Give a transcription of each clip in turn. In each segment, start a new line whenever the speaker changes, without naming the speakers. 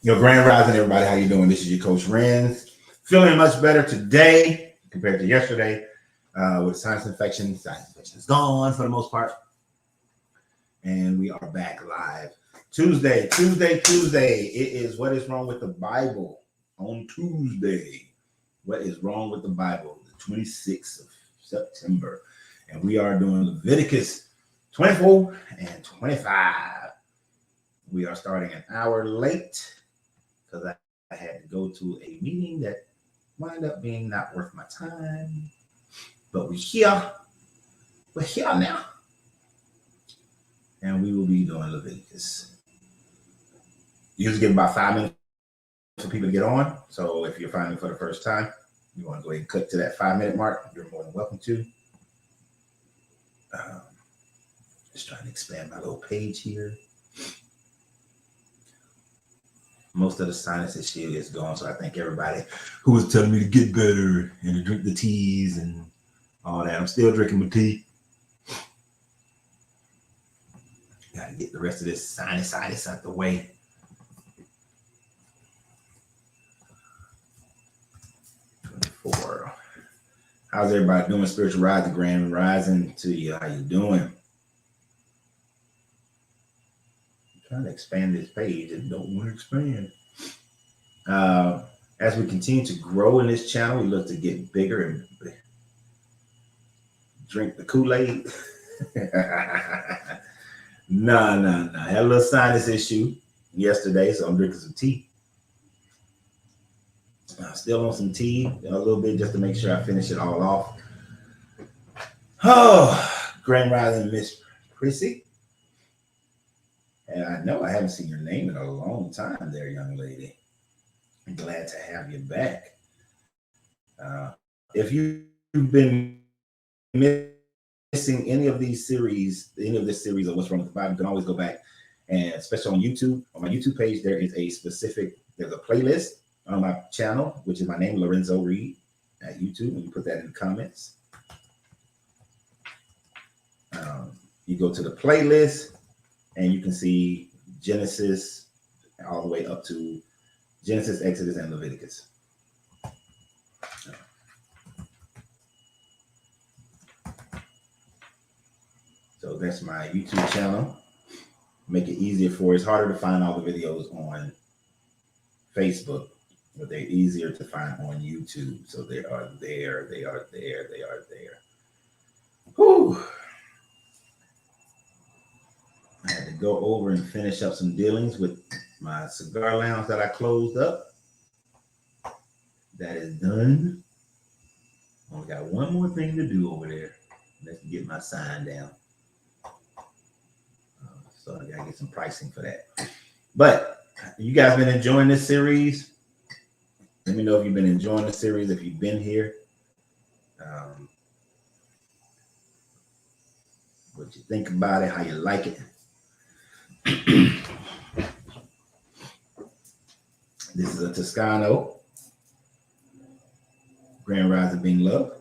Grand Rising, everybody. How you doing? This is your coach Renz. Feeling much better today compared to yesterday. With sinus infection. Sinus infection is gone for the most part. And we are back live. Tuesday. It is What is Wrong with the Bible on Tuesday. What is wrong with the Bible? The 26th of September. And we are doing Leviticus 24 and 25. We are starting an hour late because I had to go to a meeting that wound up being not worth my time. But we're here. We're here now. And we will be doing Leviticus. Usually give about 5 minutes for people to get on. So if you're finding for the first time, you want to go ahead and click to that 5-minute mark, you're more than welcome to. Just trying to expand my little page here. Most of the sinus issue is gone, so I think everybody who was telling me to get better and to drink the teas and all that, I'm still drinking my tea. Got to get the rest of this sinusitis out the way. How's everybody doing? Spiritual Rising, Grand Rising to you. How you doing? I'm trying to expand this page. It don't want to expand. As we continue to grow in this channel, we look to get bigger and drink the Kool-Aid. No. I had a little sinus issue yesterday, so I'm drinking some tea. Still on some tea, a little bit just to make sure I finish it all off. Oh, Grand Rising, Miss Prissy. And I know I haven't seen your name in a long time there, young lady. I'm glad to have you back. If you've been missing any of these series, any of this series of What's Wrong with the Bible, you can always go back, and especially on YouTube, on my YouTube page, there's a playlist on my channel, which is my name, Lorenzo Reed, at YouTube, and you put that in the comments. You go to the playlist, and you can see Genesis all the way up to Genesis, Exodus, and Leviticus. So that's my YouTube channel. Make it easier for you. It's harder to find all the videos on Facebook, but they're easier to find on YouTube. So they are there. Whew. I had to go over and finish up some dealings with my cigar lounge that I closed up. That is done. Only got one more thing to do over there. Let's get my sign down. So I gotta get some pricing for that. But you guys been enjoying this series? Let me know if you've been enjoying the series, if you've been here. What you think about it, how you like it. This is a Toscano. Grand Rising being love.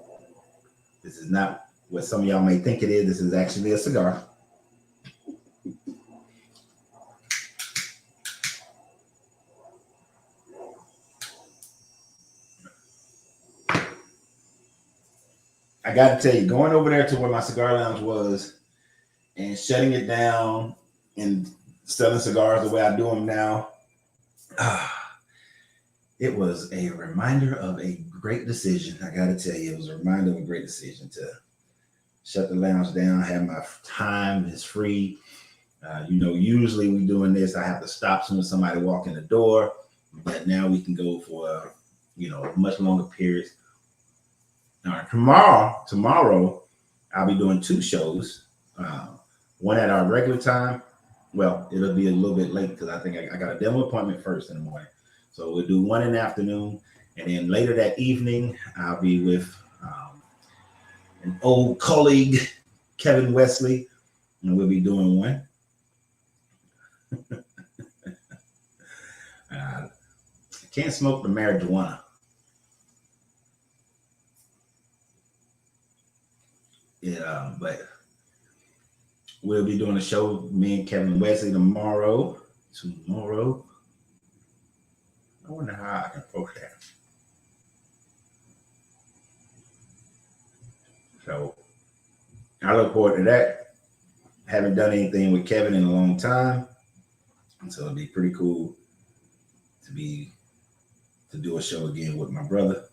This is not what some of y'all may think it is. This is actually a cigar. I got to tell you, going over there to where my cigar lounge was and shutting it down and selling cigars the way I do them now, it was a reminder of a great decision. I got to tell you, it was a reminder of a great decision to shut the lounge down, have my time is free. Usually we doing this, I have to stop soon as somebody walk in the door, but now we can go for, much longer periods. Tomorrow, I'll be doing 2 shows. One at our regular time. Well, it'll be a little bit late because I think I got a demo appointment first in the morning. So we'll do one in the afternoon. And then later that evening, I'll be with an old colleague, Kevin Wesley, and we'll be doing one. I can't smoke the marijuana. Yeah, but we'll be doing a show, me and Kevin Wesley tomorrow. I wonder how I can post that. So I look forward to that. Haven't done anything with Kevin in a long time. And so it'll be pretty cool to do a show again with my brother.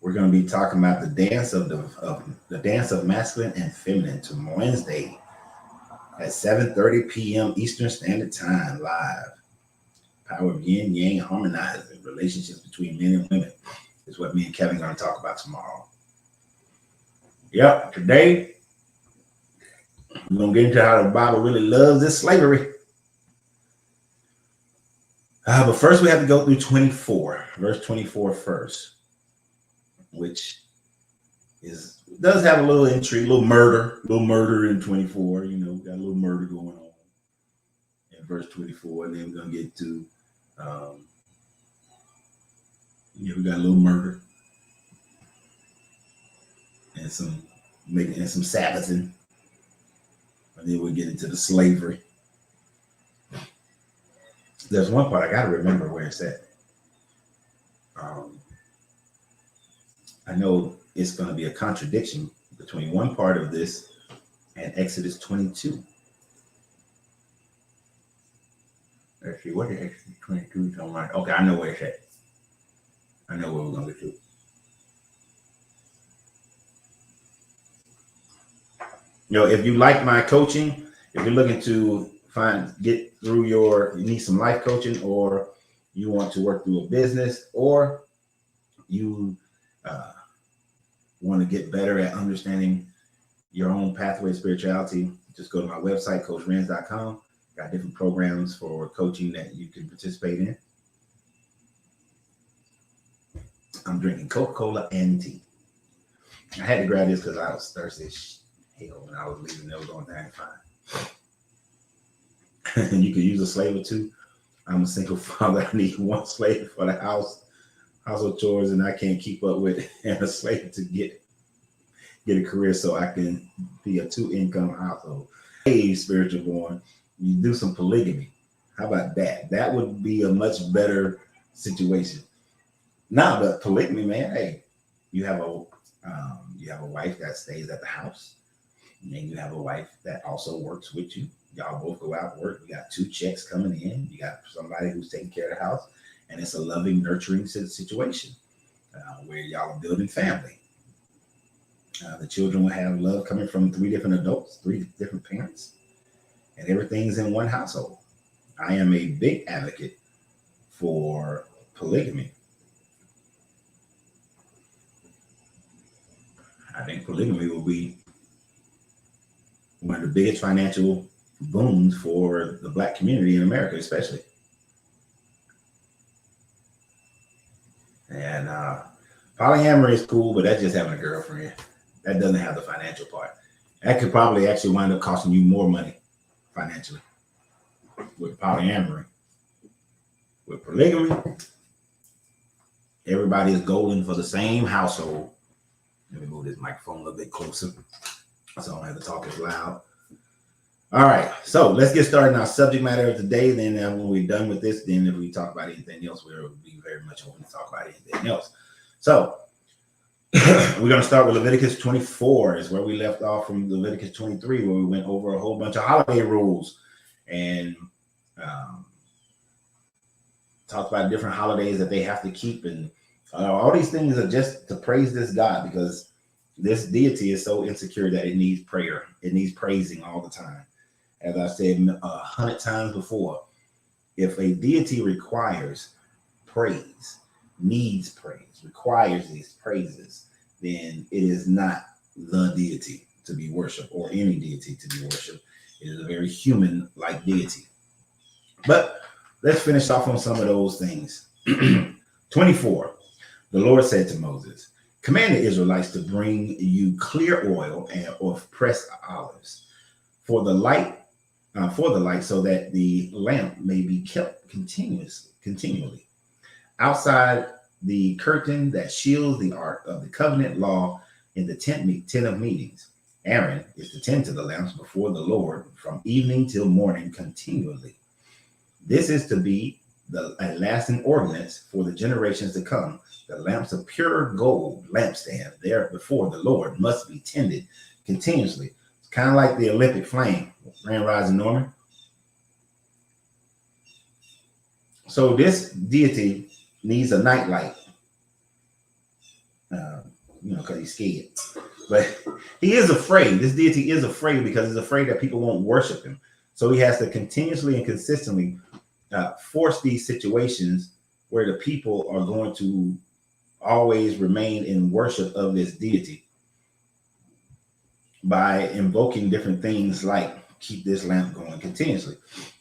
We're going to be talking about the dance of the dance of masculine and feminine to Wednesday at 7:30 p.m. Eastern Standard Time live. Power of yin yang harmonizing relationships between men and women is what me and Kevin are going to talk about tomorrow. Yep, today we're going to get into how the Bible really loves this slavery. But first we have to go through 24, verse 24 first, which does have a little intrigue, a little murder in 24. You know, we got a little murder going on in verse 24, and then we're going to get to, we got a little murder and some Sabbathing, and then we'll get into the slavery. There's one part I got to remember where it's at. I know it's going to be a contradiction between one part of this and Exodus 22. Let's see, what is Exodus 22 talking about? Okay, I know where it's at. I know where we're going to get to. You know, if you like my coaching, if you're looking to get through you need some life coaching, or you want to work through a business, or you want to get better at understanding your own pathway of spirituality, just go to my website, coachrenz.com. Got different programs for coaching that you can participate in. I'm drinking Coca-Cola and tea. I had to grab this because I was thirsty as hell when I was leaving. That was on time fine. And you could use a slave or two. I'm a single father. I need one slave for the household chores, and I can't keep up with, and a slave to get a career so I can be a 2-income household. Hey, spiritual born, you do some polygamy. How about that? That would be a much better situation. Now, the polygamy, man, hey, you have a wife that stays at the house, and then you have a wife that also works with you. Y'all both go out and work. You got 2 checks coming in. You got somebody who's taking care of the house, and it's a loving, nurturing situation where y'all are building family. The children will have love coming from 3 different adults, 3 different parents, and everything's in one household. I am a big advocate for polygamy. I think polygamy will be one of the biggest financial booms for the Black community in America, especially. And polyamory is cool, but that's just having a girlfriend. That doesn't have the financial part. That could probably actually wind up costing you more money financially with polyamory. With polygamy, everybody is golden for the same household. Let me move this microphone a little bit closer so I don't have to talk as loud. All right, so let's get started on our subject matter of today. Then when we're done with this, then if we talk about anything else, we'll be very much open to talk about anything else. So we're going to start with Leviticus 24 is where we left off from Leviticus 23, where we went over a whole bunch of holiday rules and talked about different holidays that they have to keep. And all these things are just to praise this God, because this deity is so insecure that it needs prayer. It needs praising all the time. As I said 100 times before, if a deity requires praise, needs praise, requires these praises, then it is not the deity to be worshipped, or any deity to be worshipped. It is a very human-like deity. But let's finish off on some of those things. 24, the Lord said to Moses, command the Israelites to bring you clear oil of pressed olives for the light, so that the lamp may be kept continually. Outside the curtain that shields the ark of the covenant law in the tent of meetings, Aaron is to tend to the lamps before the Lord from evening till morning continually. This is to be a lasting ordinance for the generations to come. The lamps of pure gold lampstand there before the Lord must be tended continuously. It's kind of like the Olympic flame, Grand Rising Norman. So this deity needs a nightlight, because he's scared. But he is afraid. This deity is afraid because he's afraid that people won't worship him. So he has to continuously and consistently force these situations where the people are going to always remain in worship of this deity by invoking different things like keep this lamp going continuously.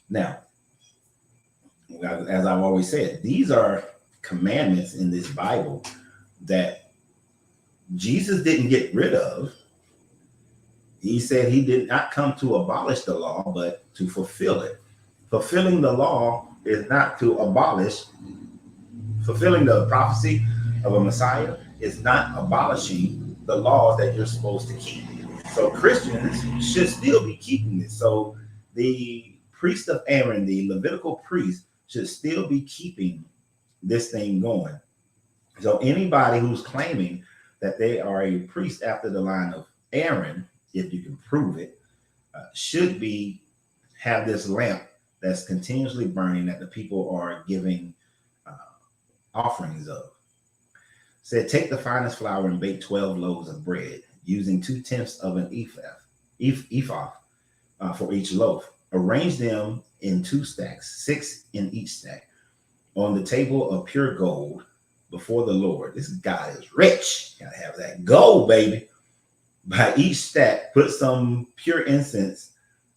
Now, as I've always said, these are commandments in this Bible that Jesus didn't get rid of. He said he did not come to abolish the law, but to fulfill it. Fulfilling the law is not to abolish. Fulfilling the prophecy of a Messiah is not abolishing the laws that you're supposed to keep. So Christians should still be keeping this. So the priest of Aaron, the Levitical priest, should still be keeping this thing going. So anybody who's claiming that they are a priest after the line of Aaron, if you can prove it, should have this lamp that's continuously burning that the people are giving offerings of. Said, take the finest flour and bake 12 loaves of bread using 2/10 of an ephah for each loaf. Arrange them in 2 stacks, 6 in each stack, on the table of pure gold before the Lord. This God is rich. Gotta have that gold, baby. By each stack, put some pure incense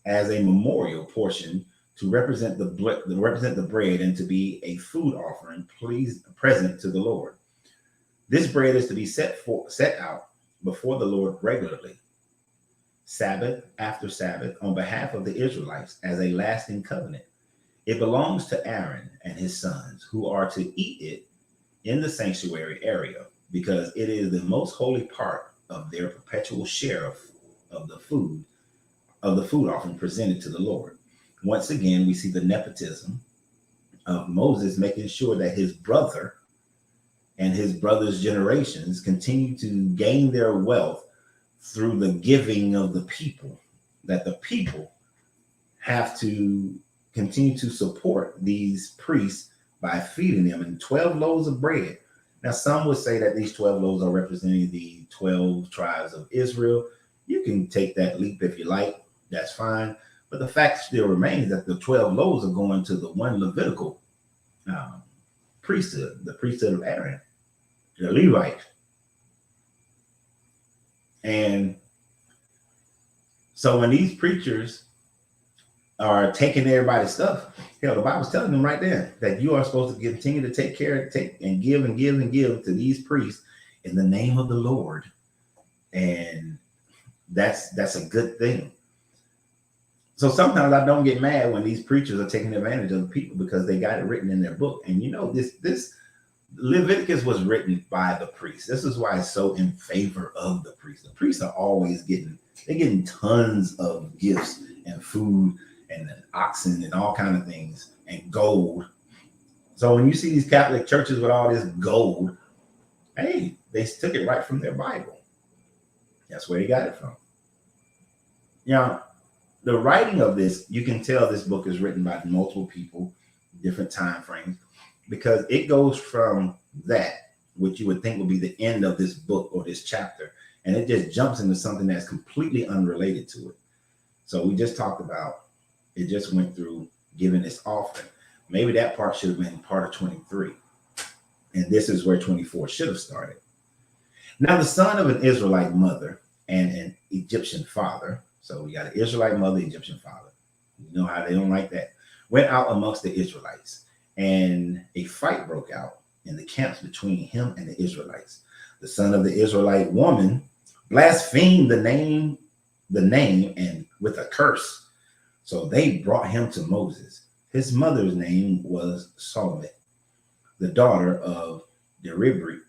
as a memorial portion to represent the bread and to be a food offering, present to the Lord. This bread is to be set out before the Lord regularly, Sabbath after Sabbath, on behalf of the Israelites as a lasting covenant. It belongs to Aaron and his sons, who are to eat it in the sanctuary area, because it is the most holy part of their perpetual share of the food offering presented to the Lord. Once again, we see the nepotism of Moses making sure that his brother and his brother's generations continue to gain their wealth through the giving of the people, that the people have to continue to support these priests by feeding them in 12 loaves of bread. Now, some would say that these 12 loaves are representing the 12 tribes of Israel. You can take that leap if you like, that's fine. But the fact still remains that the 12 loaves are going to the one Levitical priesthood, the priesthood of Aaron, the Levite. And so when these preachers are taking everybody's stuff, hell, the Bible's telling them right there that you are supposed to continue to take care, and give to these priests in the name of the Lord. And that's a good thing. So sometimes I don't get mad when these preachers are taking advantage of the people because they got it written in their book. And this Leviticus was written by the priests. This is why it's so in favor of the priests. The priests are always getting tons of gifts and food and oxen and all kind of things and gold. So when you see these Catholic churches with all this gold, hey, they took it right from their Bible. That's where they got it from. The writing of this, you can tell this book is written by multiple people, different time frames, because it goes from that, which you would think would be the end of this book or this chapter, and it just jumps into something that's completely unrelated to it. So we just talked about, it just went through giving this offering. Maybe that part should have been part of 23. And this is where 24 should have started. Now, the son of an Israelite mother and an Egyptian father, so we got an Israelite mother, Egyptian father. You know how they don't like that. Went out amongst the Israelites, and a fight broke out in the camps between him and the Israelites. The son of the Israelite woman blasphemed the name and with a curse. So they brought him to Moses. His mother's name was Salome, the daughter of Dibri,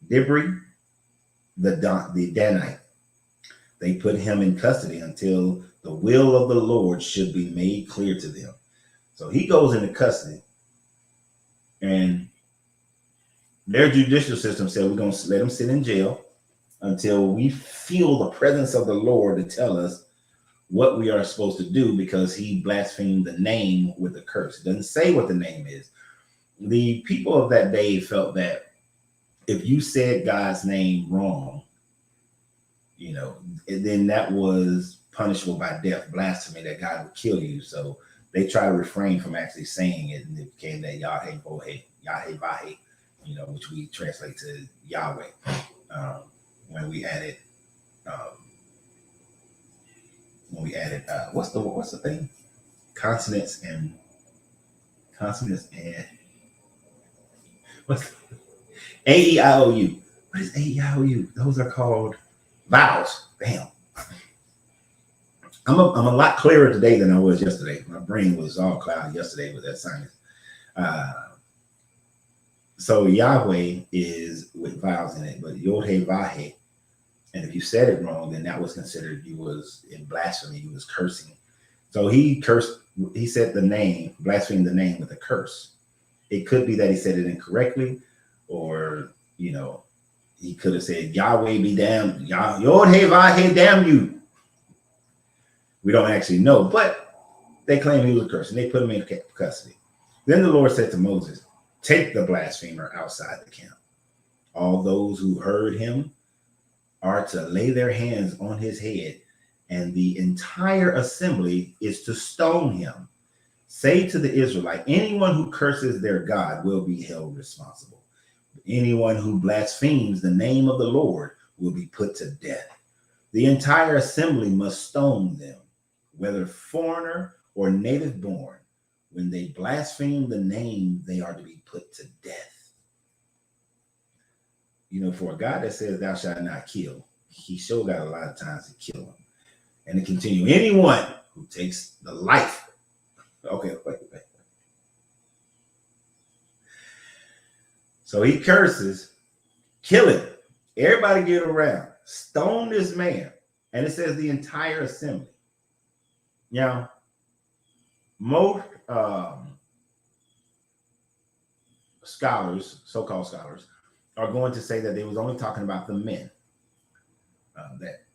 the Danite. They put him in custody until the will of the Lord should be made clear to them. So he goes into custody, and their judicial system said, we're going to let him sit in jail until we feel the presence of the Lord to tell us what we are supposed to do, because he blasphemed the name with a curse. It doesn't say what the name is. The people of that day felt that if you said God's name wrong, you know, then that was punishable by death, blasphemy, that God would kill you. So they try to refrain from actually saying it, and it became that Yahweh Bohe, Yahweh Vahe, you know, which we translate to Yahweh. When we added, what's the thing? Consonants and what's A-E-I-O-U? What is A-E-I-O-U? Those are called vowels. Damn. I'm a lot clearer today than I was yesterday. My brain was all cloudy yesterday with that science. So Yahweh is with vowels in it, but Yod-Heh Vahe, and if you said it wrong, then that was considered you was in blasphemy, you was cursing. So he cursed, he said the name, blasphemed the name with a curse. It could be that he said it incorrectly, or, you know, he could have said, Yahweh be damned, Yod-Heh Vahe damn you. We don't actually know, but they claim he was a curse, and they put him in custody. Then the Lord said to Moses, take the blasphemer outside the camp. All those who heard him are to lay their hands on his head, and the entire assembly is to stone him. Say to the Israelite, anyone who curses their God will be held responsible. Anyone who blasphemes the name of the Lord will be put to death. The entire assembly must stone them, whether foreigner or native born. When they blaspheme the name, they are to be put to death. You know, for a God that says thou shalt not kill, he sure got a lot of times to kill him. And to continue, anyone who takes the life. Okay, wait. So he curses, kill him. Everybody get around, stone this man. And it says the entire assembly. Now, most scholars, so-called scholars, are going to say that they was only talking about the men. That,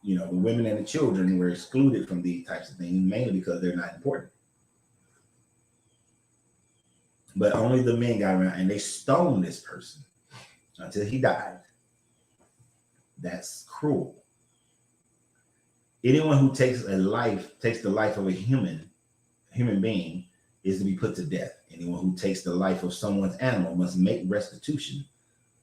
you know, the women and the children were excluded from these types of things, mainly because they're not important. But only the men got around, and they stoned this person until he died. That's cruel. Anyone who takes the life of a human being is to be put to death. Anyone who takes the life of someone's animal must make restitution,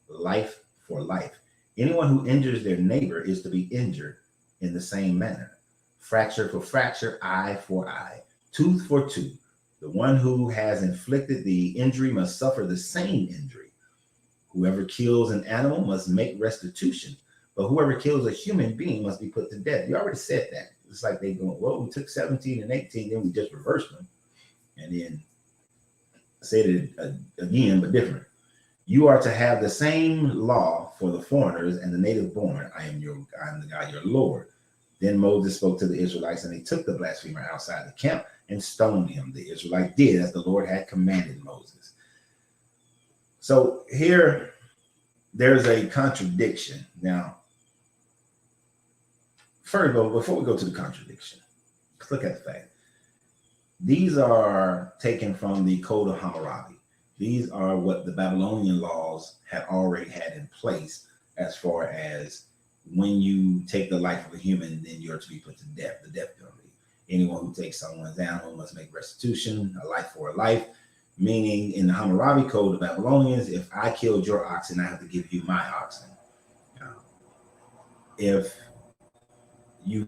life for life. Anyone who injures their neighbor is to be injured in the same manner. Fracture for fracture, eye for eye, tooth for tooth. The one who has inflicted the injury must suffer the same injury. Whoever kills an animal must make restitution, but whoever kills a human being must be put to death. You already said that. It's like they going, well, we took 17 and 18, then we just reversed them, and then said it again, but different. You are to have the same law for the foreigners and the native born. I am the God, your Lord. Then Moses spoke to the Israelites, and they took the blasphemer outside the camp and stoned him. The Israelites did as the Lord had commanded Moses. So here, there's a contradiction. Now, first of all, before we go to the contradiction, let's look at the fact. These are taken from the Code of Hammurabi. These are what the Babylonian laws had already had in place, as far as when you take the life of a human, then you're to be put to death, the death penalty. Anyone who takes someone's animal must make restitution, a life for a life, meaning in the Hammurabi Code of Babylonians, if I killed your oxen, I have to give you my oxen. If you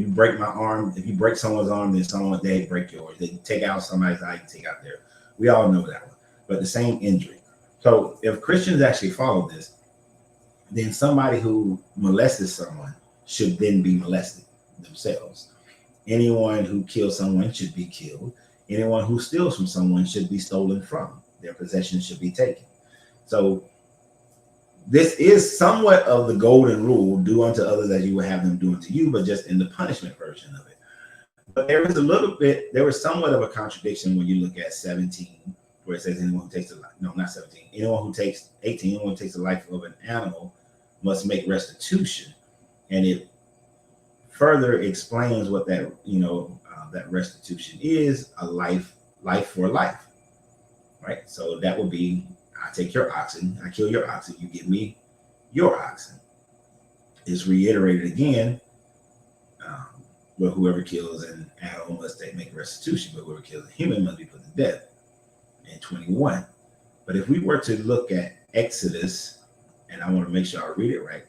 break my arm, if you break someone's arm, then they break yours. They take out somebody's eye, you take out theirs. We all know that one, but the same injury. So if Christians actually follow this, then somebody who molested someone should then be molested themselves. Anyone who kills someone should be killed. Anyone who steals from someone should be stolen from. Their possessions should be taken. So this is somewhat of the golden rule: do unto others as you would have them do unto you, but just in the punishment version of it. But there was somewhat of a contradiction when you look at 17, where it says anyone who takes a life, no, not 17, anyone who takes 18, anyone who takes the life of an animal must make restitution. And it further explains what that, that restitution is: a life for life, right? So that would be, I take your oxen, I kill your oxen, you give me your oxen. It's reiterated again. But whoever kills an animal must make restitution, but whoever kills a human must be put to death, in 21. But if we were to look at Exodus, and I want to make sure I read it right.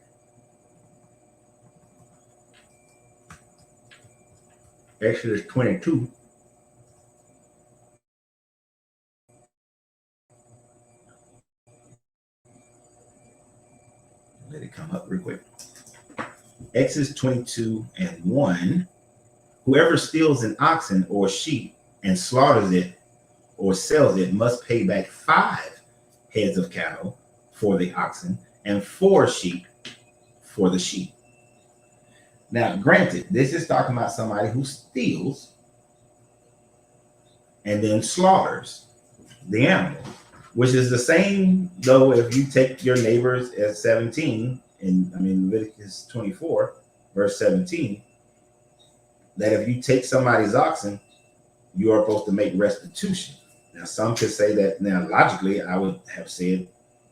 Exodus 22. Let it come up real quick. Exodus 22 and 1. Whoever steals an oxen or sheep and slaughters it or sells it must pay back 5 heads of cattle for the oxen and 4 sheep for the sheep. Now, granted, this is talking about somebody who steals and then slaughters the animal, which is the same, though, if you take your neighbors at 17, in Leviticus 24, verse 17, that if you take somebody's oxen, you are supposed to make restitution. Now, some could say that, now, logically, I would have said,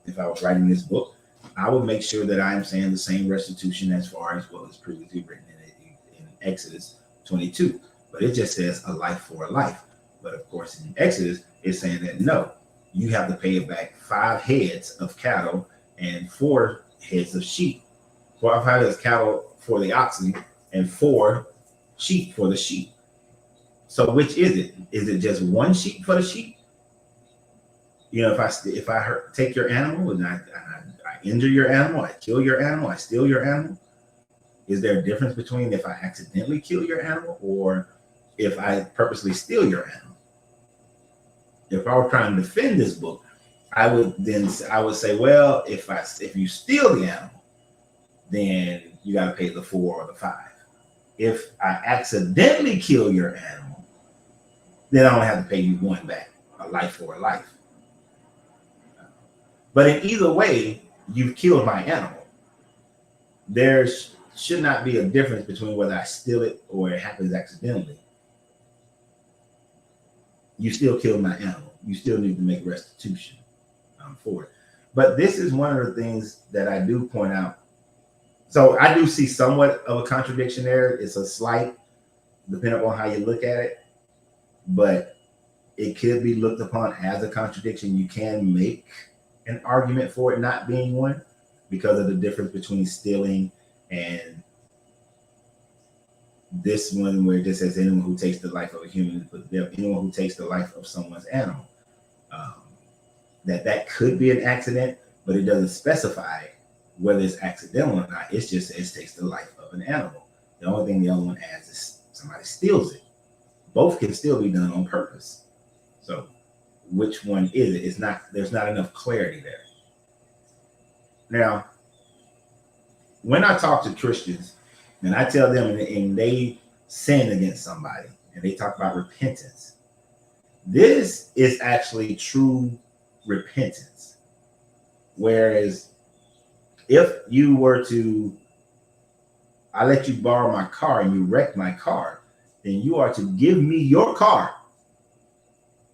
if I was writing this book, I would make sure that I am saying the same restitution as far as what was previously written in Exodus 22. But it just says a life for a life. But of course, in Exodus, it's saying that no, you have to pay it back 5 heads of cattle and 4 heads of sheep. 5 heads of cattle for the oxen and 4 sheep for the sheep. So which is it? Is it just 1 sheep for the sheep? If I take your animal and I injure your animal, I kill your animal, I steal your animal, is there a difference between if I accidentally kill your animal or if I purposely steal your animal? If I were trying to defend this book, I would say, well, if you steal the animal, then you got to pay the 4 or the 5. If I accidentally kill your animal, then I don't have to pay you 1 back, a life for a life. But in either way, you've killed my animal. There should not be a difference between whether I steal it or it happens accidentally. You still killed my animal. You still need to make restitution for it. But this is one of the things that I do point out. So I do see somewhat of a contradiction there. It's a slight, depending on how you look at it, but it could be looked upon as a contradiction. You can make an argument for it not being one because of the difference between stealing and this one, where it just says anyone who takes the life of a human, but anyone who takes the life of someone's animal. That could be an accident, but it doesn't specify whether it's accidental or not. It just says takes the life of an animal. The only thing the other one adds is somebody steals it. Both can still be done on purpose. So which one is it? It's not, there's not enough clarity there. Now, when I talk to Christians and I tell them and they sin against somebody and they talk about repentance, this is actually true repentance. Whereas if you were to, I let you borrow my car and you wreck my car, then you are to give me your car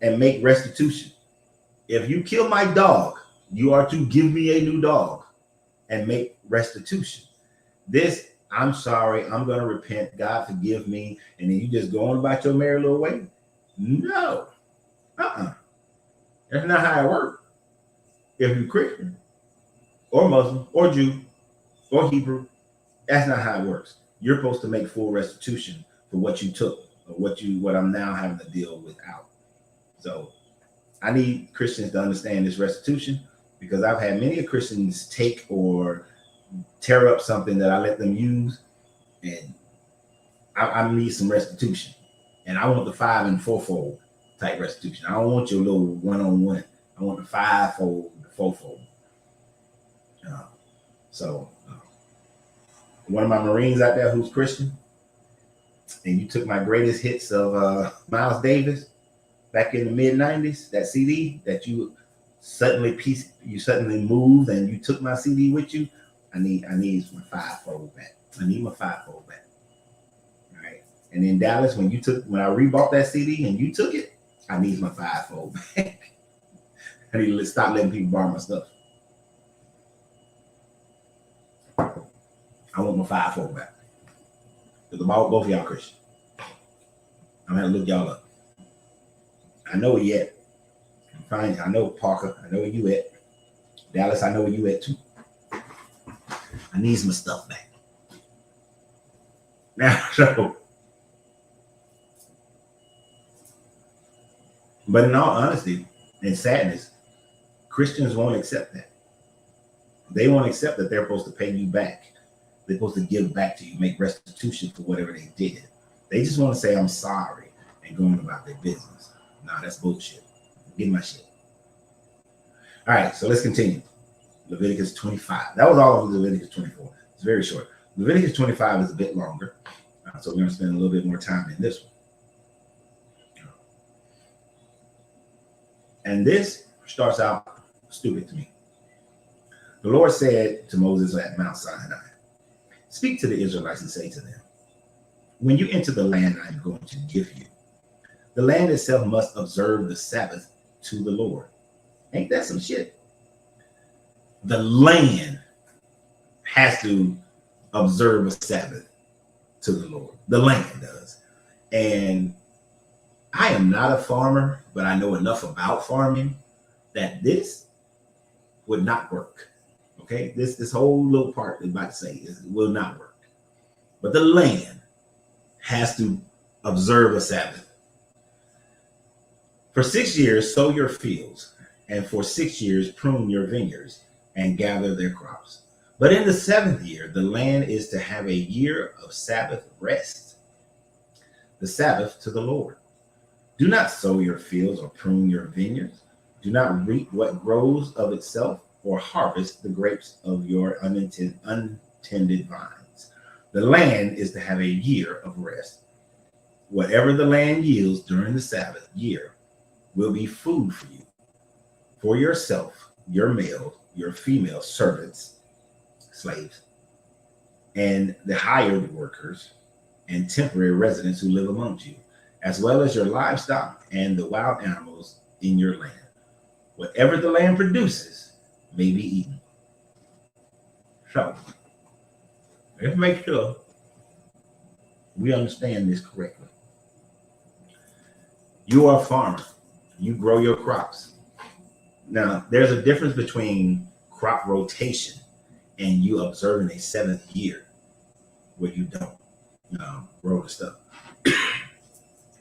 and make restitution. If you kill my dog, you are to give me a new dog and make restitution. This, I'm sorry, I'm going to repent, God forgive me, and then you just go on about your merry little way? No. That's not how it works. If you're Christian or Muslim or Jew or Hebrew, that's not how it works. You're supposed to make full restitution for what you took or what I'm now having to deal without. So I need Christians to understand this restitution, because I've had many Christians take or tear up something that I let them use, and I need some restitution. And I want the 5- and 4-fold type restitution. I don't want your little one-on-one. I want the 5-fold, the 4-fold. So one of my Marines out there who's Christian, and you took my greatest hits of Miles Davis back in the mid-90s, that CD that you suddenly moved and you took my CD with you, I need my fivefold back. I need my fivefold back. All right. And in Dallas, when I rebought that CD and you took it, I need my fivefold back. I need to stop letting people borrow my stuff. I want my fivefold back. Because both of y'all Christian. I'm gonna look y'all up. I know where you at. I'm fine. I know Parker. I know where you at. Dallas, I know where you at too. I need some stuff back. Now, but in all honesty and sadness, Christians won't accept that. They won't accept that they're supposed to pay you back. They're supposed to give back to you, make restitution for whatever they did. They just want to say, I'm sorry, and going about their business. Nah, that's bullshit. Get my shit. All right, so let's continue. Leviticus 25. That was all of Leviticus 24. It's very short. Leviticus 25 is a bit longer, so we're going to spend a little bit more time in this one. And this starts out stupid to me. The Lord said to Moses at Mount Sinai, speak to the Israelites and say to them, when you enter the land I'm going to give you, the land itself must observe the Sabbath to the Lord. Ain't that some shit? The land has to observe a Sabbath to the Lord. The land does. And I am not a farmer, but I know enough about farming that this would not work. Okay, this whole little part I'm about to say will not work. But the land has to observe a Sabbath. For 6 years, sow your fields, and for 6 years, prune your vineyards and gather their crops. But in the 7th year, the land is to have a year of Sabbath rest, the Sabbath to the Lord. Do not sow your fields or prune your vineyards. Do not reap what grows of itself or harvest the grapes of your untended vines. The land is to have a year of rest. Whatever the land yields during the Sabbath year will be food for you, for yourself, your male, your female servants, slaves, and the hired workers and temporary residents who live amongst you, as well as your livestock and the wild animals in your land. Whatever the land produces may be eaten. So, let's make sure we understand this correctly. You are a farmer. You grow your crops. Now, there's a difference between crop rotation and you observing a 7th year where you don't grow the stuff.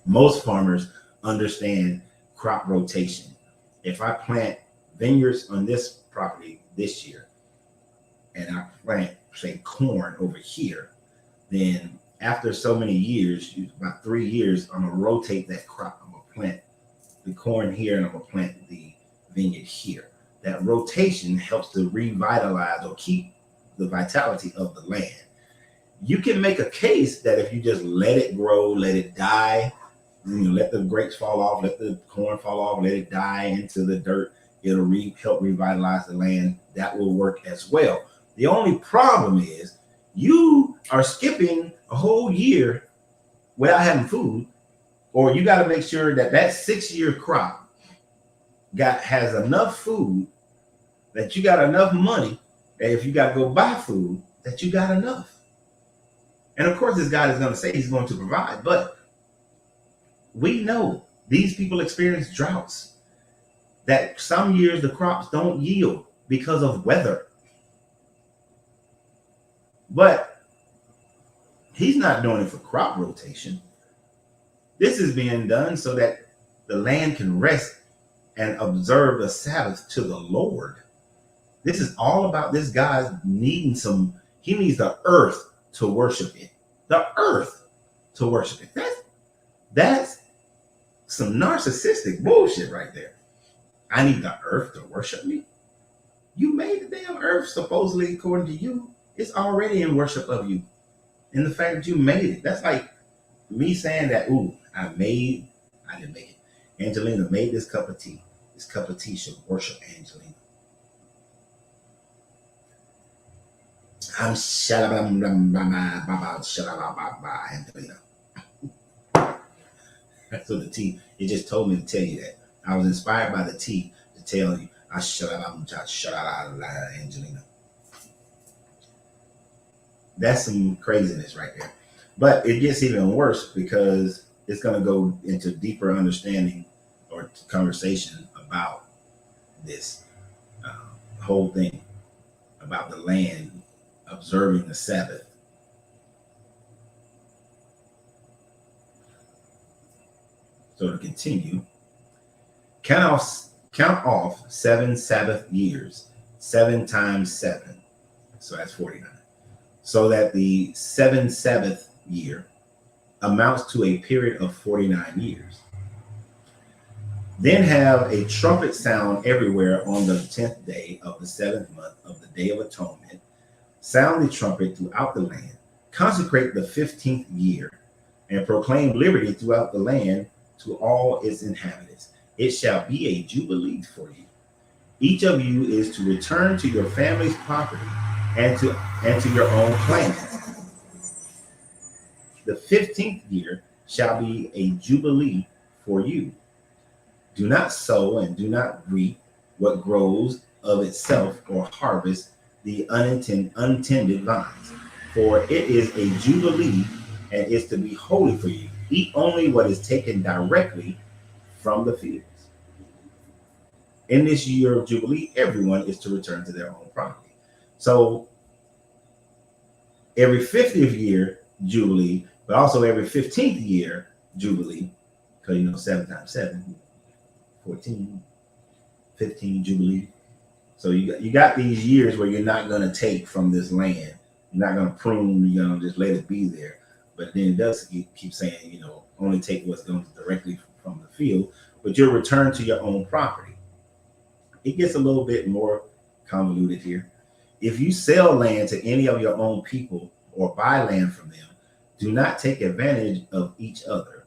Most farmers understand crop rotation. If I plant vineyards on this property this year and I plant, say, corn over here, then after so many years, about 3 years, I'm going to rotate that crop. I'm going to plant the corn here and I'm going to plant the vineyard here. That rotation helps to revitalize or keep the vitality of the land. You can make a case that if you just let it grow, let it die, let the grapes fall off, let the corn fall off, let it die into the dirt, it'll help revitalize the land. That will work as well. The only problem is you are skipping a whole year without having food, or you got to make sure that 6-year crop has enough food, that you got enough money, that if you got to go buy food, that you got enough. And of course, this God is going to say he's going to provide, but we know these people experience droughts, that some years the crops don't yield because of weather. But he's not doing it for crop rotation. This is being done so that the land can rest and observe the Sabbath to the Lord. This is all about this guy needing he needs the earth to worship it. The earth to worship it. That's some narcissistic bullshit right there. I need the earth to worship me. You made the damn earth, supposedly, according to you. It's already in worship of you. And the fact that you made it, that's like Me saying that, ooh, I didn't make it. Angelina made this cup of tea. This cup of tea should worship Angelina. I'm Angelina. So the tea, it just told me to tell you that. I was inspired by the tea to tell you, Angelina. That's some craziness right there. But it gets even worse because it's going to go into deeper understanding or conversation about this whole thing about the land observing the Sabbath. So to continue, count off 7 Sabbath years, 7 times 7. So that's 49. So that the 7 Sabbath year amounts to a period of 49 years. Then have a trumpet sound everywhere on the 10th day of the 7th month of the Day of Atonement. Sound the trumpet throughout the land. Consecrate the 15th year and proclaim liberty throughout the land to all its inhabitants. It shall be a jubilee for you. Each of you is to return to your family's property and to your own land. The 15th year shall be a jubilee for you. Do not sow and do not reap what grows of itself or harvest the untended vines, for it is a jubilee and is to be holy for you. Eat only what is taken directly from the fields. In this year of jubilee, everyone is to return to their own property. So every 50th year jubilee, but also every 15th year jubilee, because 7 times 7, 14, 15 jubilee. So you got these years where you're not going to take from this land. You're not going to prune, just let it be there. But then it does keep saying, only take what's going directly from the field, but you'll return to your own property. It gets a little bit more convoluted here. If you sell land to any of your own people or buy land from them, do not take advantage of each other.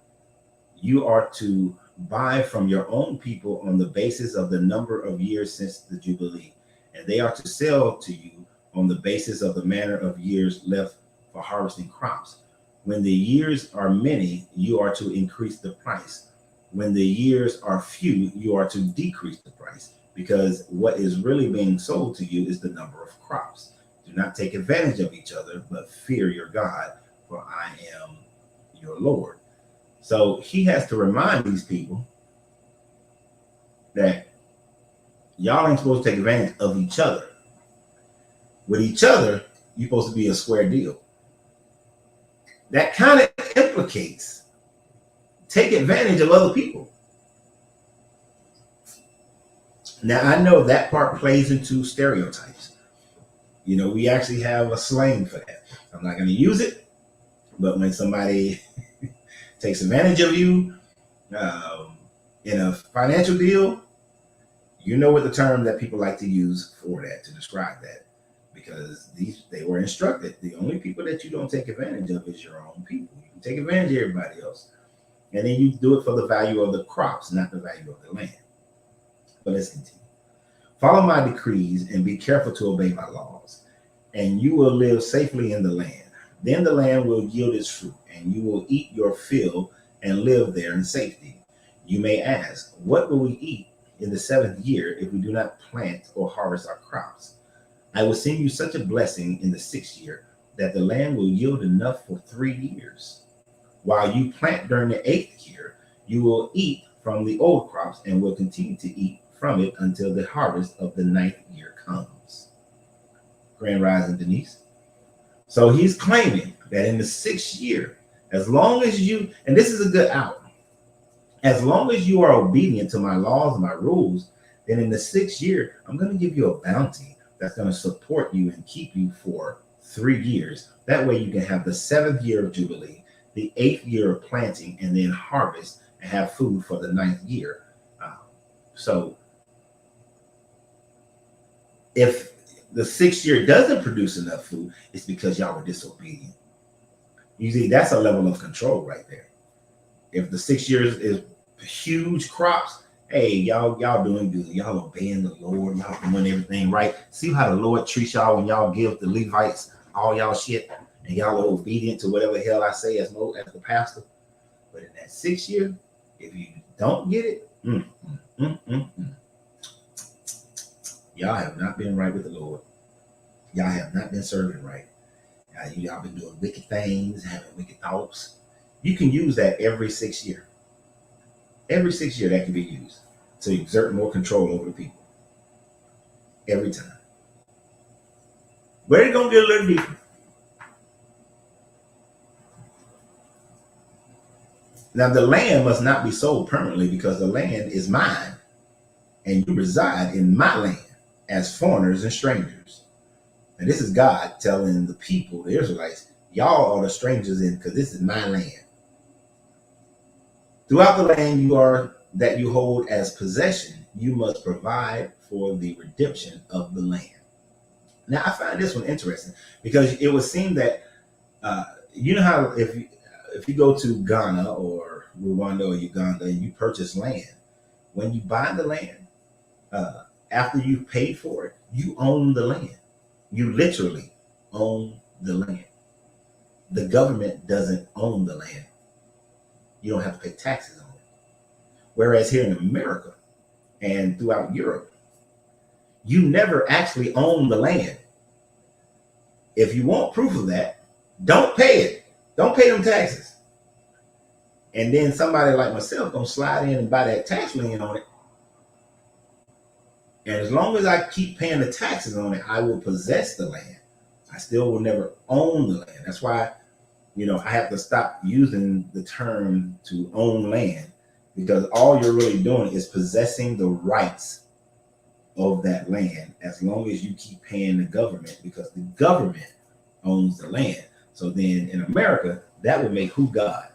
You are to buy from your own people on the basis of the number of years since the Jubilee, and they are to sell to you on the basis of the manner of years left for harvesting crops. When the years are many, you are to increase the price. When the years are few, you are to decrease the price, because what is really being sold to you is the number of crops. Do not take advantage of each other, but fear your God, for I am your Lord. So he has to remind these people that y'all ain't supposed to take advantage of each other. With each other, you're supposed to be a square deal. That kind of implicates take advantage of other people. Now, I know that part plays into stereotypes. We actually have a slang for that. I'm not going to use it, but when somebody takes advantage of you in a financial deal, you know what the term that people like to use for that, to describe that, because they were instructed. The only people that you don't take advantage of is your own people. You can take advantage of everybody else. And then you do it for the value of the crops, not the value of the land. But let's continue. Follow my decrees and be careful to obey my laws, and you will live safely in the land. Then the land will yield its fruit, and you will eat your fill and live there in safety. You may ask, what will we eat in the 7th year if we do not plant or harvest our crops? I will send you such a blessing in the 6th year that the land will yield enough for 3 years. While you plant during the 8th year, you will eat from the old crops and will continue to eat from it until the harvest of the 9th year comes. Grand Rising, Denise. So he's claiming that in the 6th year, as long as you, and this is a good out, as long as you are obedient to my laws and my rules, then in the 6th year, I'm going to give you a bounty that's going to support you and keep you for 3 years. That way you can have the 7th year of Jubilee, the 8th year of planting, and then harvest and have food for the 9th year. So if the 6th year doesn't produce enough food, it's because y'all were disobedient. You see, that's a level of control right there. If the 6 years is huge crops, hey, y'all doing good. Y'all obeying the Lord. Y'all doing everything right. See how the Lord treats y'all when y'all give the Levites all y'all shit and y'all are obedient to whatever the hell I say as the pastor. But in that 6 year, if you don't get it, y'all have not been right with the Lord. Y'all have not been serving right. Y'all been doing wicked things, having wicked thoughts. You can use that every 6 year. Every 6 year that can be used to exert more control over the people. Every time. But it's going to get a little deeper. Now, the land must not be sold permanently because the land is mine and you reside in my land as foreigners and strangers. And this is God telling the people, the Israelites, y'all are the strangers in because this is my land. Throughout the land that you hold as possession, you must provide for the redemption of the land. Now, I find this one interesting because it would seem that you know how if you go to Ghana or Rwanda or Uganda and you purchase land, when you buy the land, after you've paid for it, you own the land. You literally own the land. The government doesn't own the land. You don't have to pay taxes on it. Whereas here in America and throughout Europe, you never actually own the land. If you want proof of that, don't pay it. Don't pay them taxes. And then somebody like myself gonna slide in and buy that tax lien on it. And as long as I keep paying the taxes on it, I will possess the land. I still will never own the land. That's why, I have to stop using the term to own land, because all you're really doing is possessing the rights of that land as long as you keep paying the government, because the government owns the land. So then in America, that would make who God?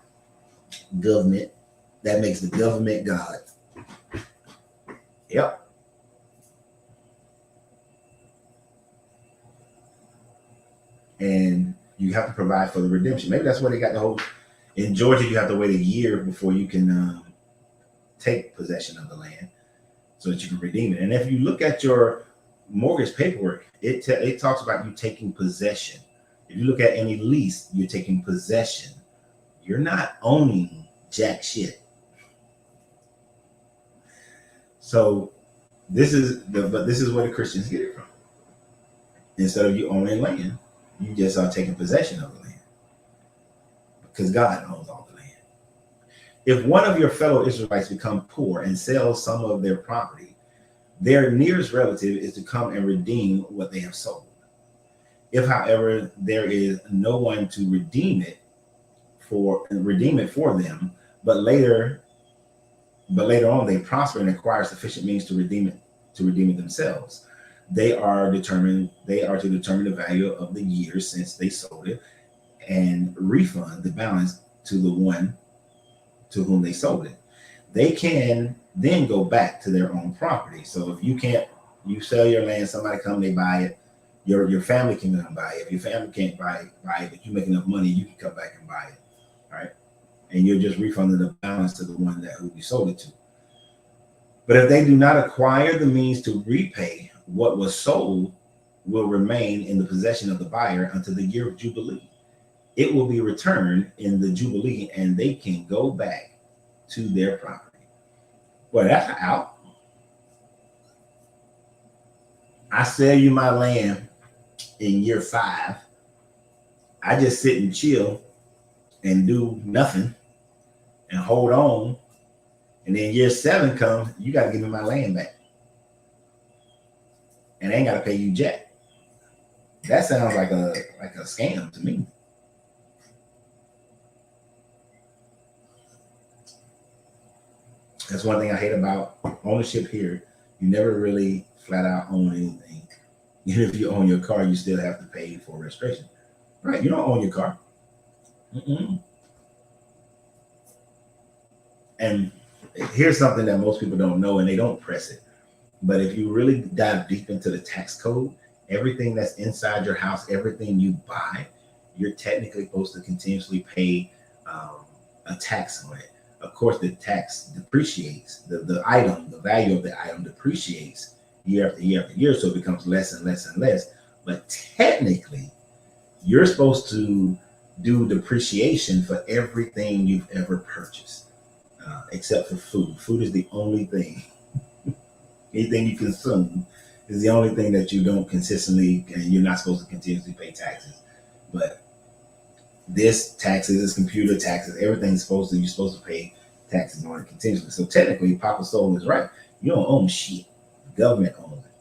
Government. That makes the government God. Yep. And you have to provide for the redemption. Maybe that's where they got the whole. In Georgia, you have to wait a year before you can take possession of the land, so that you can redeem it. And if you look at your mortgage paperwork, it talks about you taking possession. If you look at any lease, you're taking possession. You're not owning jack shit. So this is where the Christians get it from. Instead of you owning land, you just are taking possession of the land, because God owns all the land. If one of your fellow Israelites become poor and sells some of their property, their nearest relative is to come and redeem what they have sold. If, however, there is no one to redeem it for them, but later on they prosper and acquire sufficient means to redeem it themselves, they are to determine the value of the years since they sold it and refund the balance to the one to whom they sold it. They can then go back to their own property. So if you sell your land, somebody come, they buy it. Your family can come buy it. If your family can't buy it, but you make enough money, you can come back and buy it. All right. And you're just refunding the balance to the one who you sold it to. But if they do not acquire the means to repay, what was sold will remain in the possession of the buyer until the year of Jubilee. It will be returned in the Jubilee and they can go back to their property. Well, that's out. I sell you my land in year 5. I just sit and chill and do nothing and hold on. And then year 7 comes, you got to give me my land back. And I ain't got to pay you jack. That sounds like a scam to me. That's one thing I hate about ownership here. You never really flat out own anything. Even if you own your car, you still have to pay for registration. Right? You don't own your car. And here's something that most people don't know, and they don't press it. But if you really dive deep into the tax code, everything that's inside your house, everything you buy, you're technically supposed to continuously pay a tax on it. Of course, the tax depreciates. The value of the item depreciates year after year after year, so it becomes less and less and less. But technically, you're supposed to do depreciation for everything you've ever purchased, except for food. Food is the only thing. Anything you consume is the only thing that you don't consistently, and you're not supposed to continuously pay taxes. But this taxes, this computer taxes, everything's you're supposed to pay taxes on it continuously. So technically, Papa Soul is right. You don't own shit. The government owns it,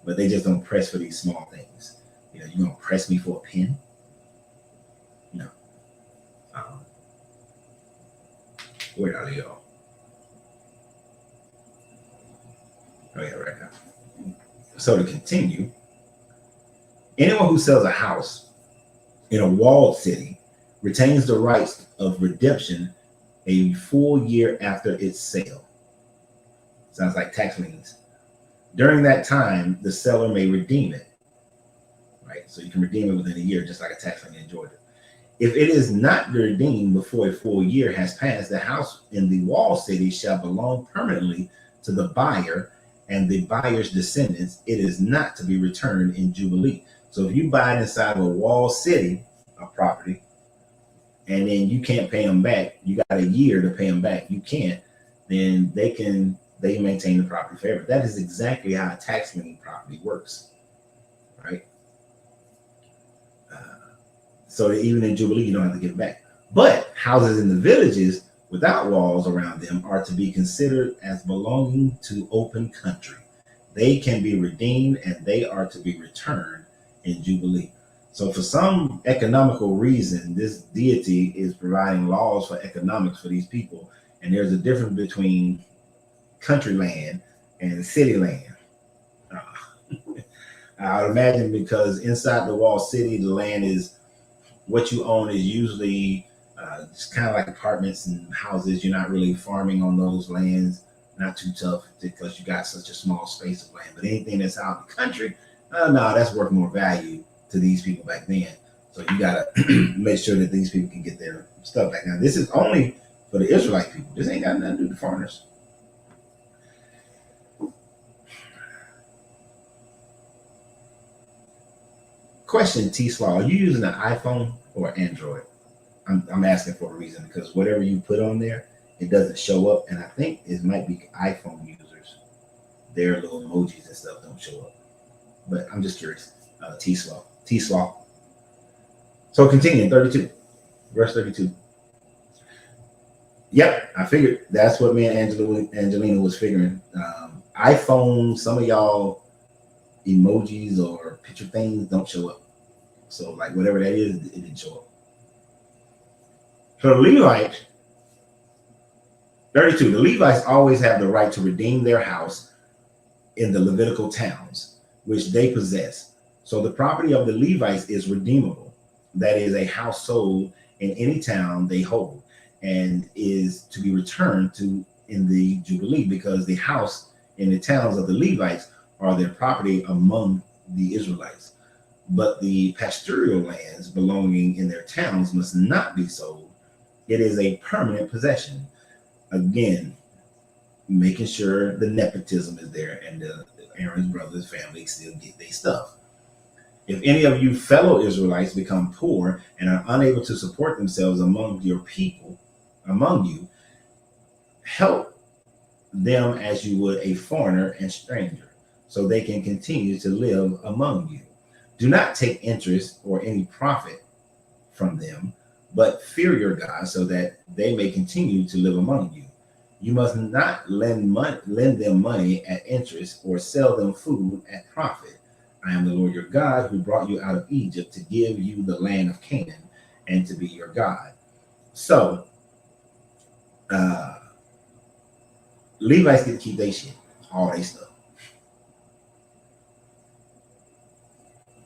but they just don't press for these small things. You know, you're gonna press me for a pen? No. Where are they all? Oh yeah, right now. So to continue, anyone who sells a house in a walled city retains the rights of redemption a full year after its sale. Sounds like tax liens. During that time, the seller may redeem it. Right? So you can redeem it within a year, just like a tax lien in Georgia. If it is not redeemed before a full year has passed, the house in the walled city shall belong permanently to the buyer and the buyer's descendants. It is not to be returned in Jubilee. So if you buy it inside of a walled city, a property, and then you can't pay them back, you got a year to pay them back, you can't, then they maintain the property forever. That is exactly how a tax lien property works, right? So that even in Jubilee, you don't have to give it back. But houses in the villages without walls around them are to be considered as belonging to open country. They can be redeemed and they are to be returned in Jubilee. So for some economical reason, this deity is providing laws for economics for these people. And there's a difference between country land and city land. I would imagine because inside the wall city, the land is what you own is usually it's kind of like apartments and houses. You're not really farming on those lands. Not too tough because you got such a small space of land. But anything that's out in the country, no, that's worth more value to these people back then. So you gotta make sure that these people can get their stuff back. Now, this is only for the Israelite people. This ain't got nothing to do with foreigners. Question, T-Slaw, are you using an iPhone or Android? I'm asking for a reason because whatever you put on there, it doesn't show up. And I think it might be iPhone users. Their little emojis and stuff don't show up. But I'm just curious. T-Slaw. So continue, 32. Verse 32. Yep, I figured that's what me and Angelina was figuring. iPhone, some of y'all emojis or picture things don't show up. So like whatever that is, it didn't show up. So the Levites, 32, the Levites always have the right to redeem their house in the Levitical towns, which they possess. So the property of the Levites is redeemable. That is a house sold in any town they hold and is to be returned to in the Jubilee because the house in the towns of the Levites are their property among the Israelites. But the pastoral lands belonging in their towns must not be sold. It is a permanent possession. Again, making sure the nepotism is there and Aaron's brothers' family still get their stuff. If any of you fellow Israelites become poor and are unable to support themselves among your people, among you, help them as you would a foreigner and stranger, so they can continue to live among you. Do not take interest or any profit from them, but fear your God so that they may continue to live among you. You must not lend them money at interest or sell them food at profit. I am the Lord your God who brought you out of Egypt to give you the land of Canaan and to be your God. So, Levites get to keep their shit, all their stuff.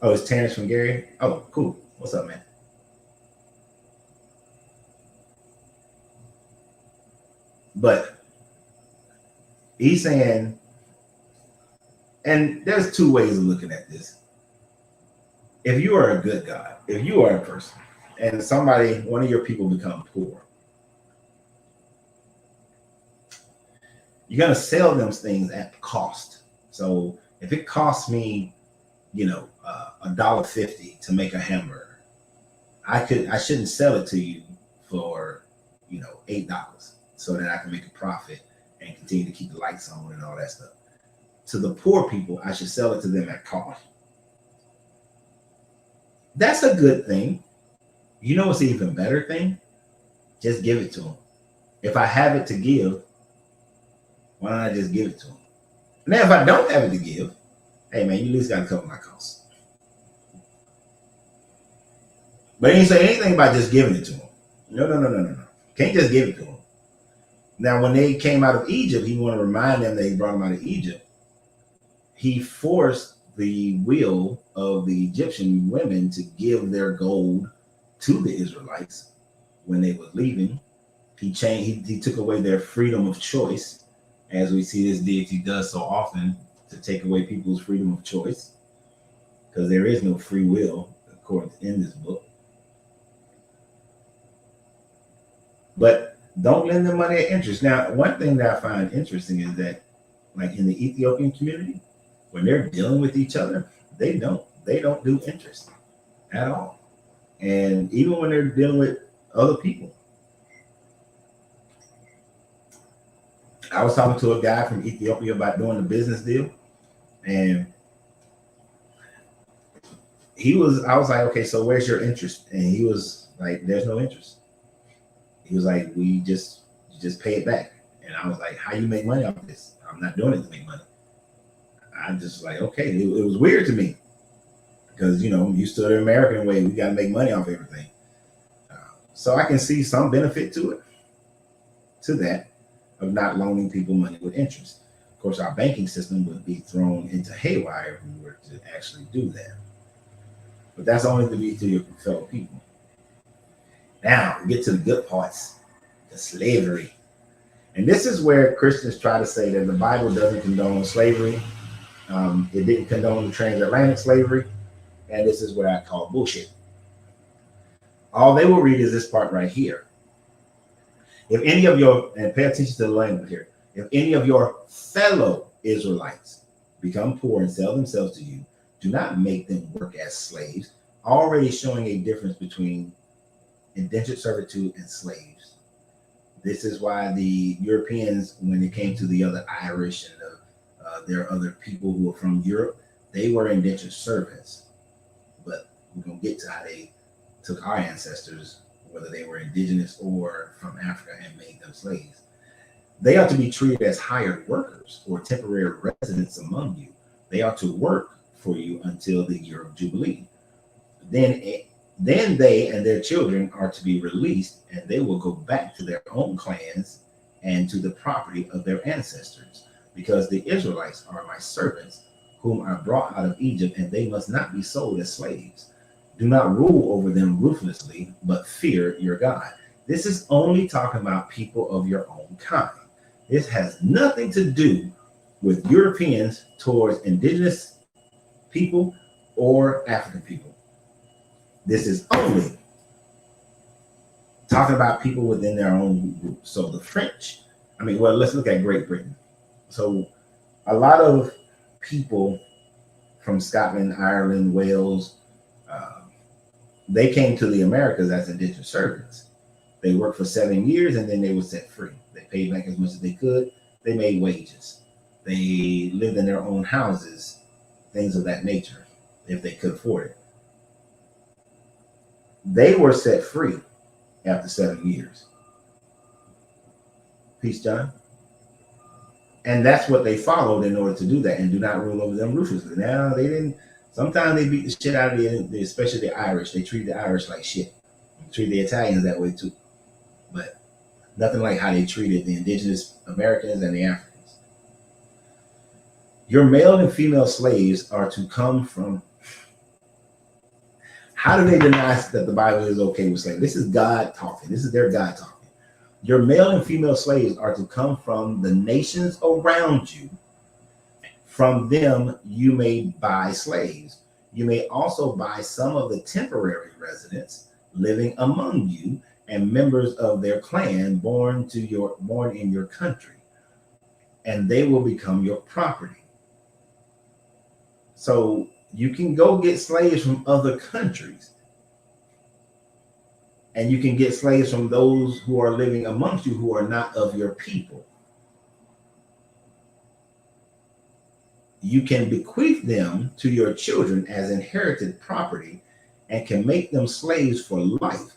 Oh, it's Terrence from Gary. Oh, cool. What's up, man? But he's saying, and there's two ways of looking at this. If you are a good God, if you are a person, and one of your people become poor, you're going to sell them things at cost. So if it costs me, $1.50 to make a hamburger, I shouldn't sell it to you for, $8 so that I can make a profit and continue to keep the lights on and all that stuff. To the poor people, I should sell it to them at cost. That's a good thing. You know what's an even better thing? Just give it to them. If I have it to give, why don't I just give it to them? Now, if I don't have it to give, hey man, you at least got to cover my costs. But he didn't say anything about just giving it to them. No. Can't just give it to them. Now, when they came out of Egypt, he wanted to remind them that he brought them out of Egypt. He forced the will of the Egyptian women to give their gold to the Israelites when they were leaving. He took away their freedom of choice, as we see this deity does so often, to take away people's freedom of choice, because there is no free will according to in this book. But don't lend them money at interest. Now, one thing that I find interesting is that, like in the Ethiopian community, when they're dealing with each other, they don't do interest at all. And even when they're dealing with other people. I was talking to a guy from Ethiopia about doing a business deal, and I was like, okay, so where's your interest? And he was like, there's no interest. He was like, you just pay it back. And I was like, how you make money off this? I'm not doing it to make money. I'm just like, okay. It was weird to me because, I'm used to the American way. We got to make money off everything. So I can see some benefit to that, of not loaning people money with interest. Of course, our banking system would be thrown into haywire if we were to actually do that. But that's only to be to your fellow people. Now, we get to the good parts, the slavery. And this is where Christians try to say that the Bible doesn't condone slavery. It didn't condone the transatlantic slavery. And this is what I call bullshit. All they will read is this part right here. If any of your, and pay attention to the language here, if any of your fellow Israelites become poor and sell themselves to you, do not make them work as slaves, already showing a difference between indentured servitude and slaves. This is why the Europeans, when it came to the other Irish and there are other people who are from Europe, they were indentured servants. But we're going to get to how they took our ancestors, whether they were indigenous or from Africa, and made them slaves. They are to be treated as hired workers or temporary residents among you. They are to work for you until the year of Jubilee. Then they and their children are to be released, and they will go back to their own clans and to the property of their ancestors, because the Israelites are my servants, whom I brought out of Egypt, and they must not be sold as slaves. Do not rule over them ruthlessly, but fear your God. This is only talking about people of your own kind. This has nothing to do with Europeans towards indigenous people or African people. This is only talking about people within their own group. So the French, let's look at Great Britain. So a lot of people from Scotland, Ireland, Wales, they came to the Americas as indentured servants. They worked for 7 years and then they were set free. They paid back as much as they could. They made wages. They lived in their own houses, things of that nature, if they could afford it. They were set free after 7 years. Peace, John. And that's what they followed in order to do that, and do not rule over them ruthlessly. Now, they didn't. Sometimes they beat the shit out of especially the Irish. They treat the Irish like shit. They treat the Italians that way too. But nothing like how they treated the indigenous Americans and the Africans. Your male and female slaves are to come from. How do they deny that the Bible is okay with slavery? This is God talking. This is their God talking. Your male and female slaves are to come from the nations around you. From them, you may buy slaves. You may also buy some of the temporary residents living among you and members of their clan born in your country, and they will become your property. So you can go get slaves from other countries, and you can get slaves from those who are living amongst you who are not of your people. You can bequeath them to your children as inherited property and can make them slaves for life,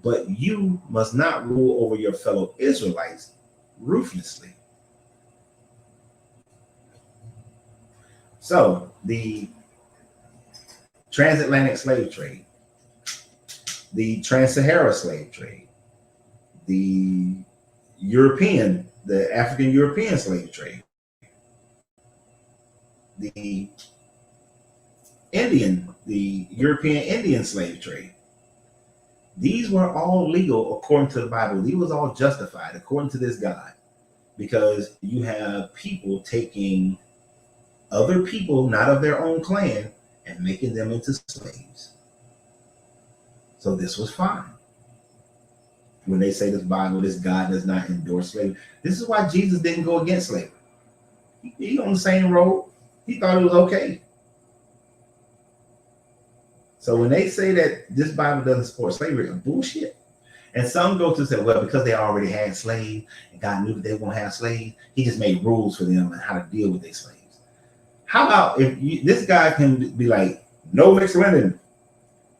but you must not rule over your fellow Israelites ruthlessly. So the transatlantic slave trade, the trans-Sahara slave trade, the African European slave trade, the European Indian slave trade. These were all legal according to the Bible. These was all justified according to this God, because you have people taking other people not of their own clan and making them into slaves. So this was fine. When they say this Bible, this God does not endorse slavery. This is why Jesus didn't go against slavery. He on the same road. He thought it was okay. So when they say that this Bible doesn't support slavery, it's bullshit. And some go to say, well, because they already had slaves and God knew that they won't have slaves, he just made rules for them on how to deal with their slaves. How about if this guy can be like, no mixed linen,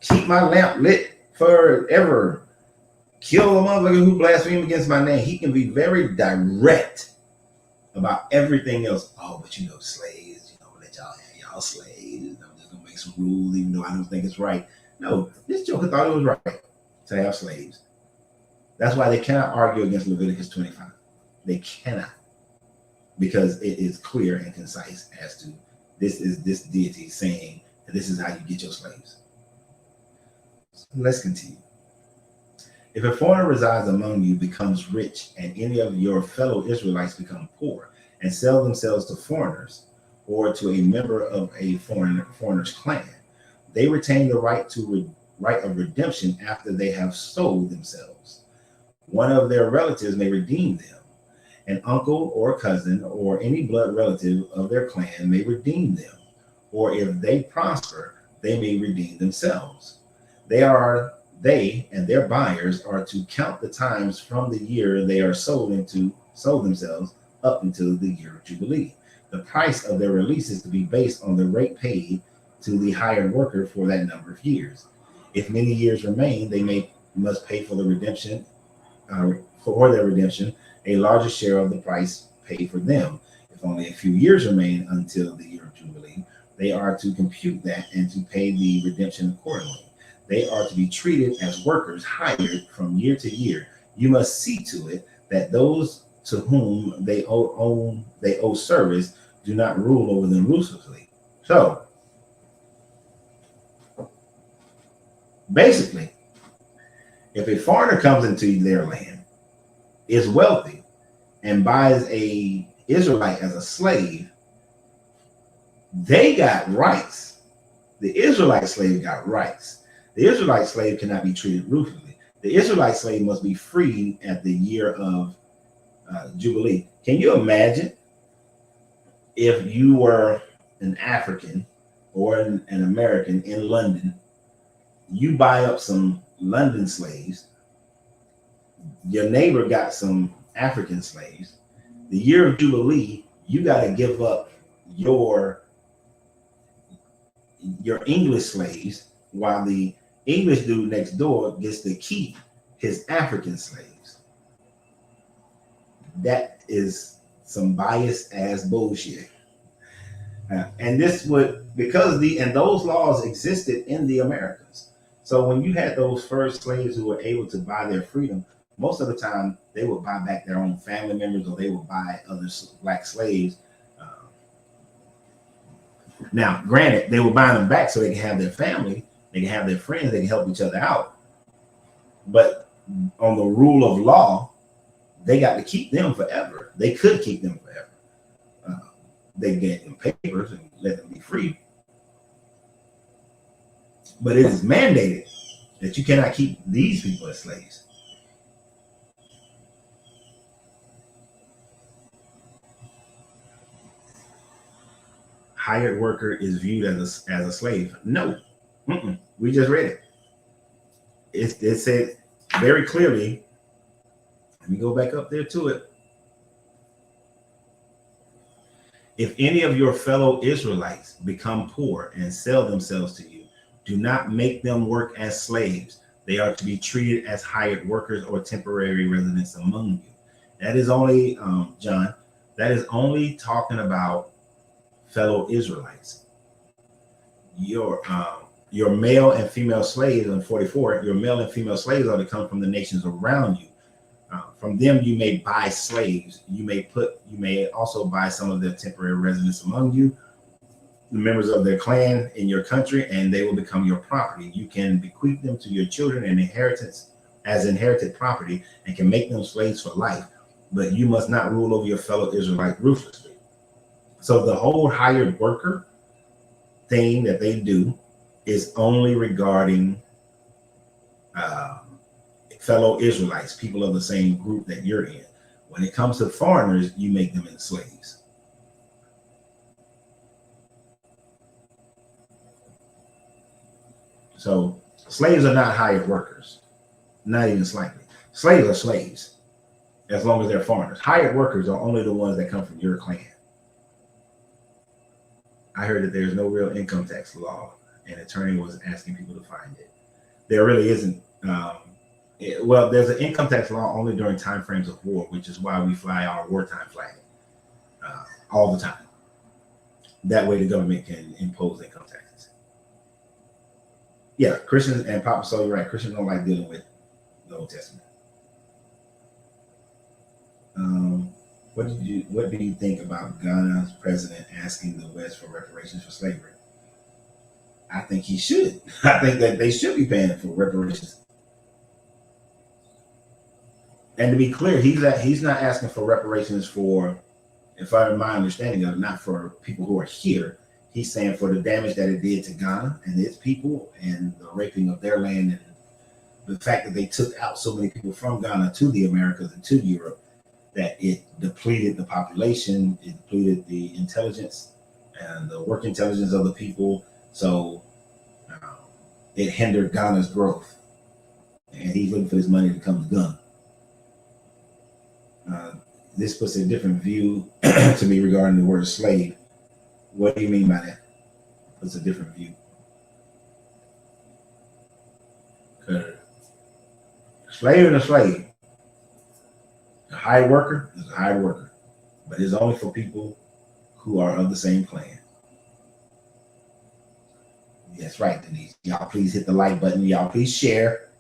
keep my lamp lit forever, kill a motherfucker who blaspheme against my name. He can be very direct about everything else. Oh, but slaves, let y'all have y'all slaves. I'm just gonna make some rules, even though I don't think it's right. No, this joker thought it was right to have slaves. That's why they cannot argue against Leviticus 25. They cannot, because it is clear and concise as to this is this deity saying that this is how you get your slaves. So let's continue. If a foreigner resides among you, becomes rich, and any of your fellow Israelites become poor and sell themselves to foreigners or to a member of a foreigner's clan, they retain the right of redemption after they have sold themselves. One of their relatives may redeem them. An uncle or cousin or any blood relative of their clan may redeem them, or if they prosper, they may redeem themselves. They and their buyers are to count the times from the year they are sold themselves up until the year of Jubilee. The price of their release is to be based on the rate paid to the hired worker for that number of years. If many years remain, they must pay for the redemption, a larger share of the price paid for them. If only a few years remain until the year of Jubilee, they are to compute that and to pay the redemption accordingly. They are to be treated as workers hired from year to year. You must see to it that those to whom they owe service do not rule over them ruthlessly. So, basically, if a foreigner comes into their land, is wealthy, and buys a Israelite as a slave, they got rights. The Israelite slave got rights. The Israelite slave cannot be treated ruthlessly. The Israelite slave must be freed at the year of Jubilee. Can you imagine if you were an African or an American in London, you buy up some London slaves, your neighbor got some African slaves, the year of Jubilee, you got to give up your English slaves while the English dude next door gets to keep his African slaves. That is some biased ass bullshit. And this would, and those laws existed in the Americas. So when you had those first slaves who were able to buy their freedom, most of the time they would buy back their own family members, or they would buy other black slaves. Now, granted, they were buying them back so they can have their family, they can have their friends, they can help each other out. But on the rule of law, they got to keep them forever. They could keep them forever. They get them papers and let them be free. But it is mandated that you cannot keep these people as slaves. Hired worker is viewed as a slave. No, we just read it. It said very clearly. Let me go back up there to it. If any of your fellow Israelites become poor and sell themselves to you, do not make them work as slaves. They are to be treated as hired workers or temporary residents among you. That is only, John, that is only talking about fellow Israelites. Your male and female slaves in 44, your male and female slaves are to come from the nations around you. From them you may buy slaves. You may also buy some of their temporary residents among you, the members of their clan in your country, and they will become your property. You can bequeath them to your children in inheritance as inherited property and can make them slaves for life, but you must not rule over your fellow Israelite ruthlessly. So the whole hired worker thing that they do is only regarding fellow Israelites, people of the same group that you're in. When it comes to foreigners, you make them into slaves. So slaves are not hired workers, not even slightly. Slaves are slaves as long as they're foreigners. Hired workers are only the ones that come from your clan. I heard that there's no real income tax law. An attorney was asking people to find it. There really isn't. Well, there's an income tax law only during time frames of war, which is why we fly our wartime flag all the time. That way the government can impose income taxes. Yeah, Christians and Papa, so you're right. Christians don't like dealing with the Old Testament. What do you think about Ghana's president asking the West for reparations for slavery? I think he should. I think that they should be paying for reparations. And to be clear, he's not asking for reparations for, if I my understanding of it, not for people who are here. He's saying for the damage that it did to Ghana and its people and the raping of their land and the fact that they took out so many people from Ghana to the Americas and to Europe, that it depleted the population, it depleted the intelligence and the work intelligence of the people. So it hindered Ghana's growth. And he's looking for this money to come to Ghana. This puts a different view to me regarding the word slave. What do you mean by that? It's a different view. Slave is a slave. A hired worker is a hired worker, but it's only for people who are of the same clan. That's right, Denise. Y'all please hit the like button. Y'all please share.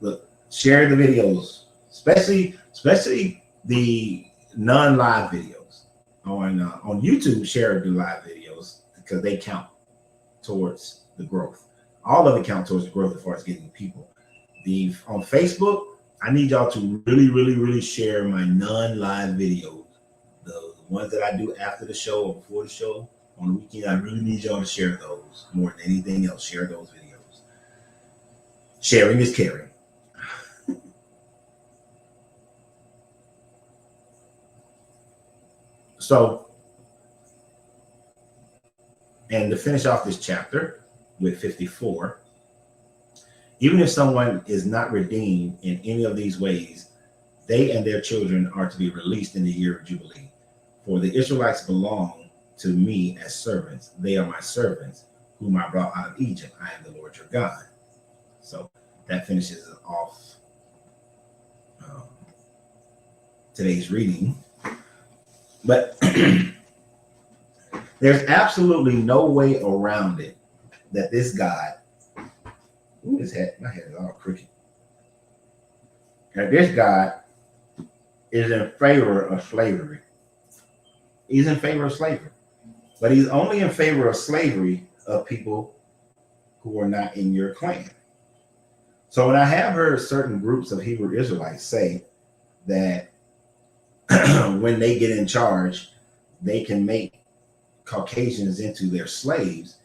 Look, share the videos, especially the non-live videos on YouTube. Share the live videos because they count towards the growth. All of it count towards the growth as far as getting people. On Facebook, I need y'all to really share my non-live videos, the ones that I do after the show or before the show on the weekend. I really need y'all to share those more than anything else. Share those videos. Sharing is caring. So, and to finish off this chapter with 54, even if someone is not redeemed in any of these ways, they and their children are to be released in the year of Jubilee. For the Israelites belong to me as servants. They are my servants, whom I brought out of Egypt. I am the Lord your God. So that finishes off today's reading. But there's absolutely no way around it that this God, my head is all crooked. That this God is in favor of slavery. He's in favor of slavery, but he's only in favor of slavery of people who are not in your clan. So when I have heard certain groups of Hebrew Israelites say that when they get in charge, they can make Caucasians into their slaves,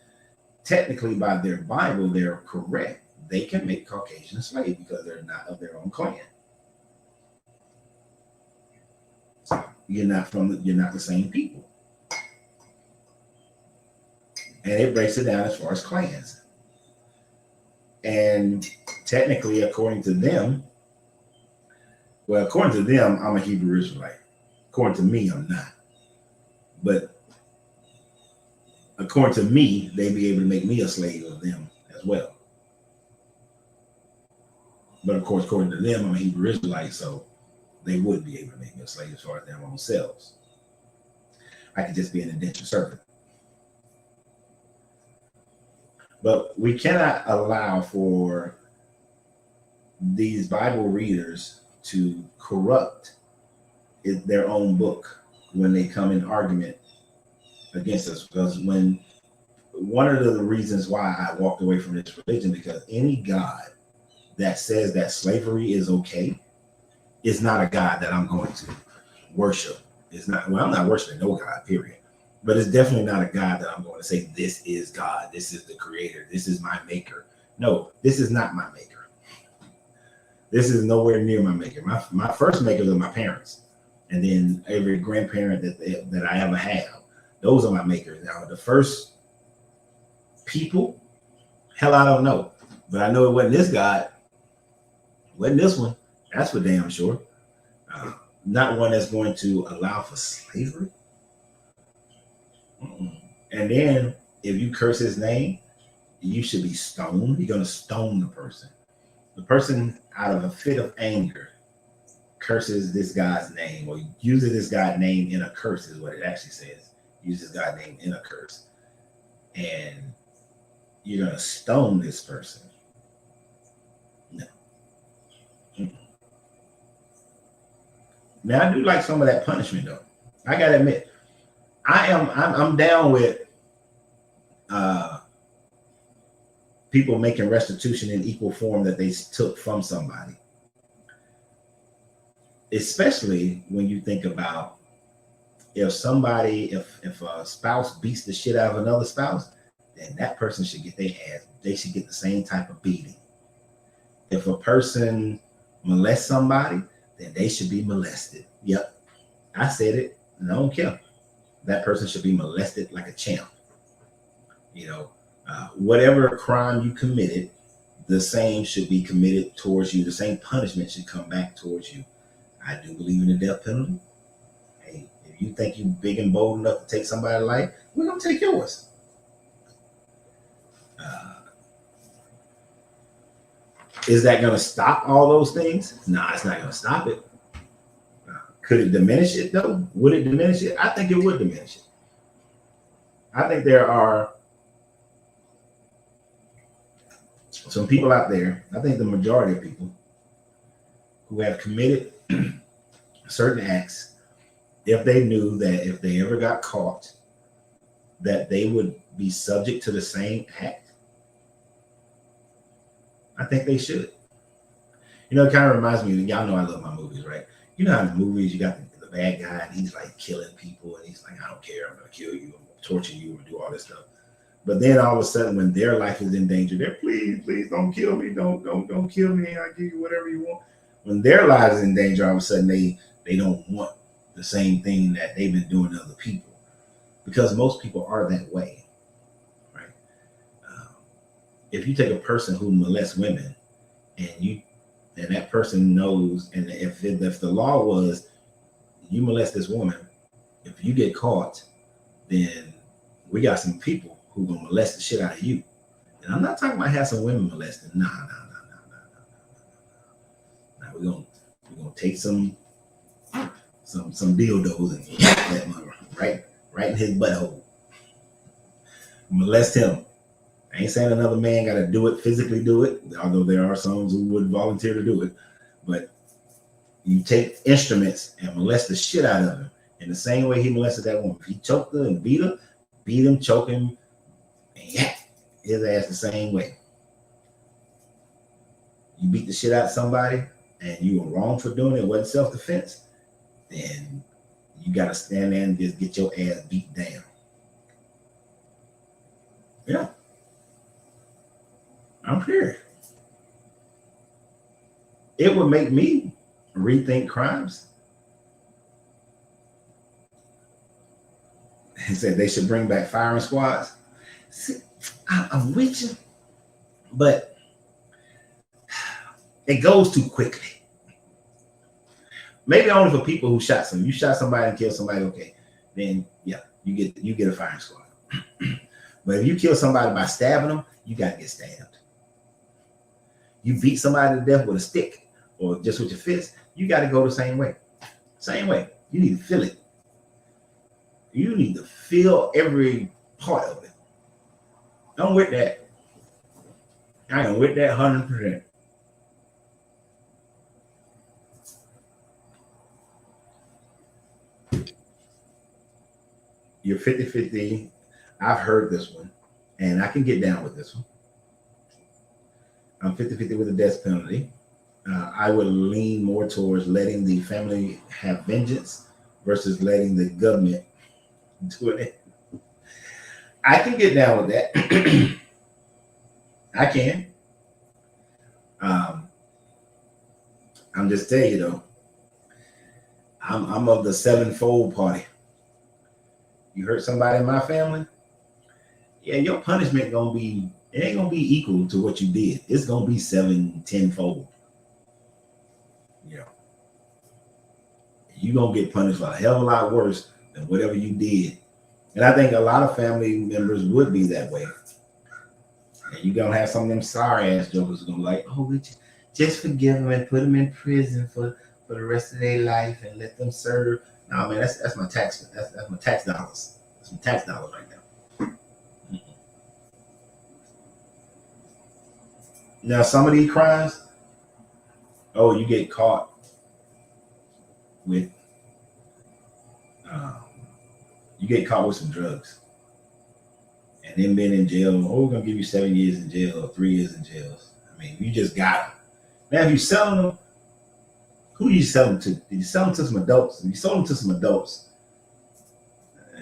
technically by their Bible, they're correct. they can make Caucasian slaves because they're not of their own clan. So you're not the same people. And it breaks it down as far as clans. And technically, according to them, I'm a Hebrew Israelite. According to me, I'm not. But according to me, they'd be able to make me a slave of them as well. But of course, according to them, I'm a Hebrew Israelite, so they would be able to make me a slave as far as their own selves. I could just be an indentured servant. But we cannot allow for these Bible readers to corrupt their own book when they come in argument against us. Because one of the reasons why I walked away from this religion, because any God that says that slavery is okay is not a God that I'm going to worship. I'm not worshiping no God, period. But it's definitely not a God that I'm going to say, this is God, this is the creator, this is my maker. No, this is not my maker. This is nowhere near my maker. My first makers are my parents. And then every grandparent that I ever have, those are my makers. Now, the first people, hell, I don't know. But I know it wasn't this God. It wasn't this one. That's for damn sure. Not one that's going to allow for slavery. And then if you curse his name, you should be stoned. You're going to stone the person. The person, out of a fit of anger, curses this God's name, or uses this God's name in a curse, is what it actually says. Uses God's name in a curse. And you're going to stone this person. No. Now, I do like some of that punishment, though. I got to admit, I'm down with people making restitution in equal form that they took from somebody. Especially when you think about if a spouse beats the shit out of another spouse, then that person should get their ass. They should get the same type of beating. If a person molests somebody, then they should be molested. Yep, I said it, and I don't care. That person should be molested like a champ. Whatever crime you committed, the same should be committed towards you. The same punishment should come back towards you. I do believe in the death penalty. Hey, if you think you're big and bold enough to take somebody's life, we're going to take yours. Is that going to stop all those things? Nah, it's not going to stop it. Could it diminish it, though? Would it diminish it? I think it would diminish it. I think there are some people out there, I think the majority of people, who have committed certain acts, if they knew that if they ever got caught, that they would be subject to the same act. I think they should. It kind of reminds me, y'all know I love my movies, right? You know how in the movies you got the bad guy and he's like killing people and he's like, I don't care, I'm going to kill you, I'm going to torture you and do all this stuff. But then all of a sudden when their life is in danger, they're please don't kill me, don't kill me, I'll give you whatever you want. When their lives is in danger, all of a sudden they don't want the same thing that they've been doing to other people, because most people are that way, right? If you take a person who molests women and that person knows, and if the law was you molest this woman, if you get caught, then we got some people who gonna molest the shit out of you. And I'm not talking about having some women molested. Nah. We're gonna take some dildos and whack that mother right in his butthole. Molest him. I ain't saying another man got to do it, physically do it, although there are some who would volunteer to do it. But you take instruments and molest the shit out of him in the same way he molested that woman. If he choked her and beat him, choke him, and his ass the same way. You beat the shit out of somebody and you were wrong for doing it, wasn't self-defense, then you got to stand there and just get your ass beat down. Yeah. I'm here. it would make me rethink crimes. He said they should bring back firing squads. See, I'm with you, but it goes too quickly. Maybe only for people who shot some. You shot somebody and killed somebody, okay? Then yeah, you get a firing squad. But if you kill somebody by stabbing them, you gotta get stabbed. You beat somebody to death with a stick or just with your fist, you gotta go the same way. Same way. You need to feel it. You need to feel every part of it. I'm with that. I am with that 100%. You're 50-50. I've heard this one, and I can get down with this one. I'm 50-50 with the death penalty. I would lean more towards letting the family have vengeance versus letting the government do it. I can get down with that. I can. I'm just telling you though, I'm of the sevenfold party. You hurt somebody in my family, yeah, your punishment it ain't gonna be equal to what you did. It's gonna be 7-10-fold. Yeah. You're gonna get punished a hell of a lot worse than whatever you did. And I think a lot of family members would be that way. And you're gonna have some of them sorry ass jokers gonna be like, oh, we just forgive them and put them in prison for the rest of their life and let them serve. No, man, that's my tax. That's my tax dollars. That's my tax dollars right now. Now, some of these crimes, oh, you get caught with, some drugs, and then being in jail. Oh, we're gonna give you 7 years in jail or 3 years in jail. I mean, you just got them. Now, if you selling them, who do you sell them to? Did you sell them to some adults? If you sold them to some adults,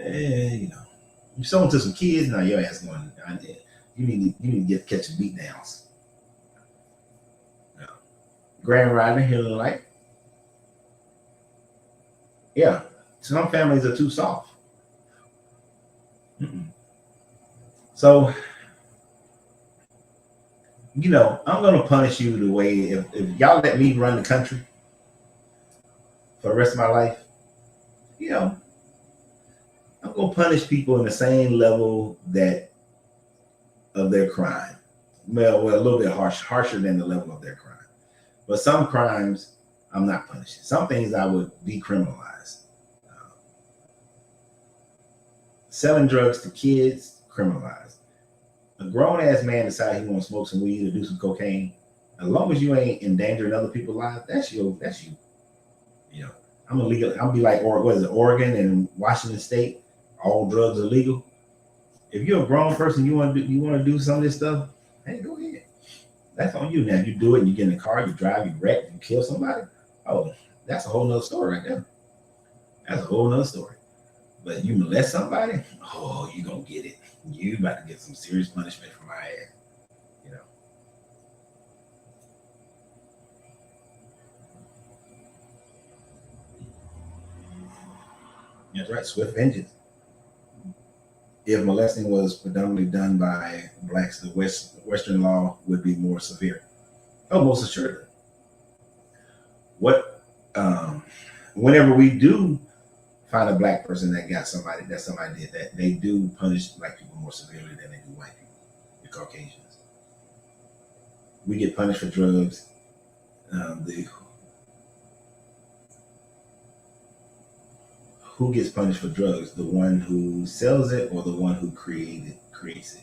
you sold them to some kids. Now your ass going. You need to catch some beat downs. Grand Riding Hill, like, yeah, some families are too soft. So, I'm gonna punish you the way if y'all let me run the country for the rest of my life, I'm gonna punish people in the same level of their crime. Well, a little bit harsher than the level of their crime. But some crimes I'm not punishing. Some things I would decriminalize. Selling drugs to kids, criminalized. A grown ass man decide he want to smoke some weed or do some cocaine. As long as you ain't endangering other people's lives, that's you. I'm illegal. I'll be like, Oregon and Washington State, all drugs are legal. If you're a grown person, you want to do some of this stuff, hey, go ahead. That's on you. Now, if you do it and you get in the car, you drive, you wreck, you kill somebody, oh, that's a whole nother story right there. That's a whole nother story. But you molest somebody, oh, you gonna get it. You about to get some serious punishment from my ass. That's right, swift vengeance. If molesting was predominantly done by blacks, the Western law would be more severe. Oh, most assuredly. Whenever we do find a black person that somebody did that, they do punish black people more severely than they do white people, the Caucasians. We get punished for drugs. Who gets punished for drugs? The one who sells it or the one who creates it?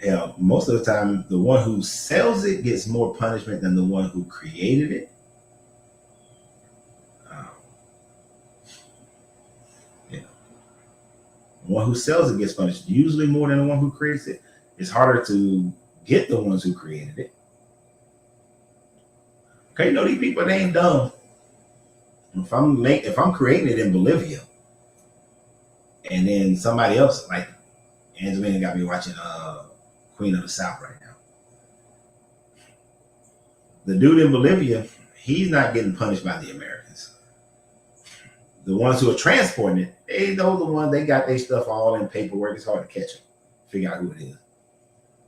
Yeah, most of the time, the one who sells it gets more punishment than the one who created it. The one who sells it gets punished usually more than the one who creates it. It's harder to get the ones who created it. Okay, these people, they ain't dumb. If I'm creating it in Bolivia, and then somebody else, like Angelina got me watching Queen of the South right now. the dude in Bolivia, he's not getting punished by the Americans. The ones who are transporting it, they know the ones, they got their stuff all in paperwork. It's hard to catch them, figure out who it is.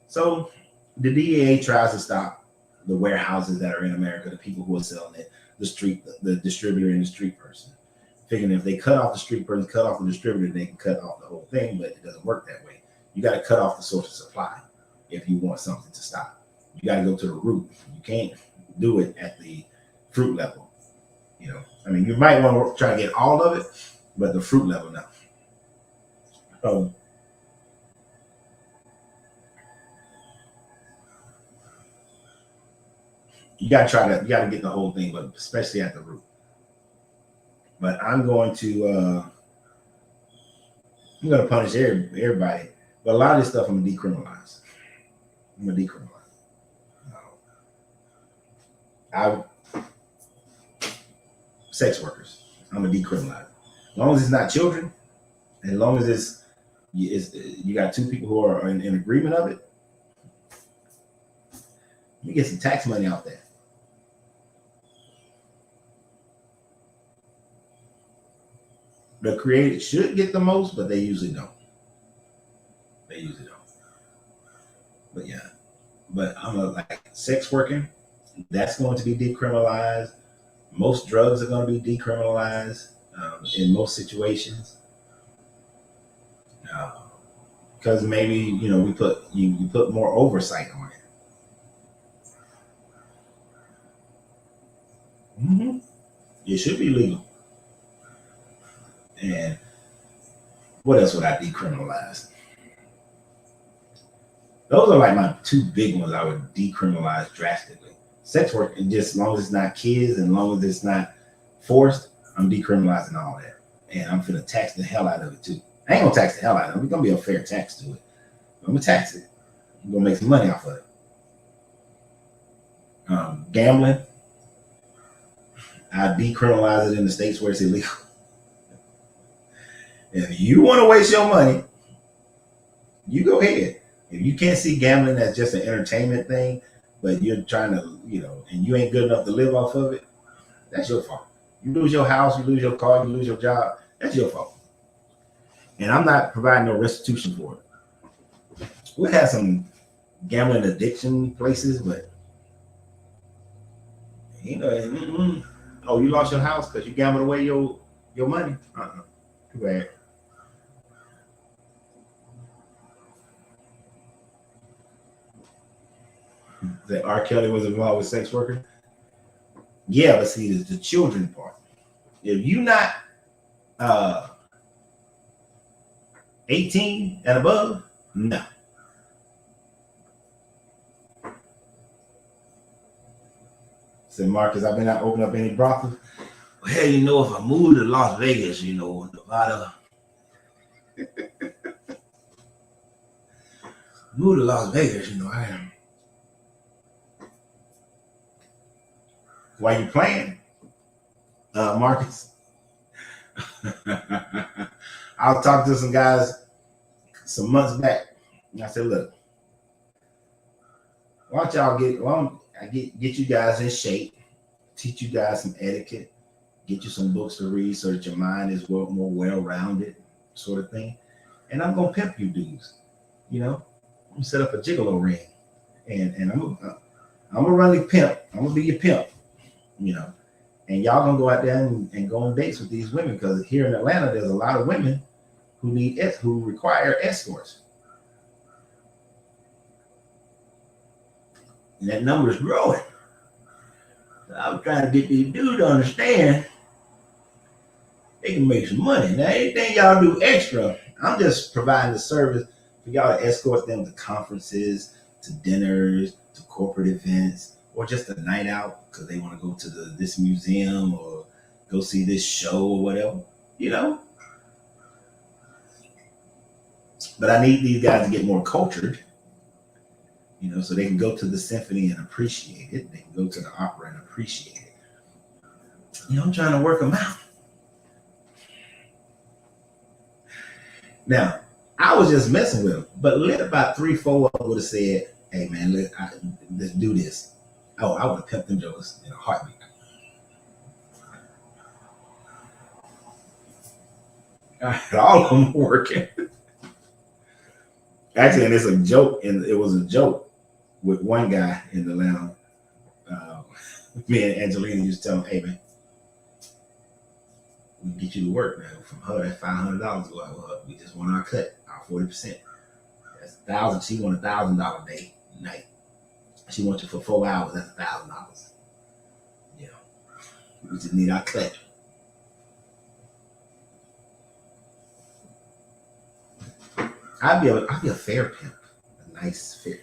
So the DEA tries to stop the warehouses that are in America, the people who are selling it, the distributor and the street person. Figuring if they cut off the street person, cut off the distributor, they can cut off the whole thing, but it doesn't work that way. You got to cut off the source of supply if you want something to stop. You got to go to the root. You can't do it at the fruit level. I mean, you might want to try to get all of it, but the fruit level, no. So you got to get the whole thing, but especially at the root. But I'm going to punish everybody. But a lot of this stuff I'm gonna decriminalize. Sex workers, I'm gonna decriminalize. As long as it's not children, and as long as you got two people who are in agreement of it, you get some tax money out there. The created should get the most, but they usually don't. But yeah, but like sex working, that's going to be decriminalized. Most drugs are going to be decriminalized in most situations, because maybe we put you put more oversight on it. Mm-hmm. It should be legal. And what else would I decriminalize? Those are like my two big ones I would decriminalize drastically. Sex work, and just as long as it's not kids and as long as it's not forced, I'm decriminalizing all that. And I'm finna tax the hell out of it too. I ain't gonna tax the hell out of it. It's gonna be a fair tax to it. I'm gonna tax it. I'm gonna make some money off of it. Gambling, I decriminalize it in the states where it's illegal. If you want to waste your money, you go ahead. If you can't see gambling as just an entertainment thing, but you're trying to, and you ain't good enough to live off of it, that's your fault. You lose your house, you lose your car, you lose your job, that's your fault. And I'm not providing no restitution for it. We have some gambling addiction places, but oh, you lost your house because you gambled away your money? Too bad. That R. Kelly was involved with sex workers? Yeah, but see, it's the children part. If you not 18 and above, no. Said Marcus, I've been out open up any brothels. Well, hell, if I move to Las Vegas, Nevada. Move to Las Vegas, I am. Why you playing, Marcus? I was talking to some guys some months back, and I said, look, why don't I get you guys in shape, teach you guys some etiquette, get you some books to read so that your mind is more well-rounded, sort of thing. And I'm gonna pimp you dudes. I'm gonna set up a gigolo ring, and I'm gonna run the pimp. I'm gonna be your pimp. And y'all gonna go out there and go on dates with these women, because here in Atlanta there's a lot of women who require escorts, and that number is growing. So I was trying to get these dudes to understand they can make some money. Now anything y'all do extra, I'm just providing the service for y'all to escort them to conferences, to dinners, to corporate events, or just a night out because they want to go to this museum or go see this show or whatever, But I need these guys to get more cultured, so they can go to the symphony and appreciate it. They can go to the opera and appreciate it. I'm trying to work them out. Now, I was just messing with them, but about 3-4 of them would have said, hey man, let's do this. Oh, I would have pimped them jokers in a heartbeat. All of them working. Actually, and it's a joke, and it was a joke with one guy in the lounge. Uh, Me and Angelina used to tell him, "Hey man, we can get you to work, man. From her, that's $500. We just want our cut, our 40%. That's 1,000. She want $1,000 day night. She wants you for 4 hours. That's $1,000. You know, we just need our cut." I'd be a fair pimp, a nice fair.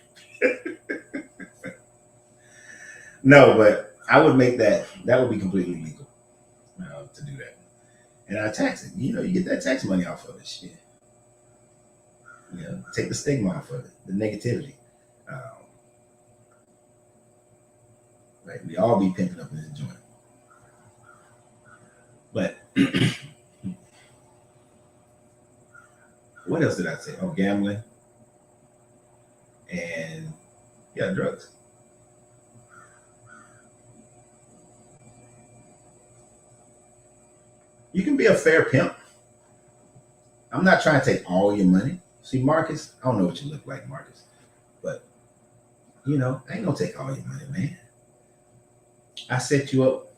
No, but I would make that. That would be completely legal to do that, and I tax it. You know, you get that tax money off of it. Shit. You know, take the stigma off of it, the negativity. Um, like we all be pimping up in this joint, but what else did I say? Oh, gambling and yeah, drugs. You can be a fair pimp. I'm not trying to take all your money. See, Marcus, I don't know what you look like, Marcus, but I ain't gonna take all your money, man. I set you up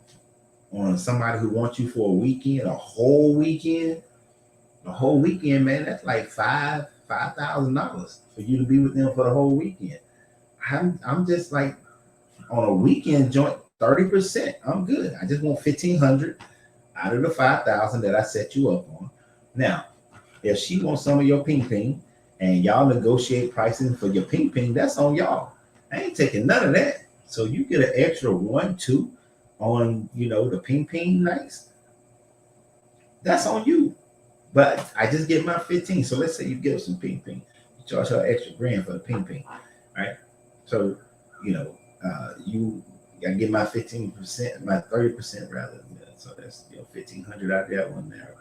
on somebody who wants you for a weekend, a whole weekend, man. That's like $5,000 for you to be with them for the whole weekend. I'm just like on a weekend joint, 30%. I'm good. I just want 1,500 out of the 5,000 that I set you up on. Now, if she wants some of your ping ping and y'all negotiate pricing for your ping ping, that's on y'all. I ain't taking none of that. So you get an extra 1, 2 on the ping ping nights. That's on you. But I just get my 15. So let's say you give some ping ping. You charge her extra grand for the ping ping. Right? So, you I get my 15%, my 30% rather. So that's 1,500 out there, one there.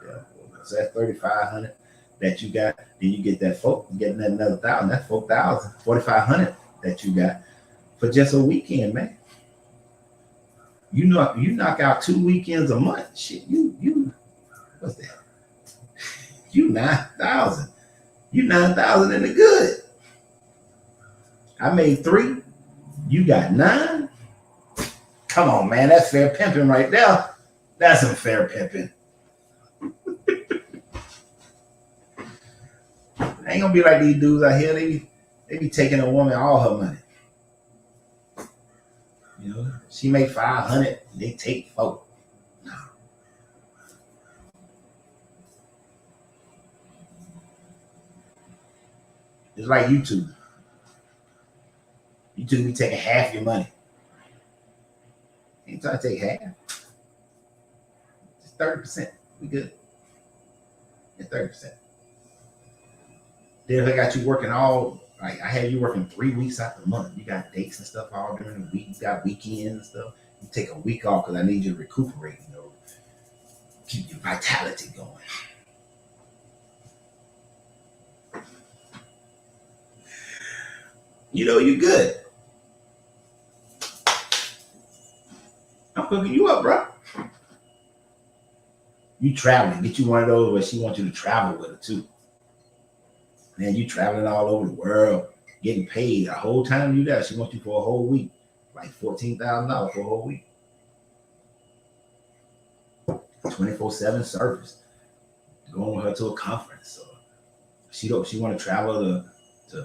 So that's 3,500 that you got. Then you get that folk, you get another 1,000. That's 4,000, 4,500 that you got for just a weekend, man. You knock out 2 weekends a month. Shit, you what's that? You 9,000. You 9,000 in the good. I made 3. You got 9. Come on, man. That's fair pimping right there. That's some fair pimping. Ain't gonna be like these dudes out here. They be taking a woman all her money. She make 500. They take 4. No. It's like YouTube. YouTube be taking half your money. Ain't trying to take half. Just 30%. We good. Yeah, 30%. Then if I got you working I had you working 3 weeks out the month. You got dates and stuff all during the week. You got weekends and stuff. You take a week off because I need you to recuperate, keep your vitality going. You good. I'm hooking you up, bro. You traveling. Get you one of those where she wants you to travel with her too. Man, you traveling all over the world, getting paid the whole time you there. She wants you for a whole week, like $14,000 for a whole week. 24/7 service. Going with her to a conference. Or she want to travel to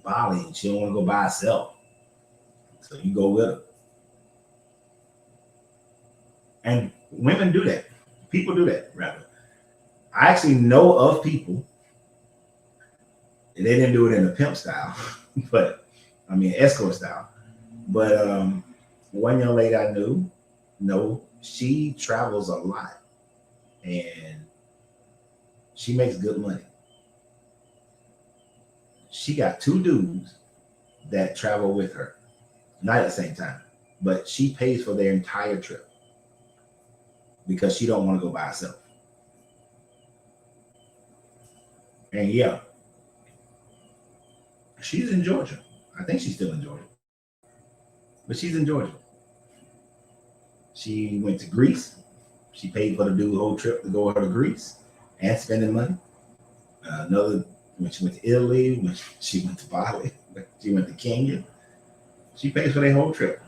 Bali and she don't want to go by herself. So you go with her. And women do that. People do that, rather. I actually know of people, and they didn't do it in a pimp style, but escort style. But one young lady I knew, no, she travels a lot and she makes good money. She got 2 dudes that travel with her, not at the same time, but she pays for their entire trip because she don't want to go by herself. And yeah, she's in Georgia. I think she's still in Georgia. but she's in Georgia. She went to Greece. She paid for the whole trip to go to Greece and spending money. Another, when she went to Italy, when she went to Bali, when she went to Kenya, she pays for their whole trip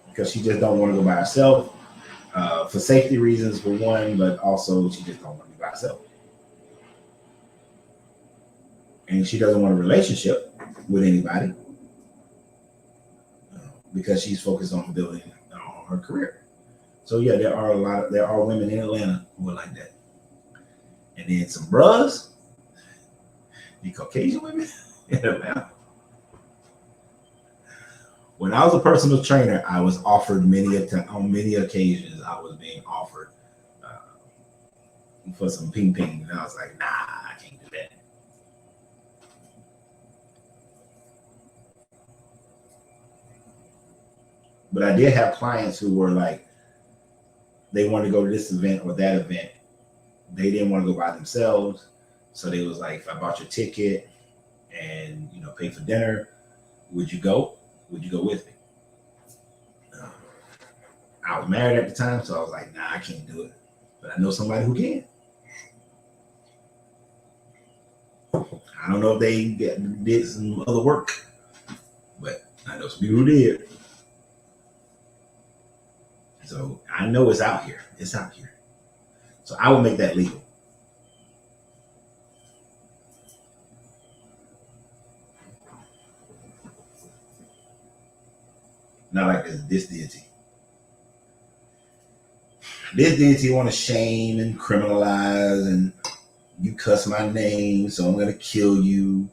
because she just don't want to go by herself for safety reasons for one, but also she just don't want to be by herself. And she doesn't want a relationship with anybody because she's focused on building her career. So yeah, there are women in Atlanta who are like that. And then some bros, the Caucasian women in Atlanta. When I was a personal trainer, I was offered on many occasions, I was being offered for some ping ping. And I was like, nah, I can't do that. But I did have clients who were like, they wanted to go to this event or that event. They didn't want to go by themselves. So they was like, if I bought your ticket and, pay for dinner, would you go? Would you go with me? I was married at the time, so I was like, nah, I can't do it. But I know somebody who can. I don't know if they did some other work, but I know some people who did. So I know it's out here. It's out here. So I will make that legal. Not like this deity. This deity want to shame and criminalize, and you cuss my name, so I'm gonna kill you.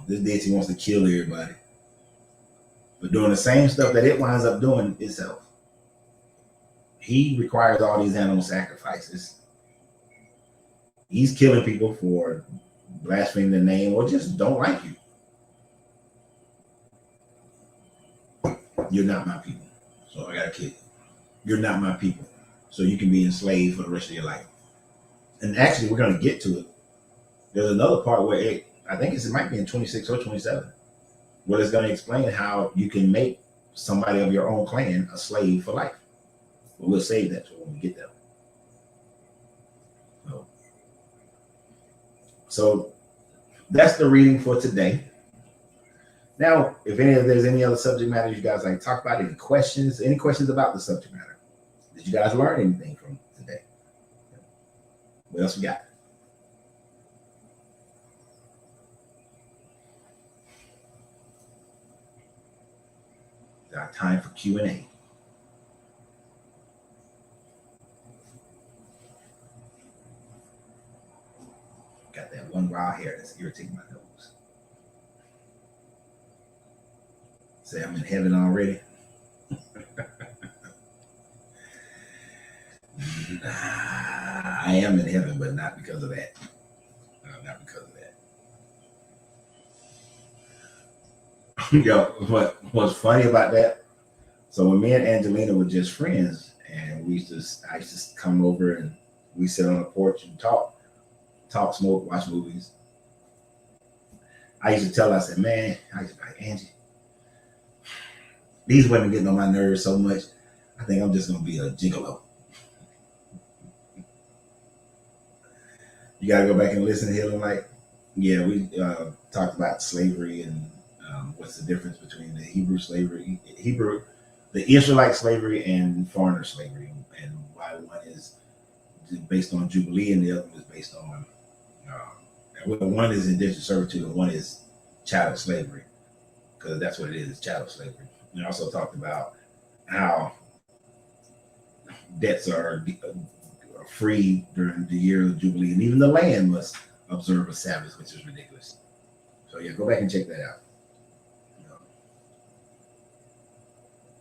This deity wants to kill everybody, but doing the same stuff that it winds up doing itself. He requires all these animal sacrifices. He's killing people for blaspheming the name or just don't like you. You're not my people, so I gotta kill you. You're not my people, so you can be enslaved for the rest of your life. And actually, we're gonna get to it. There's another part where I think it might be in 26 or 27, where it's gonna explain how you can make somebody of your own clan a slave for life. But we'll save that for when we get there. So that's the reading for today. Now, if there's any other subject matters you guys like to talk about, any questions about the subject matter? Did you guys learn anything from today? What else we got? Got time for Q&A. Got that one wild hair that's irritating my nose. Say I'm in heaven already. I am in heaven, but not because of that. Not because of that. Yo, what's funny about that? So when me and Angelina were just friends, and I used to come over and we sit on the porch and talk, smoke, watch movies. I used to tell her, I said, man, I used to be like, Angie, these women getting on my nerves so much, I think I'm just gonna be a gigolo. You gotta go back and listen to Healing Light. Yeah, we talked about slavery and what's the difference between the Israelite slavery and foreigner slavery, and why one is based on Jubilee and the other is based on one is indentured servitude and one is chattel slavery, because that's what it is, chattel slavery. We also talked about how debts are free during the year of Jubilee, and even the land must observe a Sabbath, which is ridiculous. So yeah, go back and check that out.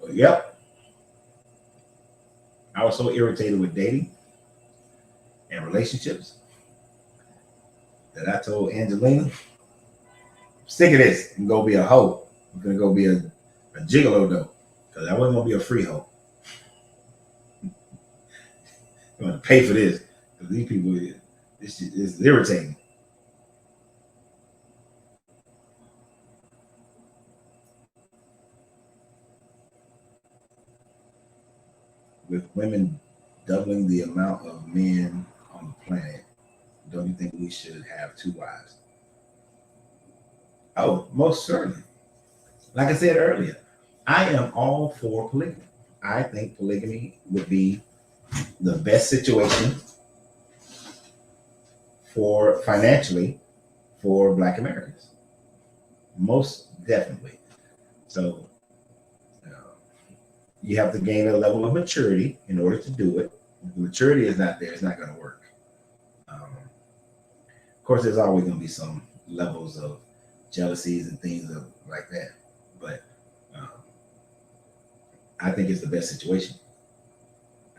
But yep, I was so irritated with dating and relationships that I told Angelina, I'm sick of this. I'm gonna be a hoe. I'm gonna go be a gigolo though, because I wasn't gonna be a free hoe. I'm gonna pay for this because these people, this is irritating. with women doubling the amount of men on the planet, don't you think we should have 2 wives? Oh, most certainly. Like I said earlier, I am all for polygamy. I think polygamy would be the best situation for financially for Black Americans. Most definitely. So you have to gain a level of maturity in order to do it. If the maturity is not there, it's not going to work. Of course, there's always going to be some levels of jealousies and things like that. But I think it's the best situation.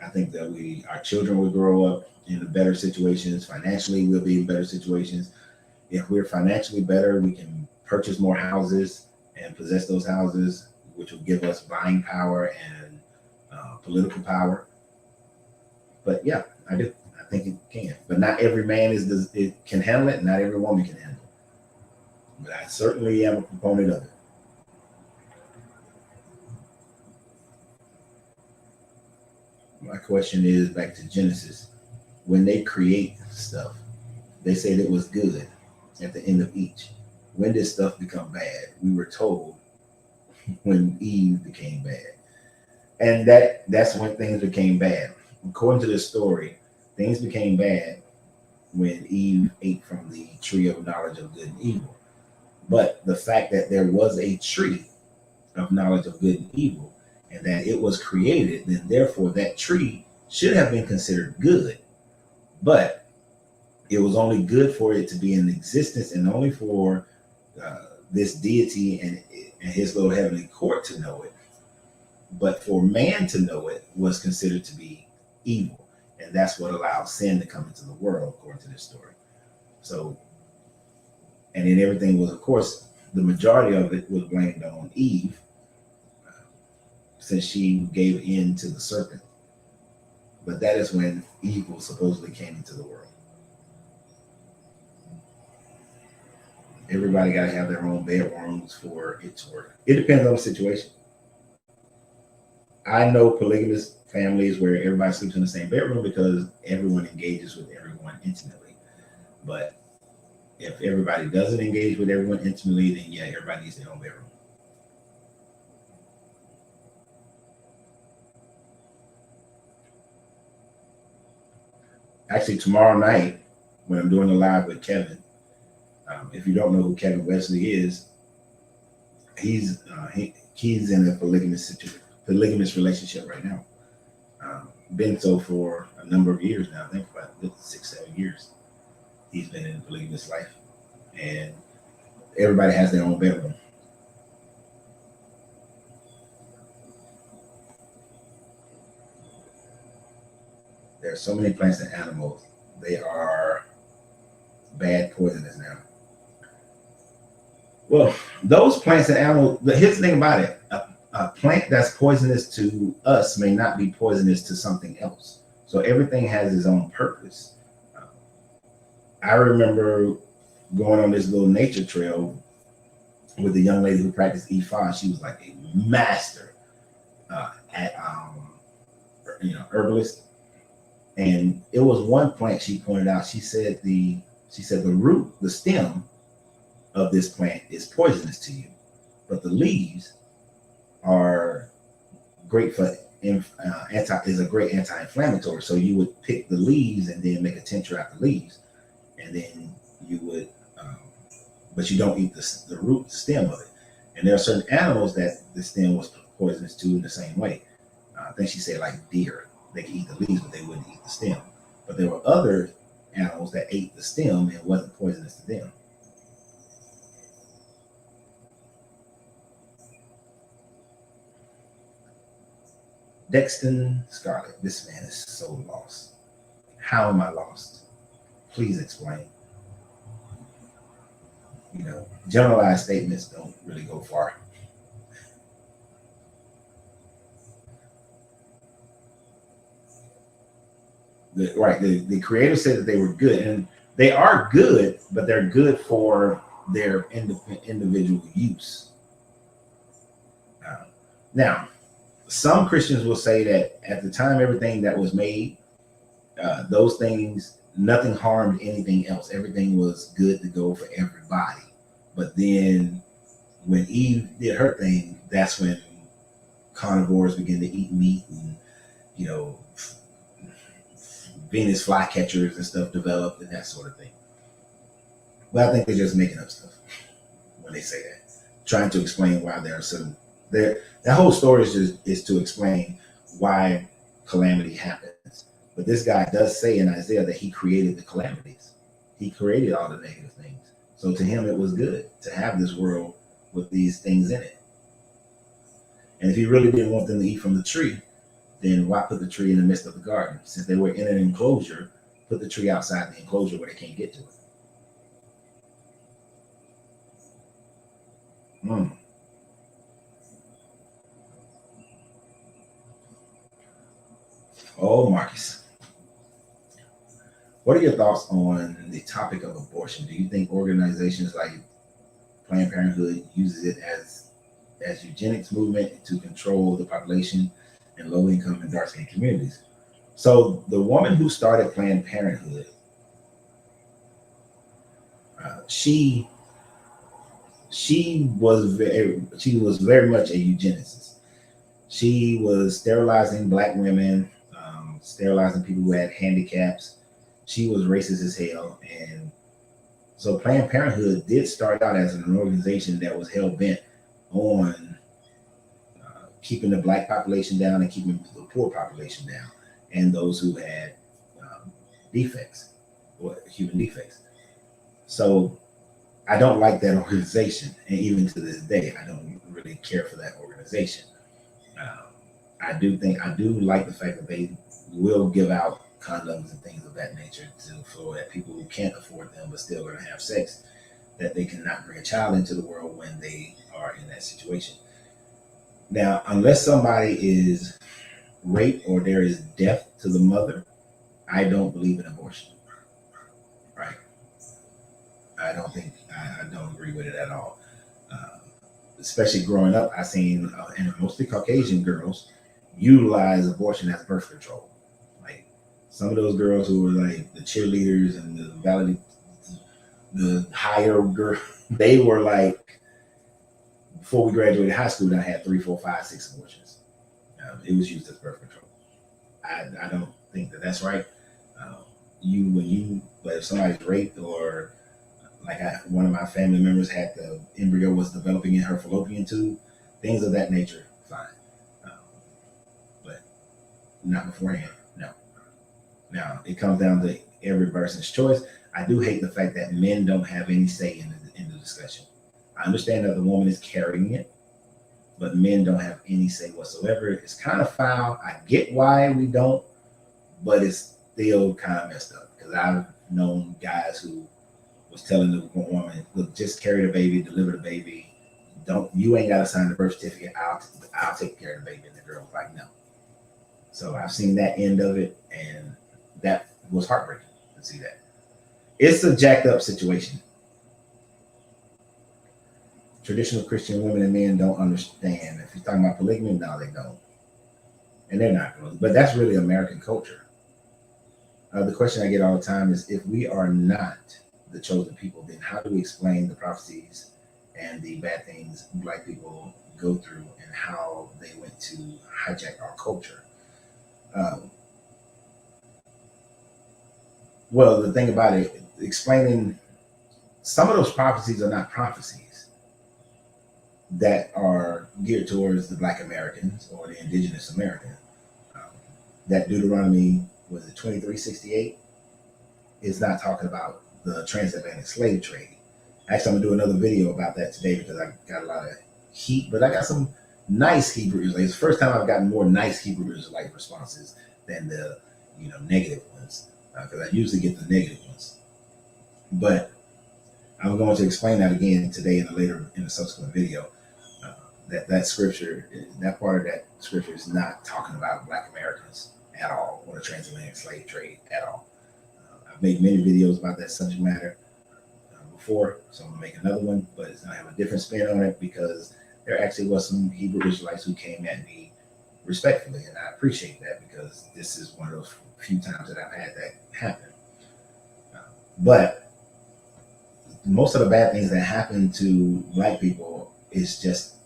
I think that our children will grow up in better situations. Financially, we'll be in better situations. If we're financially better, we can purchase more houses and possess those houses, which will give us buying power and political power. But yeah, I do. I think it can. But not every man can handle it. Not every woman can handle it. But I certainly am a proponent of it. My question is back to Genesis. When they create stuff, they said it was good at the end of each. When did stuff become bad? We were told when Eve became bad. And that's when things became bad. According to this story, things became bad when Eve ate from the tree of knowledge of good and evil. But the fact that there was a tree of knowledge of good and evil and that it was created, then therefore that tree should have been considered good. But it was only good for it to be in existence and only for this deity and his little heavenly court to know it. But for man to know it was considered to be evil. And that's what allowed sin to come into the world, according to this story. So, and then everything was, of course, the majority of it was blamed on Eve, since she gave in to the serpent. But that is when evil supposedly came into the world. Everybody got to have their own bedrooms for it to work. It depends on the situation. I know polygamous families where everybody sleeps in the same bedroom because everyone engages with everyone intimately. But if everybody doesn't engage with everyone intimately, then yeah, everybody needs their own bedroom. Actually, tomorrow night, when I'm doing a live with Kevin, if you don't know who Kevin Wesley is, he's in a polygamous relationship right now. Been so for a number of years now. I think about 6-7 years. He's been in a polygamous life, and everybody has their own bedroom. There are so many plants and animals. They are bad poisonous now. Well, those plants and animals, here's the thing about it. A plant that's poisonous to us may not be poisonous to something else. So everything has its own purpose. I remember going on this little nature trail with a young lady who practiced E5. She was like a master at herbalist. And it was one plant she pointed out. She said the root, the stem of this plant is poisonous to you, but the leaves are great for is a great anti-inflammatory. So you would pick the leaves and then make a tincture out the leaves, and then you would, but you don't eat the root, the stem of it. And there are certain animals that the stem was poisonous to in the same way. I think she said like deer, they could eat the leaves, but they wouldn't eat the stem. But there were other animals that ate the stem and wasn't poisonous to them. Dexton Scarlett, this man is so lost. How am I lost? Please explain. Generalized statements don't really go far. The creator said that they were good, and they are good, but they're good for their individual use. Now, Some Christians will say that at the time everything that was made, those things, nothing harmed anything else. Everything was good to go for everybody. But then when Eve did her thing, that's when carnivores began to eat meat, and you know, Venus flycatchers and stuff developed and that sort of thing. But I think they're just making up stuff when they say that, trying to explain why there are some there. That whole story is to explain why calamity happens. But this guy does say in Isaiah that he created the calamities. He created all the negative things. So to him, it was good to have this world with these things in it. And if he really didn't want them to eat from the tree, then why put the tree in the midst of the garden? Since they were in an enclosure, put the tree outside the enclosure where they can't get to it. Oh, Marcus, what are your thoughts on the topic of abortion? Do you think organizations like Planned Parenthood uses it as eugenics movement to control the population in low income and dark skinned communities? So the woman who started Planned Parenthood, she was very much a eugenicist. She was sterilizing black women, sterilizing people who had handicaps. She was racist as hell, and so Planned Parenthood did start out as an organization that was hell bent on keeping the black population down and keeping the poor population down, and those who had defects or human defects. So I don't like that organization, and even to this day, I don't really care for that organization. I do like the fact that they will give out condoms and things of that nature for that people who can't afford them but still going to have sex, that they cannot bring a child into the world when they are in that situation. Now, unless somebody is raped or there is death to the mother, I don't believe in abortion. Right? I don't agree with it at all. Especially growing up, I seen and mostly Caucasian girls utilize abortion as birth control. Like some of those girls who were like the cheerleaders and the higher girl, they were like, before we graduated high school, I had 3, 4, 5, 6 abortions. It was used as birth control. I don't think that that's right. But if somebody's raped or like one of my family members had the embryo was developing in her fallopian tube, things of that nature, fine. But not beforehand, no. Now, it comes down to every person's choice. I do hate the fact that men don't have any say in the discussion. I understand that the woman is carrying it, but men don't have any say whatsoever. It's kind of foul. I get why we don't, but it's still kind of messed up because I've known guys who was telling the woman, look, just carry the baby, deliver the baby. You ain't got to sign the birth certificate. I'll take care of the baby. And the girl was like, no. So I've seen that end of it, and that was heartbreaking to see that. It's a jacked up situation. Traditional Christian women and men don't understand. If you're talking about polygamy, no, they don't. And they're not going to. But that's really American culture. The question I get all the time is, if we are not the chosen people, then how do we explain the prophecies and the bad things Black people go through and how they went to hijack our culture? Well, the thing about it, explaining some of those prophecies are not prophecies that are geared towards the Black Americans or the indigenous Americans. That Deuteronomy, was it 2368? Is not talking about the transatlantic slave trade. Actually, I'm gonna do another video about that today because I got a lot of heat, but I got some nice Hebrew Israelites. It's the first time I've gotten more nice Hebrew Israelite responses than the negative ones, because I usually get the negative ones. But I'm going to explain that again today in a subsequent video. That scripture, that part of that scripture is not talking about Black Americans at all or the transatlantic slave trade at all. I've made many videos about that subject matter before, so I'm gonna make another one, but I have a different spin on it because there actually was some Hebrew Israelites who came at me respectfully, and I appreciate that because this is one of those few times that I've had that happen. But most of the bad things that happen to black people is just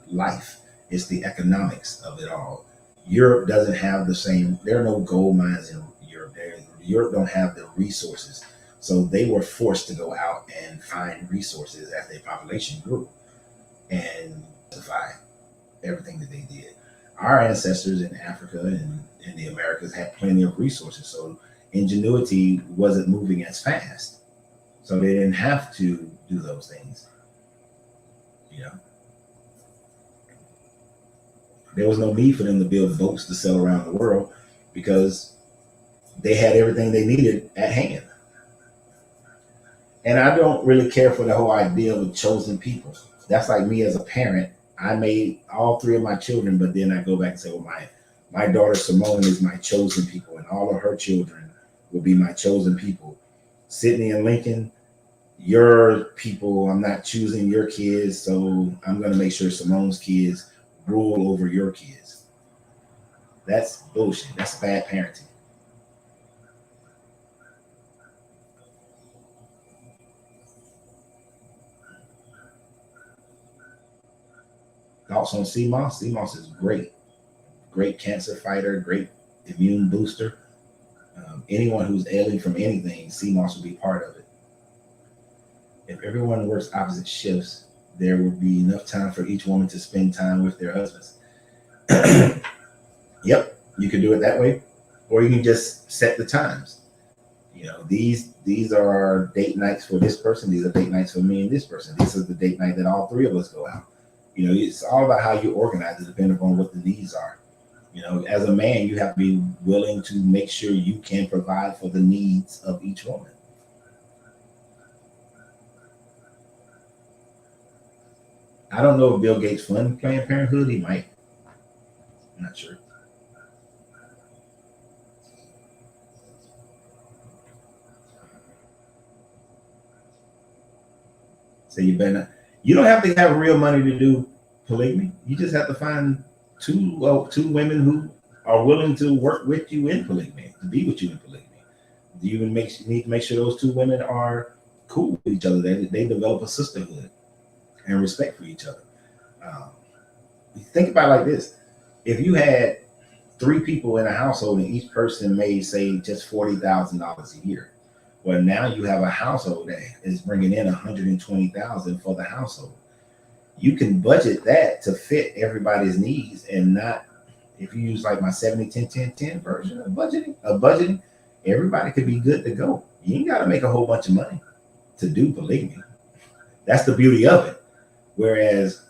life. It's the economics of it all. Europe doesn't have the same. There are no gold mines in Europe. Europe don't have the resources, so they were forced to go out and find resources as their population grew and justify everything that they did. Our ancestors in Africa and in the Americas had plenty of resources, so ingenuity wasn't moving as fast, so they didn't have to do those things. You know, there was no need for them to build boats to sail around the world because they had everything they needed at hand. And I don't really care for the whole idea of chosen people. That's like me as a parent. I made all three of my children, but then I go back and say, well, my daughter Simone is my chosen people, and all of her children will be my chosen people. Sydney and Lincoln, your people, I'm not choosing your kids, so I'm going to make sure Simone's kids rule over your kids. That's bullshit. That's bad parenting. Thoughts on CMOS? CMOS is great cancer fighter, great immune booster. Anyone who's ailing from anything, CMOS will be part of it. If everyone works opposite shifts, there will be enough time for each woman to spend time with their husbands. Yep, you can do it that way, or you can just set the times. You know, these are date nights for this person. These are date nights for me and this person. This is the date night that all three of us go out. You know, it's all about how you organize it, depending on what the needs are. You know, as a man, you have to be willing to make sure you can provide for the needs of each woman. I don't know if Bill Gates funded Planned Parenthood. He might. I'm not sure. So you don't have to have real money to do polygamy. You just have to find two women who are willing to work with you in polygamy, to be with you in polygamy. You need to make sure those two women are cool with each other. They develop a sisterhood and respect for each other. Um, think about it like this: if you had three people in a household and each person made, say, just $40,000 a year, well, now you have a household that is bringing in $120,000 for the household. You can budget that to fit everybody's needs, and not, if you use like my 70-10-10-10 version of budgeting, everybody could be good to go. You ain't got to make a whole bunch of money to do polygamy. That's the beauty of it. Whereas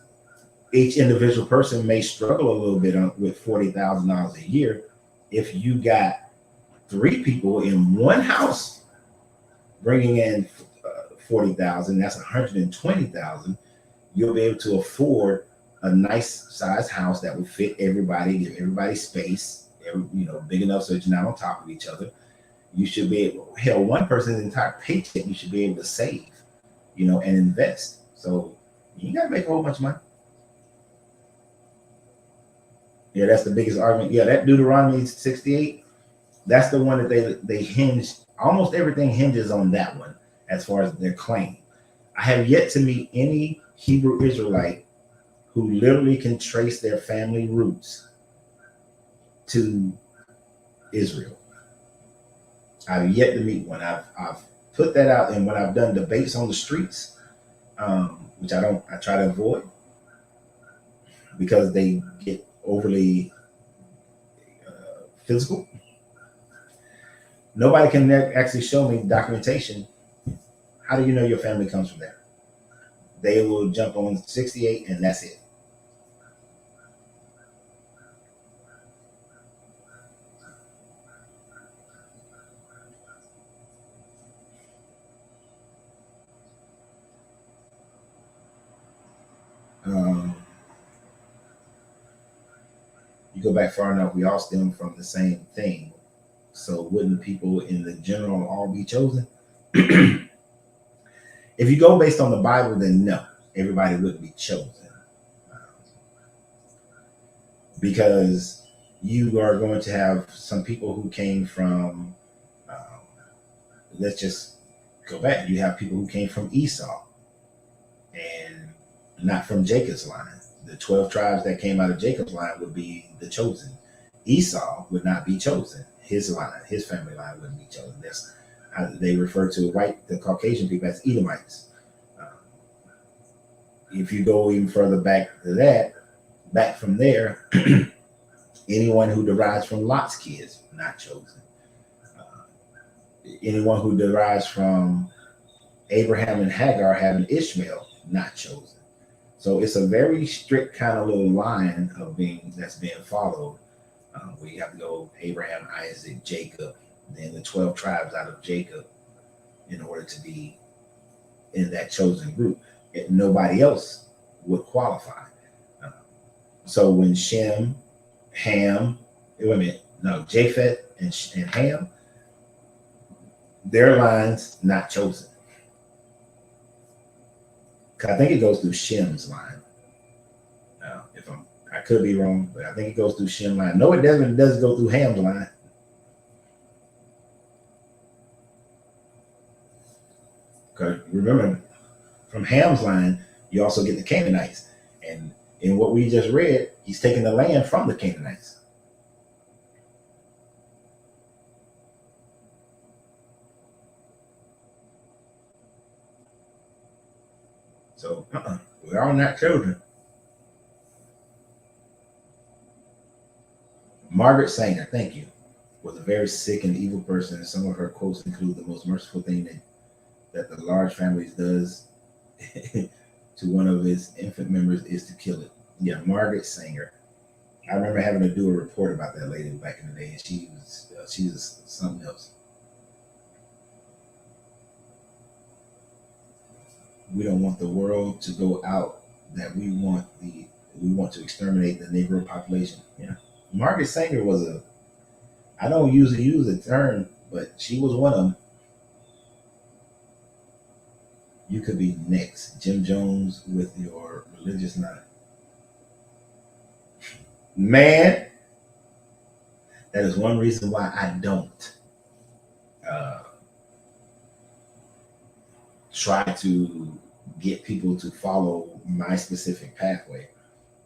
each individual person may struggle a little bit with $40,000 a year. If you got three people in one house bringing in 40,000, that's 120,000. You'll be able to afford a nice size house that will fit everybody, give everybody space, big enough so that you're not on top of each other. You should be able, hell, one person's entire paycheck you should be able to save, and invest. So you got to make a whole bunch of money. Yeah, that's the biggest argument. Yeah, that Deuteronomy 68, that's the one that they hinge. Almost everything hinges on that one as far as their claim. I have yet to meet any Hebrew Israelite who literally can trace their family roots to Israel. I've yet to meet one. I've put that out, and when I've done debates on the streets, which I try to avoid because they get overly physical. Nobody can actually show me documentation. How do you know your family comes from there? They will jump on 68 and that's it. You go back far enough, we all stem from the same thing. So wouldn't people in the general all be chosen? If you go based on the Bible, then no, everybody wouldn't be chosen. because you are going to have some people who came from, let's just go back. You have people who came from Esau and not from Jacob's line. The 12 tribes that came out of Jacob's line would be the chosen. Esau would not be chosen. His line, his family line wouldn't be chosen. That's how they refer to the Caucasian people as Edomites. If you go even further back to that, back from there, anyone who derives from Lot's kids, not chosen. Anyone who derives from Abraham and Hagar having Ishmael, not chosen. So it's a very strict kind of little line of that's being followed. Where you have to go Abraham, Isaac, Jacob, then the 12 tribes out of Jacob in order to be in that chosen group. Nobody else would qualify. So when Shem, Ham, Japheth and Ham, their lines not chosen. I think it goes through Shem's line. I could be wrong, but I think it goes through Shem's line. No, it doesn't. It doesn't go through Ham's line. Because remember, from Ham's line, you also get the Canaanites. And in what we just read, he's taking the land from the Canaanites. So we are not children. Margaret Sanger, thank you, was a very sick and evil person. And some of her quotes include the most merciful thing that the large families does to one of his infant members is to kill it. Yeah, Margaret Sanger. I remember having to do a report about that lady back in the day, and she was something else. We don't want the world to go out that we want to exterminate the Negro population. Yeah. Margaret Sanger I don't usually use the term, but she was one of them. You could be next, Jim Jones, with your religious night. Man, that is one reason why I don't try to get people to follow my specific pathway,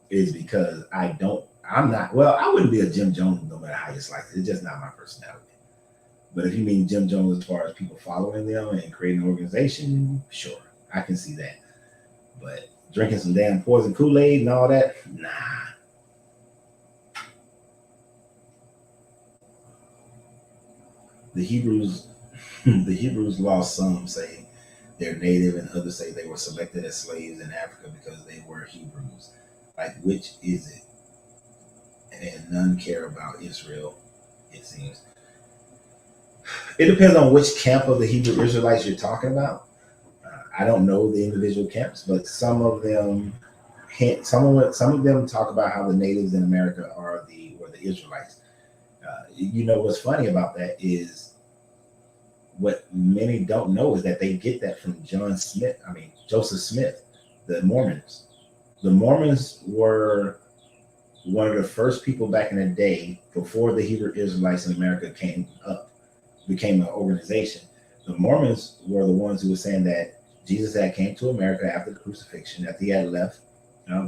is because I wouldn't be a Jim Jones no matter how you slice it. It's just not my personality. But if you mean Jim Jones as far as people following them and creating an organization, sure, I can see that. But drinking some damn poison Kool-Aid and all that, nah. The Hebrews lost some say they're native and others say they were selected as slaves in Africa because they were Hebrews. Like, which is it? And none care about Israel, it seems. It depends on which camp of the Hebrew Israelites you're talking about. I don't know the individual camps, but some of them talk about how the natives in America were the Israelites. What's funny about that is what many don't know is that they get that from Joseph Smith, the Mormons. The Mormons were one of the first people back in the day before the Hebrew Israelites in America became an organization. The Mormons were the ones who were saying that Jesus had came to America after the crucifixion, after he had left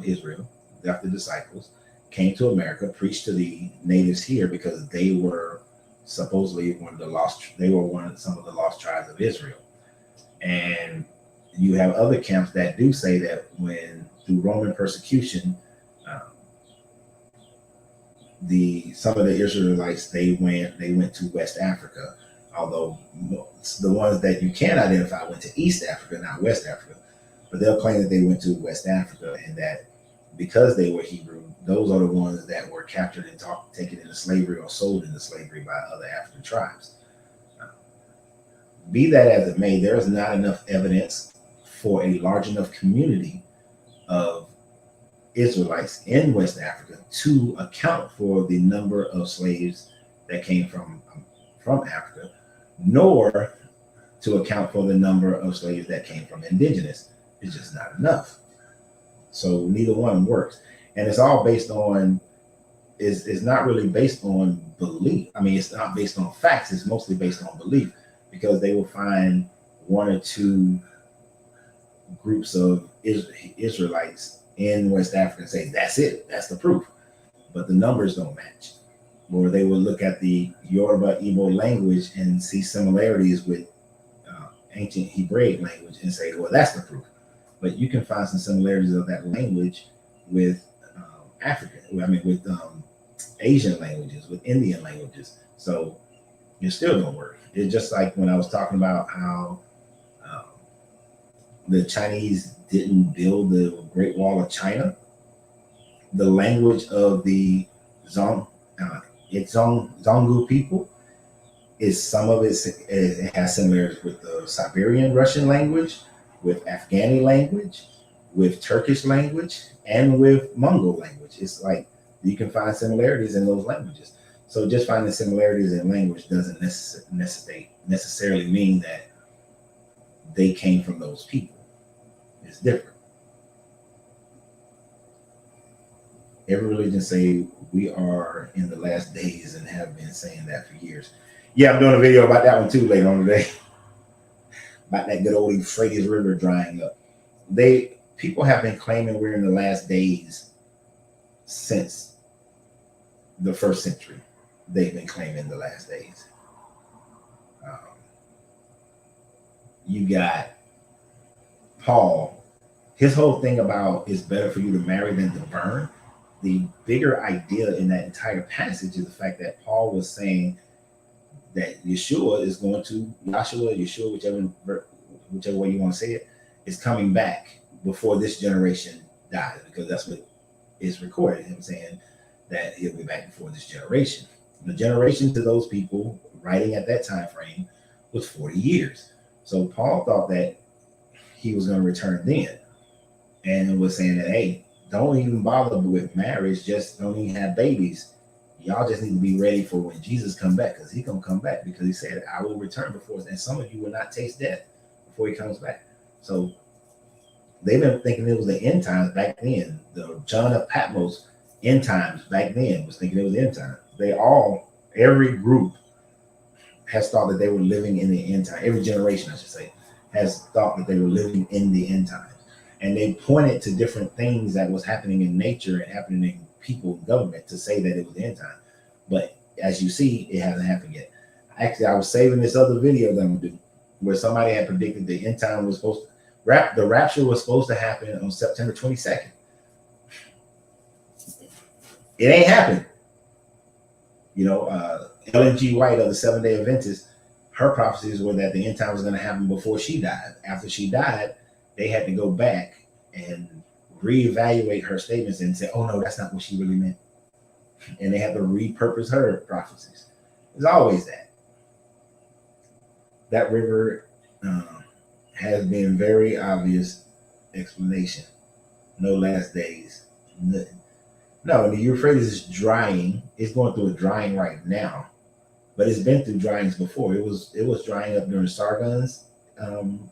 Israel, left the disciples, came to America, preached to the natives here because they were supposedly some of the lost tribes of Israel. And you have other camps that do say that when through Roman persecution, some of the Israelites they went to West Africa, although the ones that you can identify went to East Africa, not West Africa. But they'll claim that they went to West Africa, and that because they were Hebrew, those are the ones that were captured and taken into slavery or sold into slavery by other African tribes. Be that as it may, there is not enough evidence for a large enough community of Israelites in West Africa to account for the number of slaves that came from Africa, nor to account for the number of slaves that came from indigenous. It's just not enough. So neither one works. And it's all based on is not really based on belief. I mean, it's not based on facts. It's mostly based on belief, because they will find one or two groups of Israelites in West Africa and say, that's it, that's the proof. But the numbers don't match. Or they will look at the Yoruba Igbo language and see similarities with ancient Hebraic language and say, well, that's the proof. But you can find some similarities of that language with African, I mean, with Asian languages, with Indian languages. So it still don't work. It's just like when I was talking about how the Chinese didn't build the Great Wall of China. The language of the Zhonggu people is some of it has similarities with the Siberian Russian language, with Afghani language, with Turkish language, and with Mongol language. It's like you can find similarities in those languages. So just finding similarities in language doesn't necessarily mean that they came from those people. It's different. Every religion say we are in the last days and have been saying that for years. Yeah, I'm doing a video about that one too later on today. About that good old Euphrates River drying up. People have been claiming we're in the last days since the first century. They've been claiming the last days. You got Paul. His whole thing about it's better for you to marry than to burn. The bigger idea in that entire passage is the fact that Paul was saying that Yeshua, whichever way you want to say it, is coming back before this generation dies, because that's what is recorded, him saying that he'll be back before this generation. The generation to those people writing at that time frame was 40 years. So Paul thought that he was going to return then, and was saying that, hey, don't even bother with marriage, just don't even have babies. Y'all just need to be ready for when Jesus come back, because he's going to come back, because he said, I will return before, and some of you will not taste death before he comes back. So they've been thinking it was the end times back then. The John of Patmos end times back then was thinking it was the end times. Every group has thought that they were living in the end time. Every generation, I should say, has thought that they were living in the end times. And they pointed to different things that was happening in nature and happening in people and government to say that it was the end time. But as you see, it hasn't happened yet. Actually, I was saving this other video that I'm gonna do, where somebody had predicted the end time was supposed to the rapture was supposed to happen on September 22nd. It ain't happened. Ellen G. White of the Seventh-day Adventists, her prophecies were that the end time was going to happen before she died. After she died, they had to go back and reevaluate her statements and say, oh no, that's not what she really meant. And they had to repurpose her prophecies. There's always that. That river has been very obvious explanation. No last days. No, the Euphrates is drying. It's going through a drying right now, but it's been through dryings before. It was drying up during Sargon's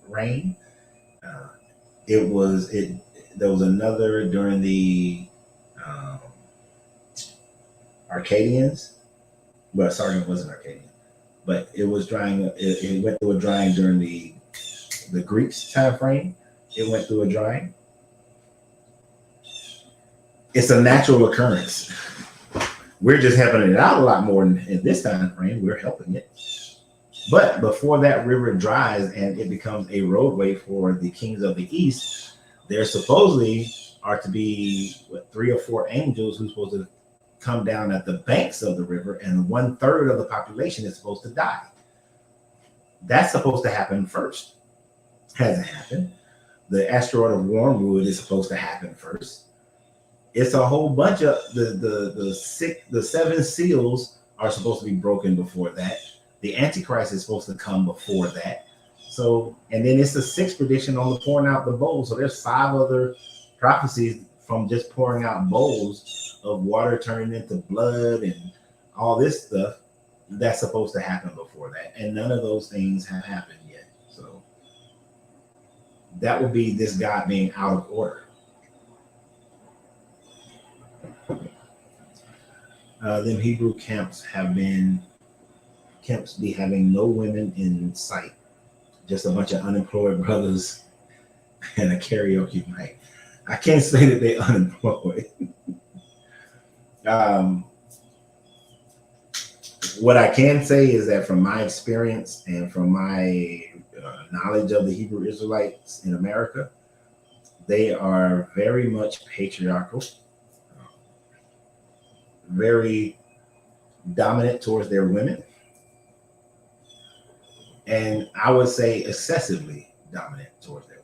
reign. There was another during the Arcadians. Well, Sargon wasn't Arcadian, but it was drying. It went through a drying during the Greeks time frame. It went through a drying. It's a natural occurrence. We're just helping it out a lot more in this time frame. We're helping it. But before that river dries and it becomes a roadway for the kings of the east, there supposedly are to be 3 or 4 angels who's supposed to come down at the banks of the river, and 1/3 of the population is supposed to die. That's supposed to happen first. Hasn't happened. The asteroid of Wormwood is supposed to happen first. It's a whole bunch of the 7 seals are supposed to be broken before that. The Antichrist is supposed to come before that. So, and then it's the 6th prediction on the pouring out the bowls. So there's 5 other prophecies from just pouring out bowls of water turning into blood and all this stuff that's supposed to happen before that. And none of those things have happened yet. So that would be this God being out of order. Them Hebrew camps be having no women in sight, just a bunch of unemployed brothers and a karaoke night. I can't say that they're unemployed. Um, what I can say is that from my experience and from my knowledge of the Hebrew Israelites in America, they are very much patriarchal, very dominant towards their women, and I would say excessively dominant towards their women.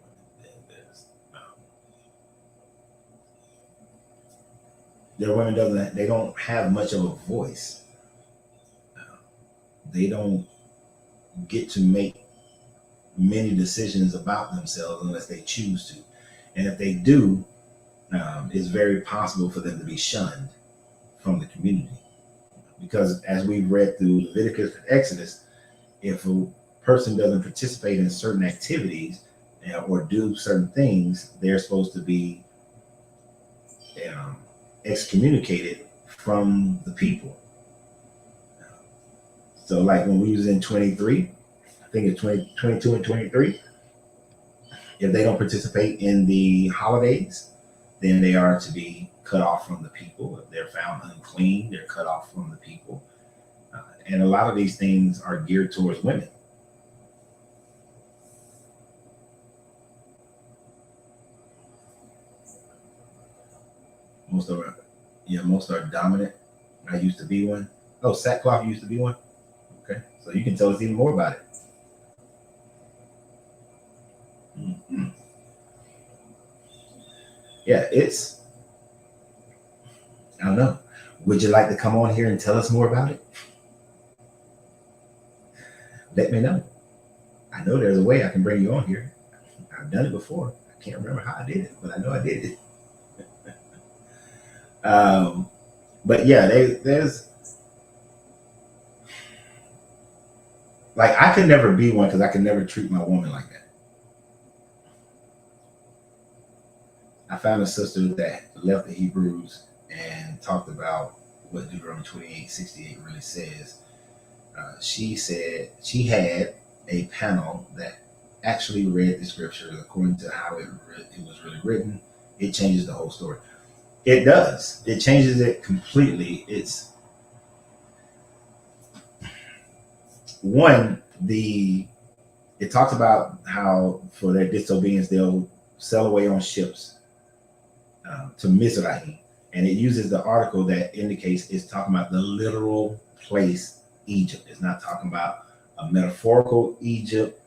Their women they don't have much of a voice. They don't get to make many decisions about themselves unless they choose to, and if they do, it's very possible for them to be shunned from the community. Because as we've read through Leviticus and Exodus, if a person doesn't participate in certain activities or do certain things, they're supposed to be excommunicated from the people. So like when we was in 23, I think it's 22 and 23, if they don't participate in the holidays, then they are to be cut off from the people. If they're found unclean, they're cut off from the people. And a lot of these things are geared towards women. Most are dominant. I used to be one. Oh, sackcloth used to be one. Okay, so you can tell us even more about it. Mm-hmm. Yeah, I don't know. Would you like to come on here and tell us more about it? Let me know. I know there's a way I can bring you on here. I've done it before. I can't remember how I did it, but I know I did it. But yeah, there's like I could never be one because I could never treat my woman like that. I found a sister that left the Hebrews and talked about what Deuteronomy 28:68 really says. She said she had a panel that actually read the scripture according to how it was really written. It changes the whole story. It does. It changes it completely. It's one, it talks about how for their disobedience they'll sail away on ships to Mizraim, and it uses the article that indicates it's talking about the literal place Egypt. It's not talking about a metaphorical Egypt,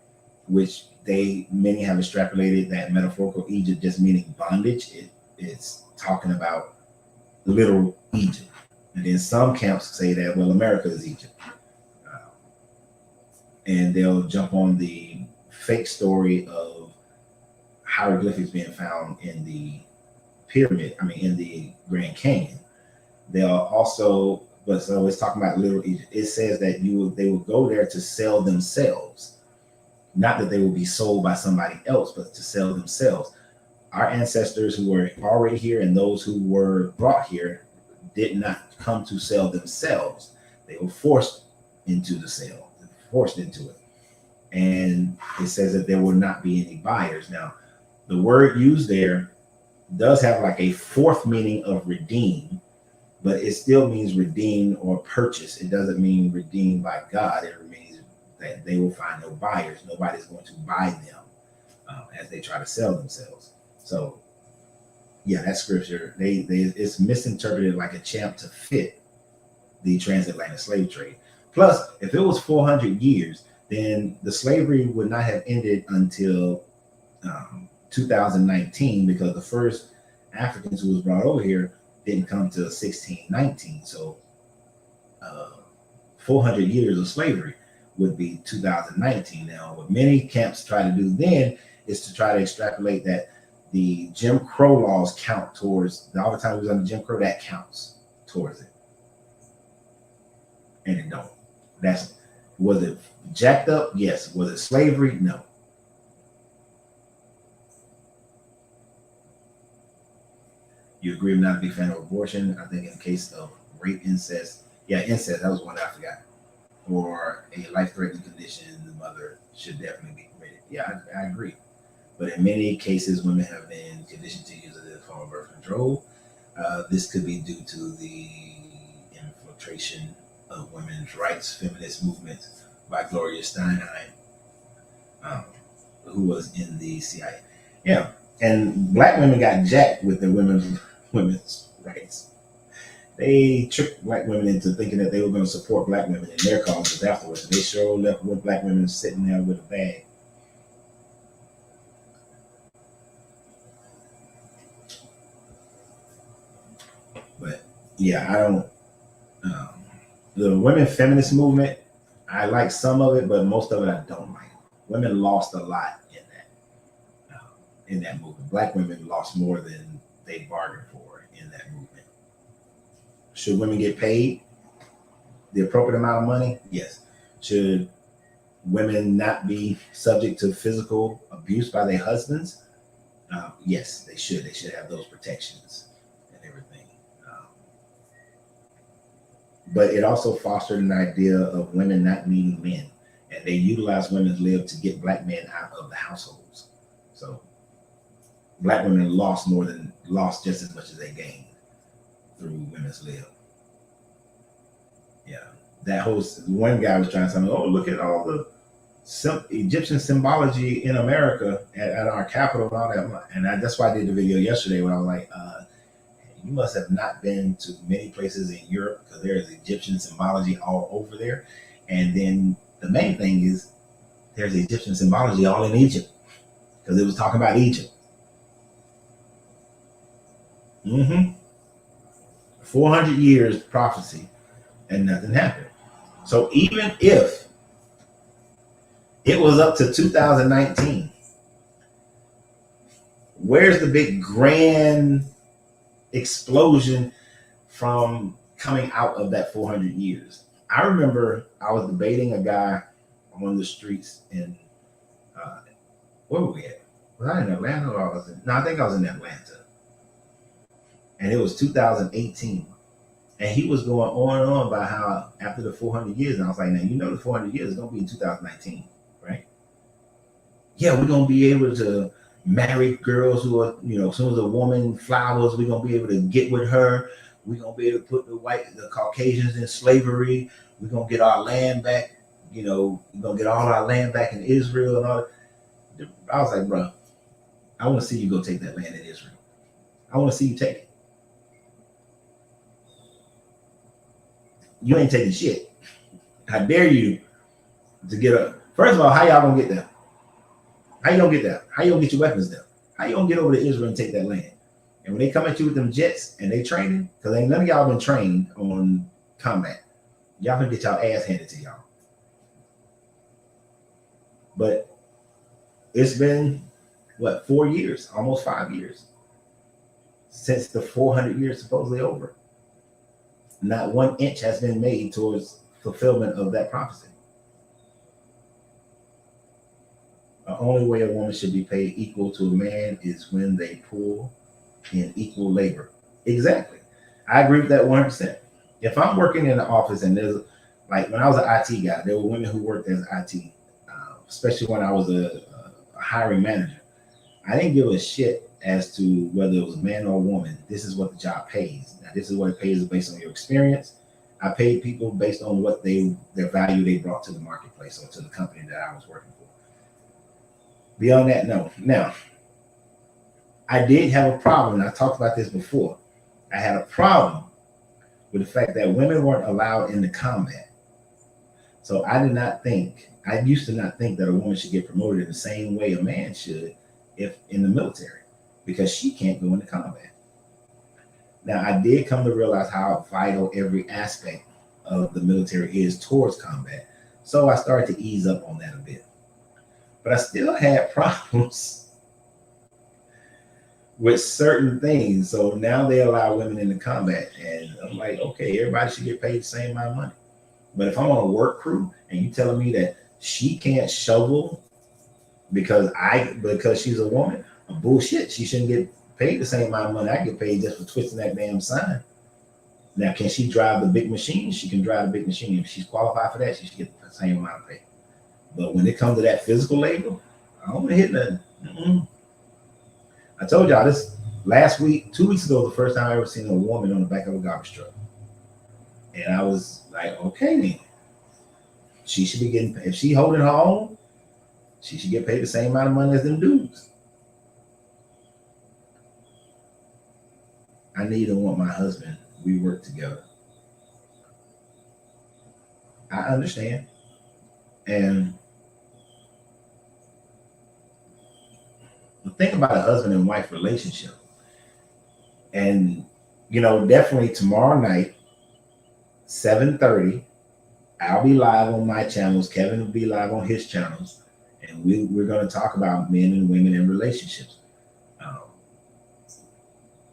which many have extrapolated that metaphorical Egypt just meaning bondage. It's talking about literal Egypt, and then some camps say that America is Egypt. And they'll jump on the fake story of hieroglyphics being found in the in the Grand Canyon. They'll also, but so it's talking about literal Egypt. It says that they will go there to sell themselves, not that they will be sold by somebody else, but to sell themselves. Our ancestors who were already here and those who were brought here did not come to sell themselves. They were forced into the sale, forced into it. And it says that there will not be any buyers. Now, the word used there does have like a fourth meaning of redeem, but it still means redeemed or purchased. It doesn't mean redeemed by God. It means that they will find no buyers. Nobody's going to buy them as they try to sell themselves. So, yeah, that scripture, it's misinterpreted like a champ to fit the transatlantic slave trade. Plus, if it was 400 years, then the slavery would not have ended until 2019, because the first Africans who was brought over here didn't come till 1619. So 400 years of slavery would be 2019. Now, what many camps try to do then is to try to extrapolate that the Jim Crow laws count towards all the time we was under Jim Crow, that counts towards it. And it don't. Was it jacked up? Yes. Was it slavery? No. You agree with not to be a fan of abortion? I think in the case of rape, incest. Yeah, incest. That was one I forgot. Or a life-threatening condition, the mother should definitely be committed. Yeah, I agree. But in many cases, women have been conditioned to use it as a form of birth control. This could be due to the infiltration of women's rights feminist movements by Gloria Steinem, um, who was in the CIA. Yeah, and black women got jacked with their women's rights. They tricked black women into thinking that they were going to support black women in their causes afterwards. And they sure left with black women sitting there with a bag. But yeah, I don't. Um, the women feminist movement, I like some of it, but most of it I don't like. Women lost a lot in that movement. Black women lost more than they bargained for in that movement. Should women get paid the appropriate amount of money? Yes. Should women not be subject to physical abuse by their husbands? Yes, they should. They should have those protections and everything. But it also fostered an idea of women not needing men, and they utilized women's lib to get black men out of the households. So black women lost just as much as they gained through women's lib. Yeah, that whole one guy was trying to say, "Oh, look at all the Egyptian symbology in America at our capital and all that." And that's why I did the video yesterday when I was like, "You must have not been to many places in Europe because there is Egyptian symbology all over there." And then the main thing is there's Egyptian symbology all in Egypt because it was talking about Egypt. 400 years prophecy and nothing happened. So even if it was up to 2019, where's the big grand explosion from coming out of that 400 years? I remember I was debating a guy on the streets in, where were we at? Was I in Atlanta or was no, I think I was in Atlanta. And it was 2018. And he was going on and on about how after the 400 years, and I was like, now, you know, the 400 years is going to be in 2019, right? Yeah, we're going to be able to marry girls who are, you know, as soon as a woman flowers, we're going to be able to get with her. We're going to be able to put the Caucasians in slavery. We're going to get our land back. You know, we're going to get all our land back in Israel and all that. I was like, bro, I want to see you go take that land in Israel. I want to see you take it. You ain't taking shit. How dare you to get up? First of all, how y'all gonna get there? How you gonna get there? How you gonna get your weapons there? How you gonna get over to Israel and take that land? And when they come at you with them jets and they training, because ain't none of y'all been trained on combat, y'all gonna get y'all ass handed to y'all. But it's been what, 4 years, almost 5 years since the 400 years supposedly over. Not 1 inch has been made towards fulfillment of that prophecy. The only way a woman should be paid equal to a man is when they pull in equal labor. Exactly. I agree with that 100%. If I'm working in the office and there's, like when I was an IT guy, there were women who worked as IT, especially when I was a hiring manager. I didn't give a shit as to whether it was a man or a woman. This is what the job pays. Now, this is what it pays based on your experience. I paid people based on what their value they brought to the marketplace or to the company that I was working for. Beyond that, no. Now, I did have a problem, and I talked about this before. I had a problem with the fact that women weren't allowed into combat. So I used to not think that a woman should get promoted in the same way a man should if in the military, because she can't go into combat. Now, I did come to realize how vital every aspect of the military is towards combat. So I started to ease up on that a bit. But I still had problems with certain things. So now they allow women into combat. And I'm like, okay, everybody should get paid the same amount of money. But if I'm on a work crew and you telling me that she can't shovel because she's a woman, bullshit. She shouldn't get paid the same amount of money I get paid just for twisting that damn sign. Now, can she drive the big machine? She can drive the big machine. If she's qualified for that, she should get the same amount of pay. But when it comes to that physical labor, I don't want to hit nothing. I told y'all this last week, 2 weeks ago, the first time I ever seen a woman on the back of a garbage truck. And I was like, okay, then. She should be getting paid. If she holding her own, she should get paid the same amount of money as them dudes. I need and want my husband. We work together. I understand. And the thing about a husband and wife relationship, and definitely tomorrow night, 7:30, I'll be live on my channels. Kevin will be live on his channels, and we're going to talk about men and women in relationships.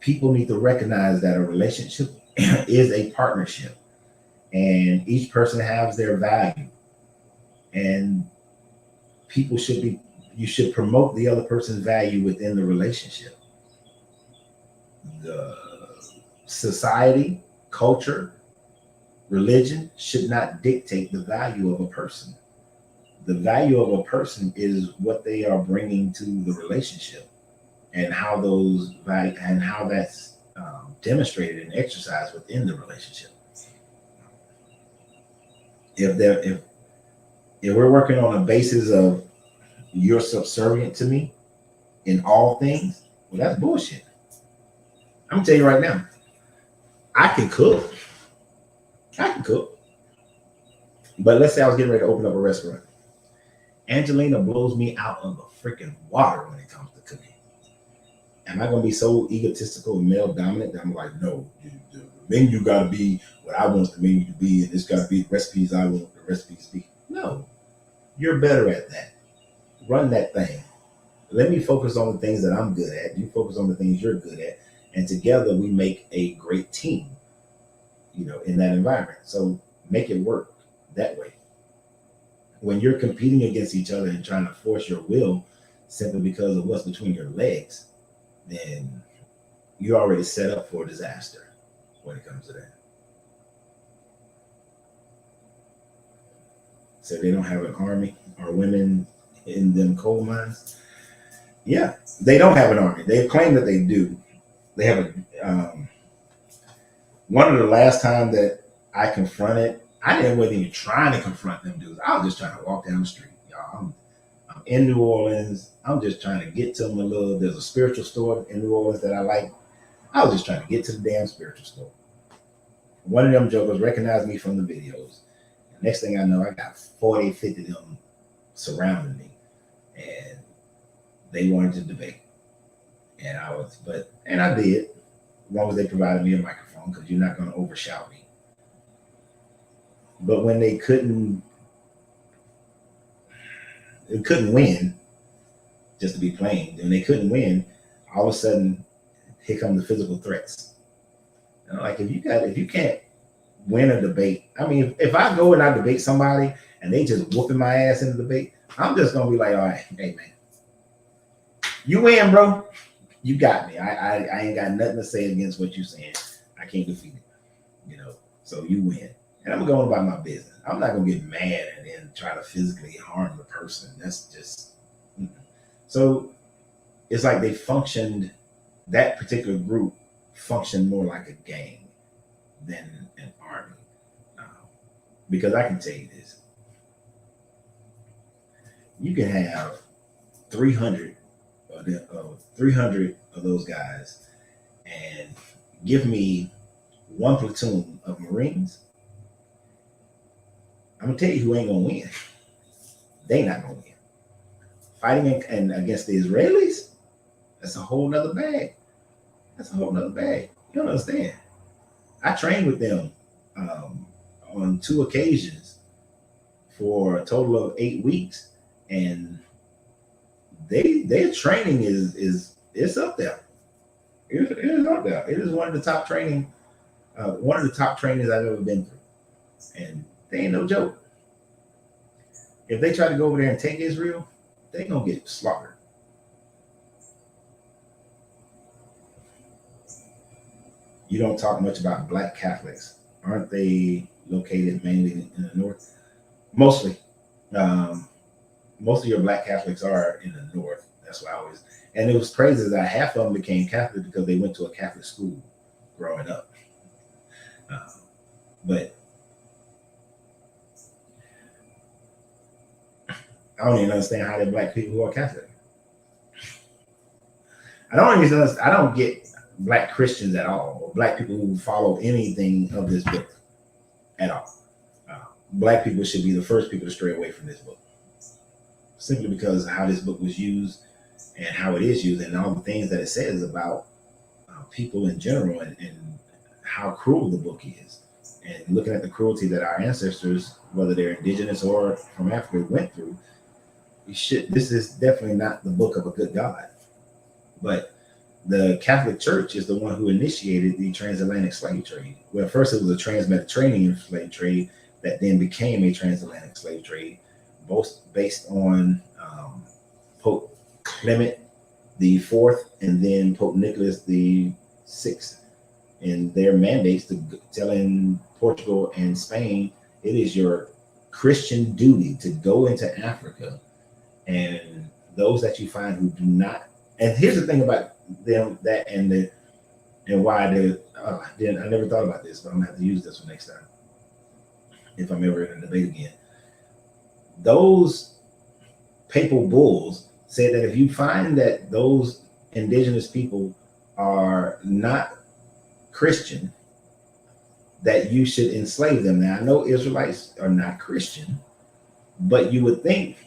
People need to recognize that a relationship is a partnership, and each person has their value, and you should promote the other person's value within the relationship. The society, culture, religion should not dictate the value of a person. The value of a person is what they are bringing to the relationship, and how that's demonstrated and exercised within the relationship. If we're working on a basis of you're subservient to me in all things, well, that's bullshit. I'm gonna tell you right now, I can cook. But let's say I was getting ready to open up a restaurant. Angelina blows me out of the freaking water when it comes to cooking. Am I going to be so egotistical and male dominant that I'm like, no, the menu got to be what I want the menu to be, and it's got to be the recipes I want the recipes to be? No, you're better at that. Run that thing. Let me focus on the things that I'm good at. You focus on the things you're good at, and together we make a great team. In that environment. So make it work that way. When you're competing against each other and trying to force your will simply because of what's between your legs, then you're already set up for disaster when it comes to that. So they don't have an army or women in them coal mines. Yeah, they don't have an army. They claim that they do. They have a one of the last time that I confronted, wasn't even trying to confront them dudes. I was just trying to walk down the street, y'all. I'm in New Orleans. I'm just trying to get to them a little. There's a spiritual store in New Orleans that I like. I was just trying to get to the damn spiritual store. One of them jokers recognized me from the videos. Next thing I know, I got 40, 50 of them surrounding me. And they wanted to debate. And I did, as long as they provided me a microphone, because you're not going to overshout me. But when they couldn't win, just to be plain, when they couldn't win, all of a sudden, here come the physical threats. Like if you can't win a debate, I mean, if I go and I debate somebody and they just whooping my ass in the debate, I'm just gonna be like, all right, hey man, you win, bro. You got me. I ain't got nothing to say against what you're saying. I can't defeat it. So you win. And I'm going about my business. I'm not gonna get mad and then try to physically harm the person. That's just so it's like they functioned, that particular group functioned more like a gang than an army. Because I can tell you this. You can have 300 of those guys and give me one platoon of Marines. I'm gonna tell you who ain't gonna win. They not gonna win. Fighting and against the Israelis, that's a whole nother bag. You don't understand. I trained with them on 2 occasions for a total of 8 weeks, and their training is it's up there. It is up there. It is one of the top trainings I've ever been through, and they ain't no joke. If they try to go over there and take Israel, they gonna get slaughtered. You don't talk much about Black Catholics. Aren't they located mainly in the North? Mostly. Um, Most of your Black Catholics are in the North. That's why I always, and it was crazy that half of them became Catholic because they went to a Catholic school growing up. Uh, but I don't even understand how they're Black people who are Catholic. I don't get Black Christians at all, or Black people who follow anything of this book at all. Black people should be the first people to stray away from this book, simply because of how this book was used and how it is used, and all the things that it says about people in general, and how cruel the book is. And looking at the cruelty that our ancestors, whether they're indigenous or from Africa, went through, this is definitely not the book of a good God. But the Catholic Church is the one who initiated the transatlantic slave trade. Well, first it was a trans-Mediterranean slave trade that then became a transatlantic slave trade, both based on Pope Clement the Fourth and then Pope Nicholas the Sixth, and their mandates to telling Portugal and Spain, it is your Christian duty to go into Africa, and those that you find who do not. And here's the thing about them, that and why I never thought about this, but I'm gonna have to use this one next time if I'm ever in a debate again. Those papal bulls said that if you find that those indigenous people are not Christian, that you should enslave them. Now, I know Israelites are not Christian, but you would think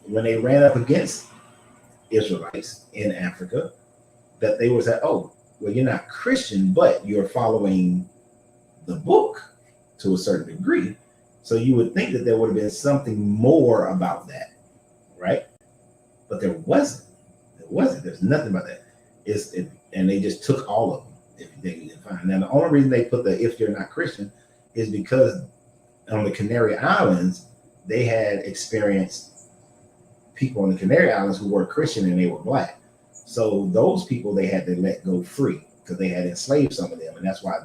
when they ran up against Israelites in Africa that they would say, oh, well, you're not Christian, but you're following the book to a certain degree. So you would think that there would have been something more about that, right? But there wasn't. There's nothing about that. And they just took all of them. If they didn't find. Now, the only reason they put the "if you're not Christian" is because on the Canary Islands, they had experienced people on the Canary Islands who were Christian and they were Black. So those people they had to let go free because they had enslaved some of them, and that's why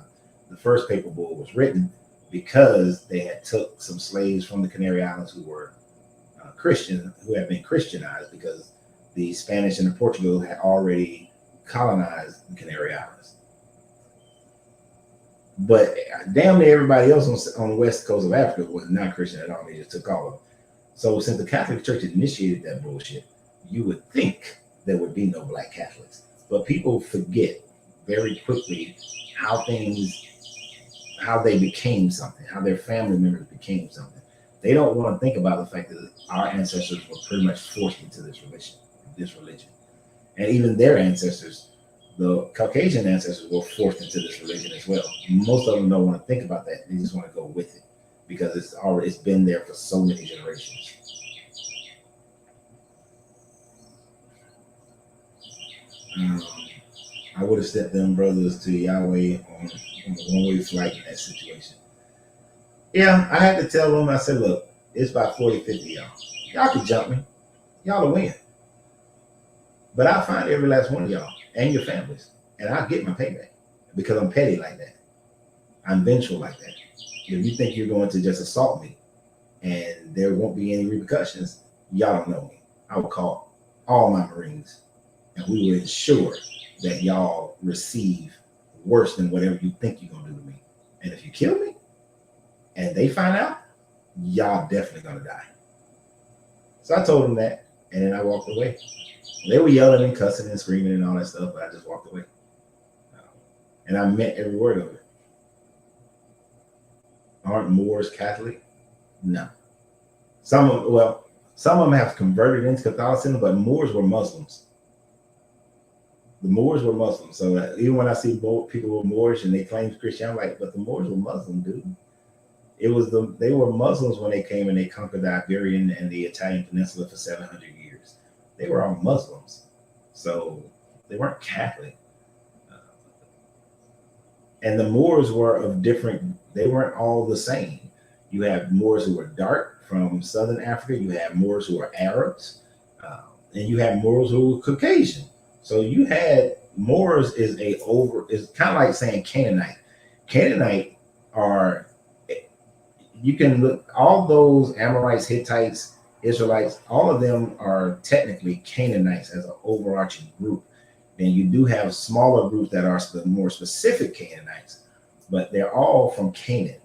the first papal bull was written, because they had took some slaves from the Canary Islands who were Christian, who had been Christianized because the Spanish and the Portugal had already colonized the Canary Islands. But damn near everybody else on the west coast of Africa was not Christian at all. They just took all of them. So since the Catholic Church initiated that bullshit, you would think there would be no Black Catholics. But people forget very quickly how they became something, how their family members became something. They don't want to think about the fact that our ancestors were pretty much forced into this religion. And even their ancestors, the Caucasian ancestors, were forced into this religion as well. Most of them don't want to think about that. They just want to go with it because it's been there for so many generations. I would have sent them brothers to Yahweh on a one-way flight in that situation. Yeah, I had to tell them, I said, look, it's about 40, 50 y'all. Y'all can jump me. Y'all will win. But I'll find every last one of y'all and your families, and I'll get my payback because I'm petty like that. I'm vengeful like that. If you think you're going to just assault me and there won't be any repercussions, y'all don't know me. I will call all my Marines, and we will ensure that y'all receive worse than whatever you think you're going to do to me. And if you kill me and they find out, y'all definitely going to die. So I told them that, and then I walked away. They were yelling and cussing and screaming and all that stuff, but I just walked away. And I meant every word of it. Aren't Moors Catholic? No. Some of them have converted into Catholicism, but Moors were Muslims. The Moors were Muslims. So even when I see people who are Moorish and they claim Christian, I'm like, but the Moors were Muslim, dude. They were Muslims when they came and they conquered the Iberian and the Italian peninsula for 700 years. They were all Muslims. So they weren't Catholic. And the Moors were of different, they weren't all the same. You have Moors who were dark from Southern Africa. You have Moors who were Arabs. And you have Moors who were Caucasian. So you had Moors is kind of like saying Canaanite. Canaanite are, you can look, all those Amorites, Hittites, Israelites, all of them are technically Canaanites as an overarching group. And you do have smaller groups that are more specific Canaanites, but they're all from Canaan,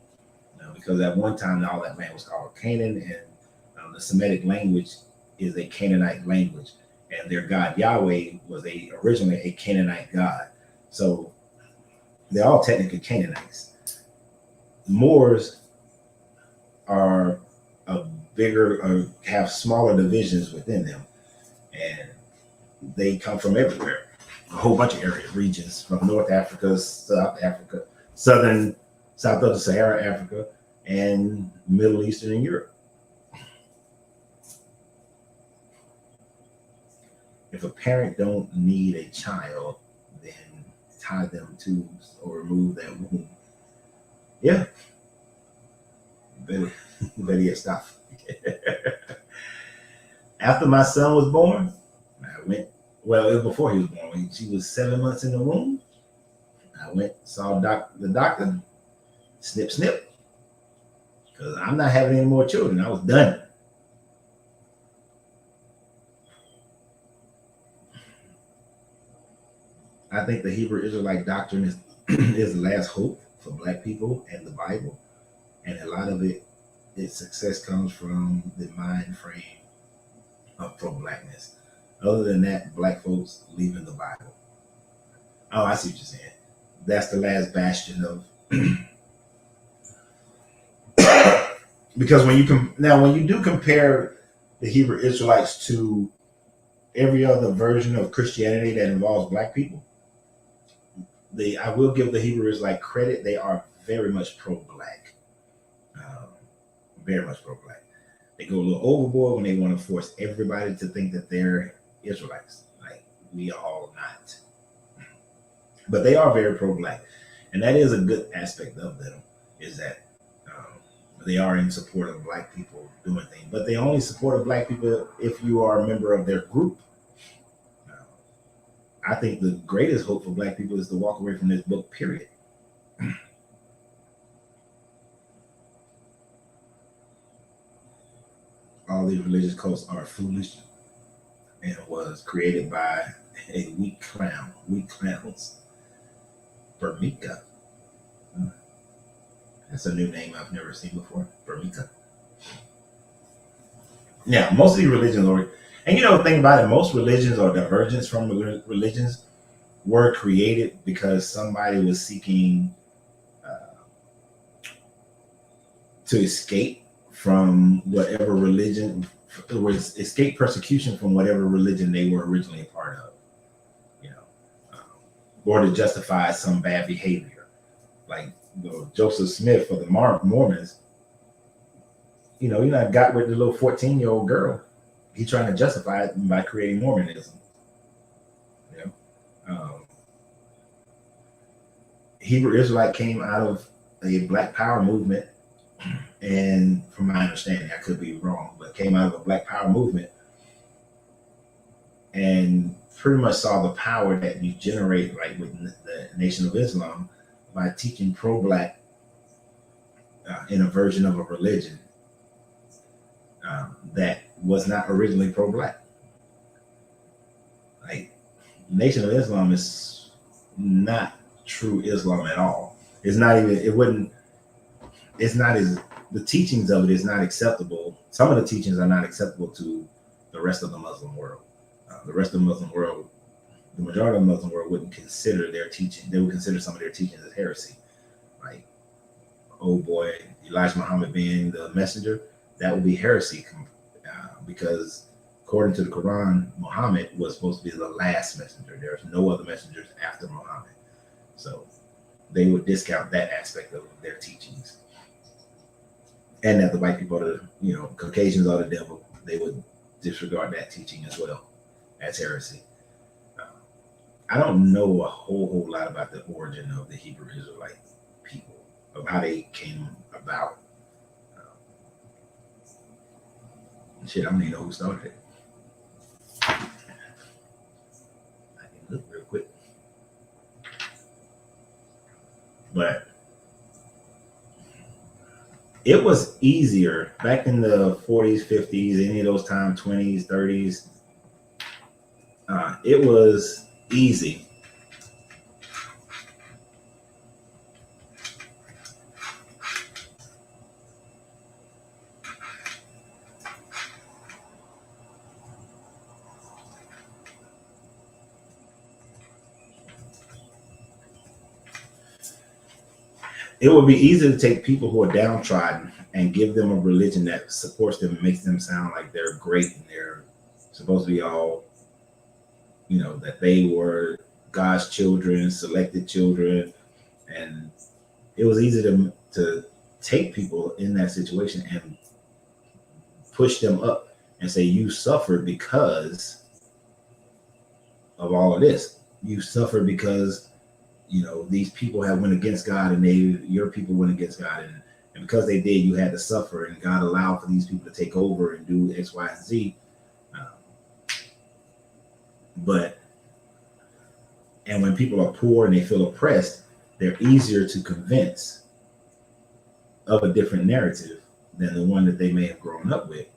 because at one time all that land was called Canaan, and the Semitic language is a Canaanite language, and their god Yahweh was originally a Canaanite god. So they're all technically Canaanites. Moors are have smaller divisions within them, and they come from everywhere, a whole bunch of regions, from North Africa, South Africa, south of the Sahara Africa, and Middle Eastern and Europe. If a parent don't need a child, then tie them to or remove that womb. Yeah. Better get stopped. After my son was born, I went, well, it was before he was born. When she was 7 months in the womb, I went, saw the doctor, snip, snip, because I'm not having any more children. I was done. I think the Hebrew Israelite doctrine is the last hope for Black people and the Bible. And a lot of its success comes from the mind frame of pro-Blackness. Other than that, Black folks leaving the Bible. Oh, I see what you're saying. That's the last bastion of because when you do compare the Hebrew Israelites to every other version of Christianity that involves Black people, I will give the Hebrew Israelite credit. They are very much pro-Black. Very much pro-Black. They go a little overboard when they want to force everybody to think that they're Israelites. Like, we are all not. But they are very pro-Black. And that is a good aspect of them, is that they are in support of Black people doing things. But they only support of Black people if you are a member of their group. I think the greatest hope for Black people is to walk away from this book, period. All these religious cults are foolish and was created by a weak clowns. Bermika. That's a new name I've never seen before. Bermika. Yeah, most of these religions are, and the thing about it, most religions or divergence from religions were created because somebody was seeking to escape from whatever religion, escape persecution from whatever religion they were originally a part of, or to justify some bad behavior. Like Joseph Smith for the Mormons, he got with the little 14-year-old girl. He's trying to justify it by creating Mormonism. Hebrew Israelite came out of a Black Power movement, and from my understanding, I could be wrong, but came out of a Black Power movement and pretty much saw the power that you generate, like with the Nation of Islam, by teaching pro-Black in a version of a religion that was not originally pro-Black. Like, Nation of Islam is not true Islam at all. It's not even, the teachings of it is not acceptable. Some of the teachings are not acceptable to the rest of the Muslim world. The rest of the Muslim world, the majority of the Muslim world wouldn't consider their teaching. They would consider some of their teachings as heresy. Like, oh boy, Elijah Muhammad being the messenger, that would be heresy because according to the Quran, Muhammad was supposed to be the last messenger. There's no other messengers after Muhammad. So they would discount that aspect of their teachings. And that the white people are, Caucasians are the devil. They would disregard that teaching as well as heresy. I don't know a whole lot about the origin of the Hebrew Israelite people, of how they came about. I don't even know who started it. I can look real quick. it was easier back in the 40s, 50s, any of those times, 20s, 30s. It was easy. It would be easy to take people who are downtrodden and give them a religion that supports them and makes them sound like they're great and they're supposed to be all, that they were God's children, selected children. And it was easy to take people in that situation and push them up and say, you suffered because of all of this. You suffered because these people have went against God, and your people went against God, and because they did, you had to suffer, and God allowed for these people to take over and do X, Y, and Z. And when people are poor and they feel oppressed, they're easier to convince of a different narrative than the one that they may have grown up with,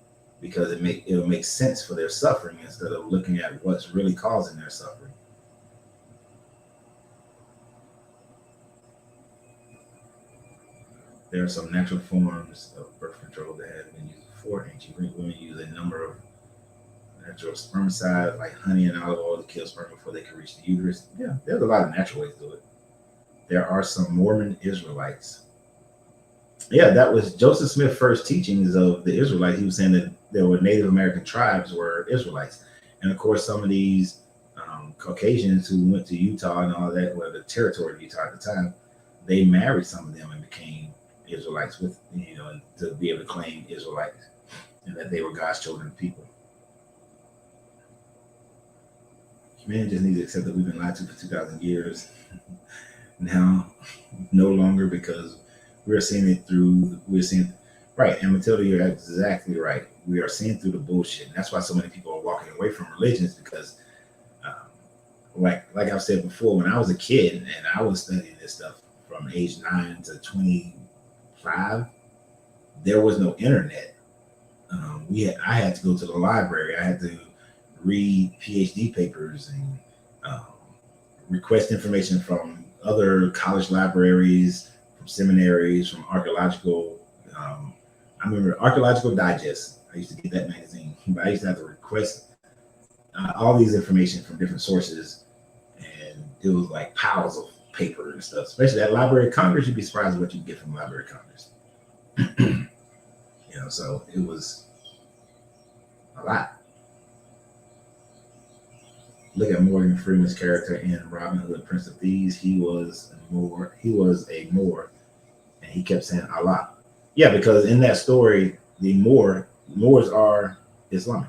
because it'll make sense for their suffering instead of looking at what's really causing their suffering. There are some natural forms of birth control that have been used before. Ancient Greek women use a number of natural spermicides like honey and olive oil to kill sperm before they can reach the uterus. Yeah, there's a lot of natural ways to do it. There are some Mormon Israelites. Yeah, that was Joseph Smith's first teachings of the Israelites. He was saying that there were Native American tribes were Israelites. And of course, some of these Caucasians who went to Utah and all that, well, the territory of Utah at the time, they married some of them and became Israelites with, to be able to claim Israelites and that they were God's chosen people. Humanity just needs to accept that we've been lied to for 2,000 years. Now, no longer, because we're seeing, right. And Matilda, you're exactly right. We are seeing through the bullshit. And that's why so many people are walking away from religions, because like I've said before, when I was a kid and I was studying this stuff from age 9 to 25, there was no internet. I had to go to the library. I had to read PhD papers and request information from other college libraries, from seminaries, from archaeological. I remember Archaeological Digest. I used to get that magazine, but I used to have to request all these information from different sources, and it was like piles of paper and stuff. Especially at Library of Congress, you'd be surprised what you get from the Library of Congress. So it was a lot. Look at Morgan Freeman's character in Robin Hood, Prince of Thieves. He was a Moor, and he kept saying Allah. Yeah, because in that story, the Moors are Islamic.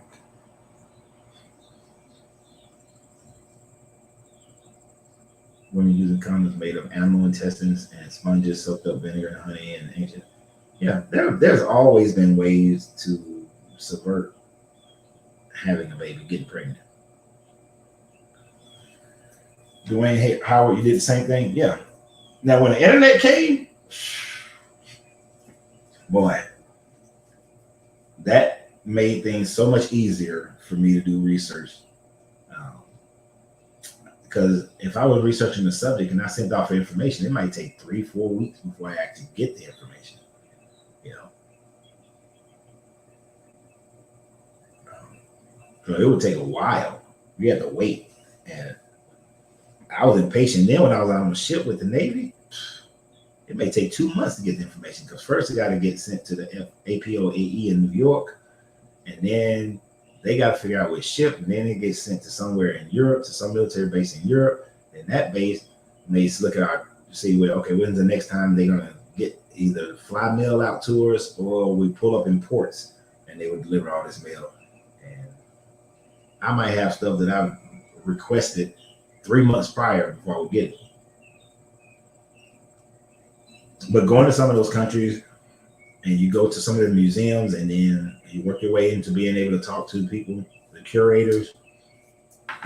Women using condoms made of animal intestines and sponges soaked up vinegar and honey and ancient. Yeah, there's always been ways to subvert having a baby, getting pregnant. Dwayne Howard, you did the same thing? Yeah. Now, when the internet came, boy, that made things so much easier for me to do research. Because if I was researching the subject and I sent off information, it might take 3-4 weeks before I actually get the information. So it would take a while. You had to wait, and I was impatient. Then when I was on the ship with the Navy, it may take 2 months to get the information, because first it got to get sent to the APOAE in New York, and then they got to figure out which ship, and then it gets sent to somewhere in Europe, to some military base in Europe. And that base may look at when's the next time they're gonna get either fly mail out to us, or we pull up in ports and they would deliver all this mail. And I might have stuff that I've requested 3 months prior before I would get it. But going to some of those countries, and you go to some of the museums, and then you work your way into being able to talk to people, the curators.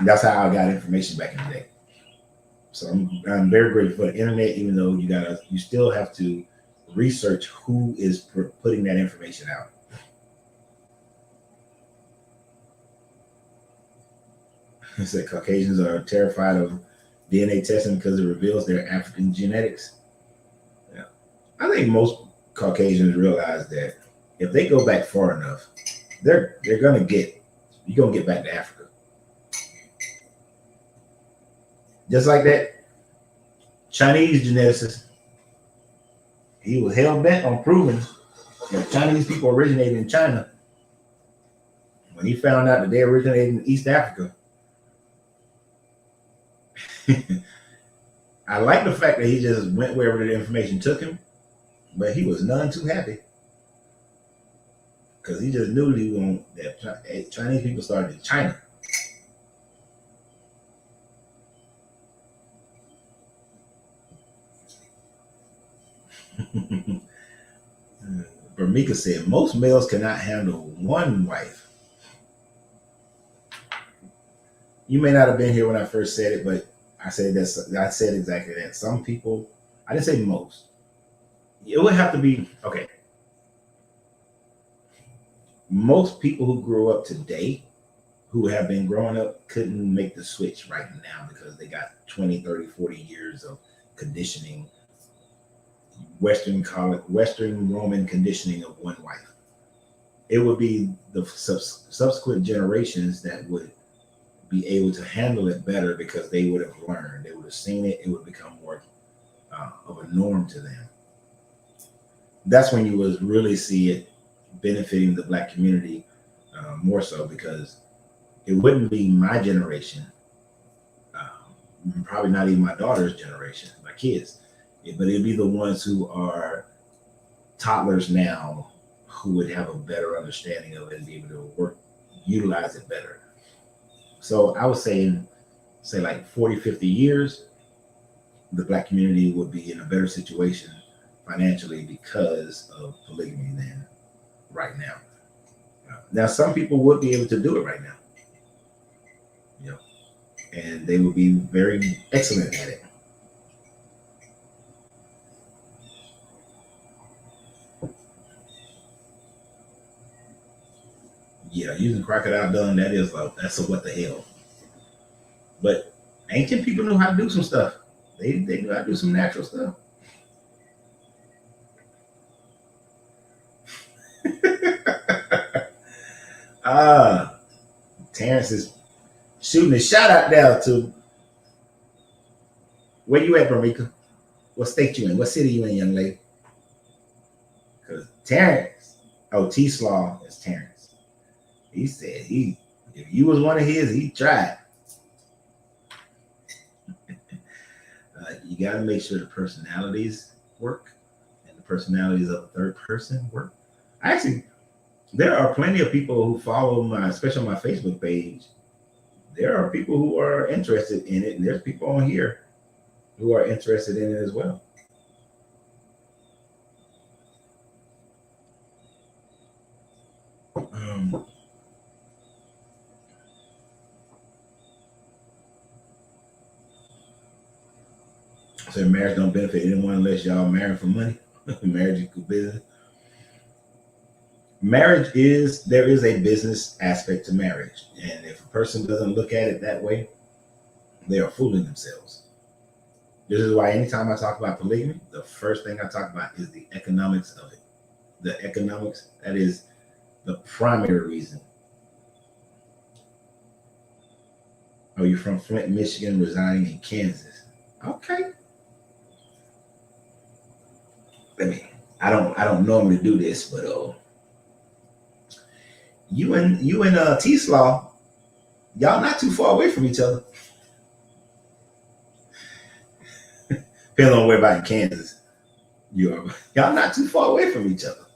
That's how I got information back in the day. So I'm very grateful for the internet, even though you still have to research who is putting that information out. It said Caucasians are terrified of DNA testing because it reveals their African genetics. Yeah. I think most Caucasians realize that if they go back far enough, you're gonna get back to Africa. Just like that Chinese geneticist, he was hell bent on proving that Chinese people originated in China. When he found out that they originated in East Africa, I like the fact that he just went wherever the information took him, but he was none too happy because he just knew that Chinese people started in China. Bermika said most males cannot handle one wife. You may not have been here when I first said it, but I said exactly that. Some people, I didn't say most. It would have to be okay. Most people who grew up today, who have been growing up, couldn't make the switch right now because they got 20, 30, 40 years of conditioning, Western Roman conditioning of one wife. It would be the subsequent generations that would be able to handle it better because they would have learned, they would have seen it, it would become more of a norm to them. That's when you would really see it benefiting the Black community more so, because it wouldn't be my generation, probably not even my daughter's generation, my kids, but it'd be the ones who are toddlers now who would have a better understanding of it and be able to utilize it better. So I would say like 40, 50 years, the Black community would be in a better situation financially because of polygamy than right now. Now, some people would be able to do it right now, and they would be very excellent at it. Yeah, using crocodile dung, that's a what the hell. But ancient people knew how to do some stuff. They knew how to do some natural stuff. Terrence is shooting a shot out there to where you at, Bramika? What state you in? What city you in, young lady? Because Terrence, T-Slaw is Terrence. He said if you was one of his, he tried. You got to make sure the personalities work and the personalities of the third person work. Actually, there are plenty of people who follow especially on my Facebook page. There are people who are interested in it, and there's people on here who are interested in it as well. So marriage don't benefit anyone unless y'all marrying for money. Marriage is good business. There is a business aspect to marriage, and if a person doesn't look at it that way, they are fooling themselves. This is why anytime I talk about polygamy, the first thing I talk about is the economics of it. The economics, that is the primary reason. Oh, you're from Flint, Michigan, residing in Kansas. Okay. I don't normally do this, but you and T-Slaw, y'all not too far away from each other. Depends on where about in Kansas you are. Y'all not too far away from each other.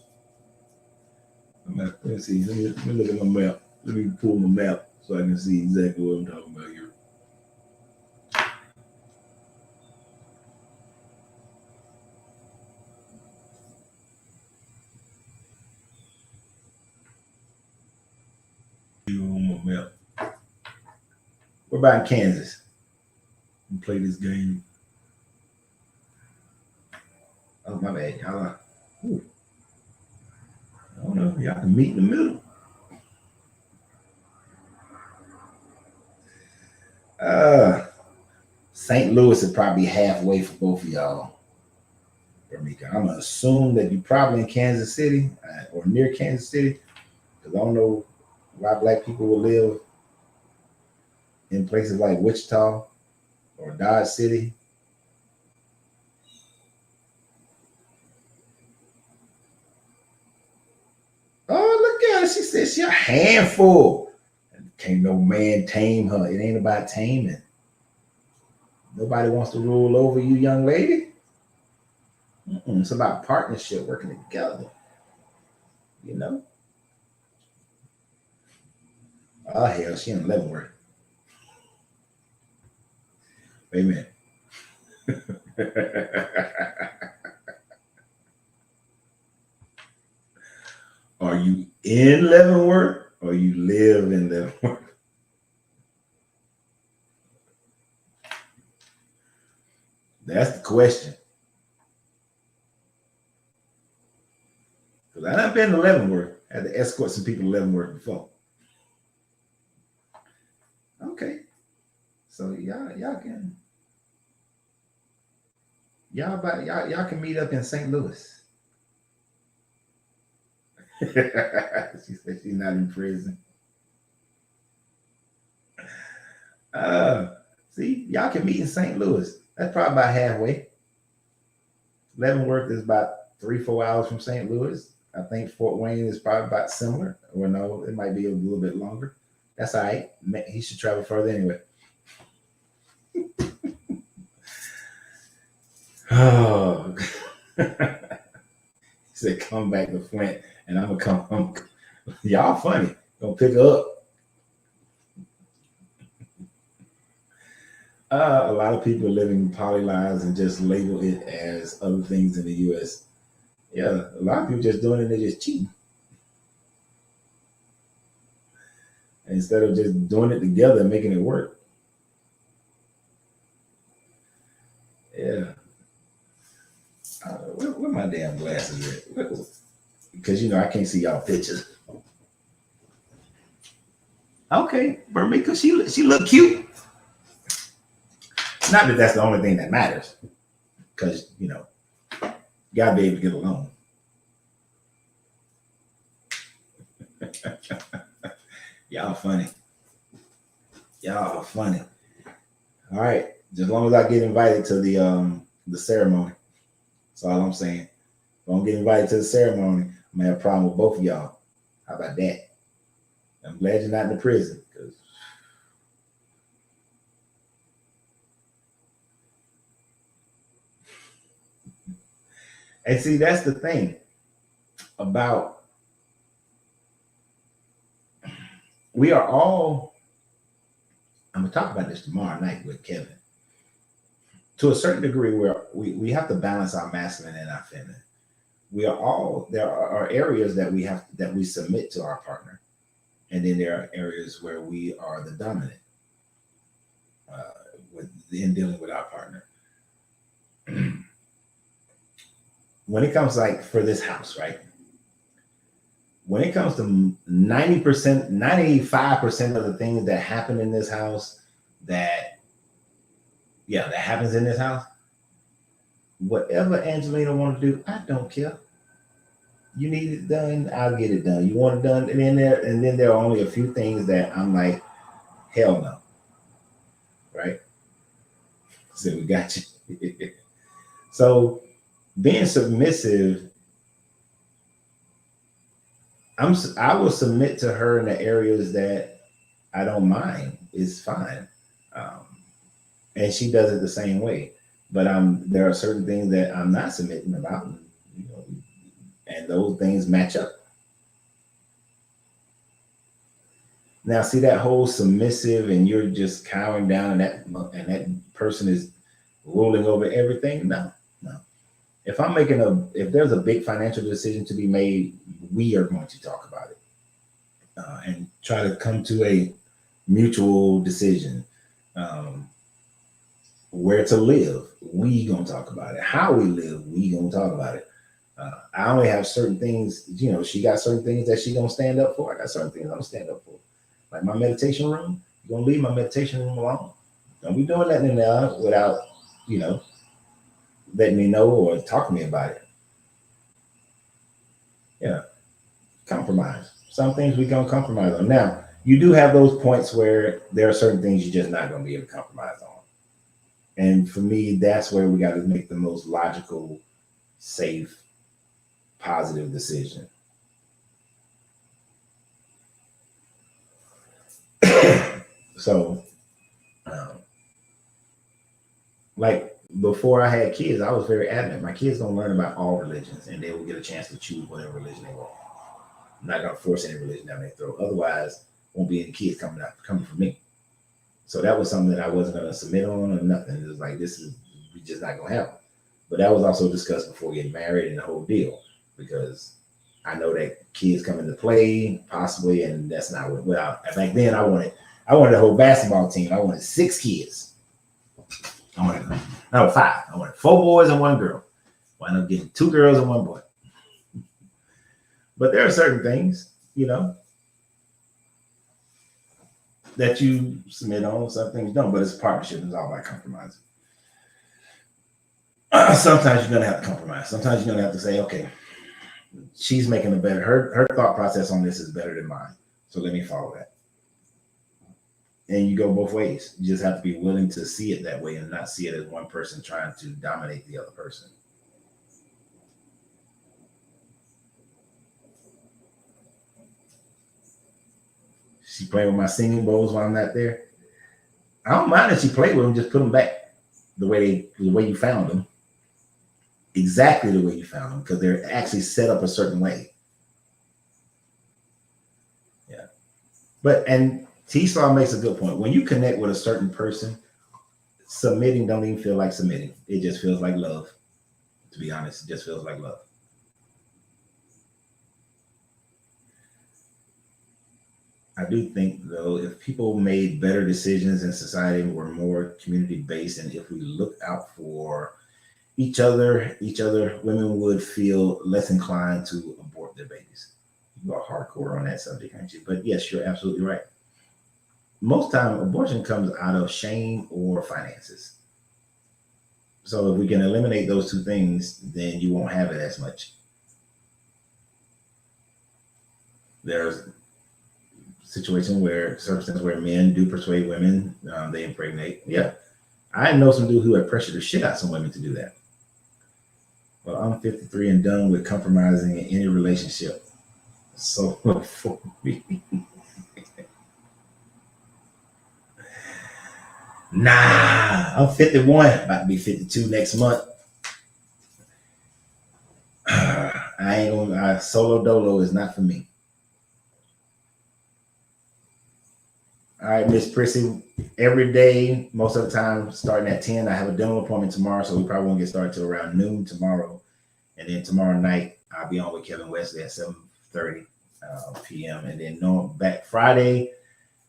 Let me see. Let me look at my map. Let me pull my map so I can see exactly what I'm talking about here. We're about in Kansas. We play this game. Oh, my bad. Ooh, I don't know. Y'all can meet in the middle. Uh, St. Louis is probably halfway for both of y'all. I'm gonna assume that you're probably in Kansas City or near Kansas City, because I don't know why black people will live in places like Wichita or Dodge City. Oh, look at her. She said she a handful. Can't no man tame her. It ain't about taming. Nobody wants to rule over you, young lady. It's about partnership, working together. You know? Oh, hell, she in Leavenworth. Wait a minute. Are you in Leavenworth or you live in Leavenworth? That's the question. Because I've been to Leavenworth. I had to escort some people to Leavenworth before. Okay. So y'all can meet up in St. Louis. She said she's not in prison. See, y'all can meet in St. Louis. That's probably about halfway. Leavenworth is about 3-4 hours from St. Louis. I think Fort Wayne is probably about similar. Or no, it might be a little bit longer. That's all right. He should travel further anyway. Oh, he said, "Come back to Flint, and I'm gonna come home." Y'all funny. Gonna pick her up. A lot of people are living poly lives and just label it as other things in the U.S. Yeah, a lot of people just doing it. They're just cheating instead of just doing it together and making it work. Yeah. Where my damn glasses at? Because I can't see y'all pictures. Okay, Bermika, she look cute. Not that that's the only thing that matters, because you gotta be able to get along. Y'all funny. Y'all funny. All right, just as long as I get invited to the ceremony, that's all I'm saying. If I don't get invited to the ceremony, I'm gonna have a problem with both of y'all. How about that? I'm glad you're not in the prison, because and see, that's the thing about we are all. I'm gonna talk about this tomorrow night with Kevin. To a certain degree, we have to balance our masculine and our feminine. We are all there are areas that we submit to our partner, and then there are areas where we are the dominant uh, in dealing with our partner. When it comes like for this house, right? When it comes to 90%, 95% of the things that happen in this house, that happens in this house, whatever Angelina want to do, I don't care. You need it done, I'll get it done. You want it done, and then there are only a few things that I'm like, hell no, right? So we got you. So being submissive, I will submit to her in the areas that I don't mind. It's fine, um, and she does it the same way. But there are certain things that I'm not submitting about, and those things match up. Now, see that whole submissive, and you're just cowering down, and that person is ruling over everything. No, no. If there's a big financial decision to be made, we are going to talk about it and try to come to a mutual decision. Where to live, we gonna talk about it. How we live, we gonna talk about it. I only have certain things, she got certain things that she gonna stand up for. I got certain things I'm gonna stand up for. Like my meditation room, you're gonna leave my meditation room alone. Don't be doing that in there without, letting me know or talking to me about it. Yeah, compromise. Some things we gonna compromise on. Now, you do have those points where there are certain things you're just not gonna be able to compromise on. And for me, that's where we got to make the most logical, safe, positive decision. So, um, like before I had kids, I was very adamant. My kids don't learn about all religions, and they will get a chance to choose whatever religion they want. I'm not gonna force any religion down their throat. Otherwise, won't be any kids coming from me. So that was something that I wasn't gonna submit on or nothing. It was like we just not gonna happen. But that was also discussed before getting married and the whole deal, because I know that kids come into play possibly, and that's not what. Well, back then I wanted a whole basketball team. I wanted 6 kids. No, 5. I wanted 4 boys and 1 girl. Wound up getting 2 girls and 1 boy. But there are certain things, that you submit on. Some things don't. But it's a partnership. It's all about compromising. Sometimes you're gonna have to compromise. Sometimes you're gonna have to say, okay, she's making her thought process on this is better than mine. So let me follow that. And you go both ways. You just have to be willing to see it that way and not see it as one person trying to dominate the other person. She playing with my singing bowls while I'm not there. I don't mind if she played with them, just put them back the way you found them. Exactly the way you found them, because they're actually set up a certain way. Yeah. And T-Slaw makes a good point. When you connect with a certain person, submitting don't even feel like submitting. It just feels like love. To be honest, it just feels like love. I do think, though, if people made better decisions in society, were more community-based, and if we look out for each other, women would feel less inclined to abort their babies. You are hardcore on that subject, aren't you? But yes, you're absolutely right. Most time, abortion comes out of shame or finances. So if we can eliminate those 2 things, then you won't have it as much. There's circumstances where men do persuade women, they impregnate. Yeah, I know some dude who had pressured the shit out of some women to do that. Well, I'm 53 and done with compromising in any relationship. So for me, nah, I'm 51, about to be 52 next month. I ain't gonna. Solo dolo is not for me. All right, Miss Prissy. Every day, most of the time, starting at 10. I have a dental appointment tomorrow, so we probably won't get started till around noon tomorrow. And then tomorrow night, I'll be on with Kevin Wesley at 7:30 p.m. And then back Friday,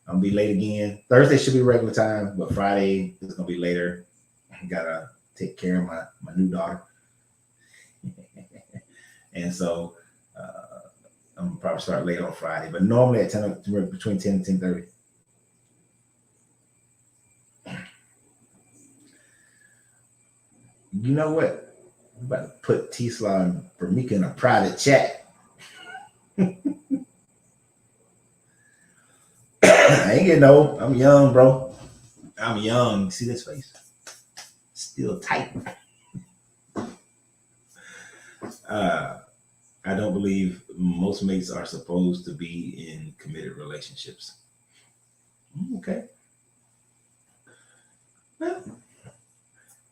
I'm gonna be late again. Thursday should be regular time, but Friday is gonna be later. I gotta take care of my new daughter, and so I'm gonna probably start late on Friday. But normally at 10, between 10 and 10:30. You know what? I'm about to put T-Slaw and Vermika in a private chat. I ain't getting old. I'm young, bro. I'm young. See this face? Still tight. I don't believe most mates are supposed to be in committed relationships. Okay. Well,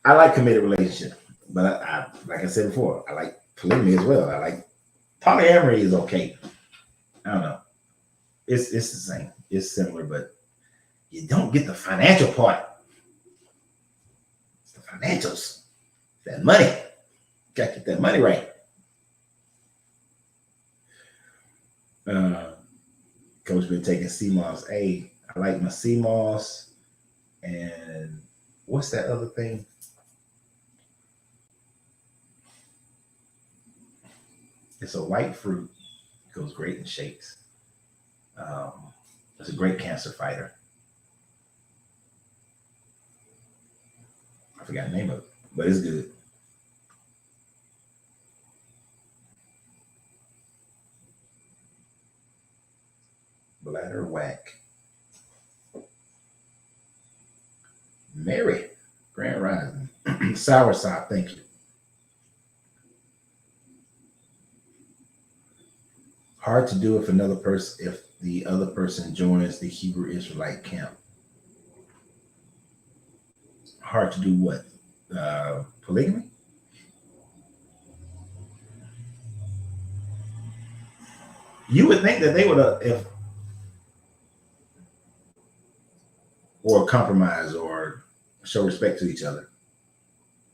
I like committed relationships, but I like I said before, I like polygamy as well. I like polyamory is okay. I don't know. It's the same. It's similar, but you don't get the financial part. It's the financials. That money. You gotta get that money right. Coach been taking CMOS. Hey, I like my CMOS. And what's that other thing? It's a white fruit. It goes great in shakes. Um, it's a great cancer fighter. I forgot the name of it, but it's good. Bladder whack. Mary, Grand Rising. Sour sop, thank you. Hard to do if another person, if the other person joins the Hebrew Israelite camp. Hard to do what? Polygamy? You would think that they would have, if or compromise or show respect to each other.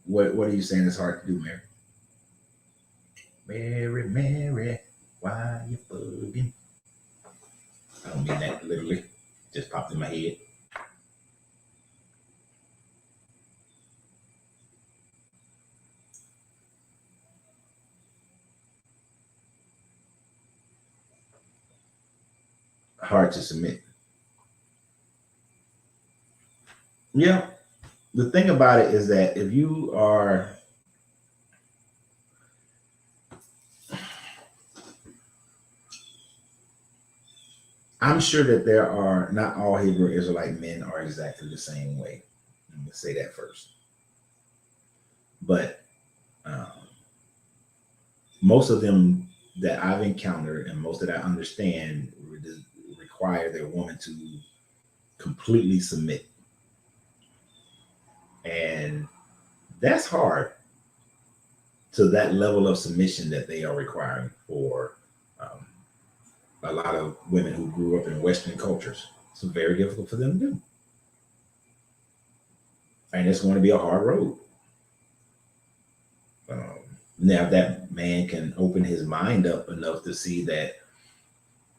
What are you saying is hard to do, Mary? Mary, Mary, why you bugging? I don't mean that literally. Just popped in my head. Hard to submit. Yeah. The thing about it is that if you are, I'm sure that there are, not all Hebrew Israelite men are exactly the same way. Let me say that first. But um, most of them that I've encountered and most that I understand require their woman to completely submit. And that's hard to that level of submission that they are requiring for a lot of women who grew up in Western cultures. It's very difficult for them to do. And it's going to be a hard road. Now, if that man can open his mind up enough to see that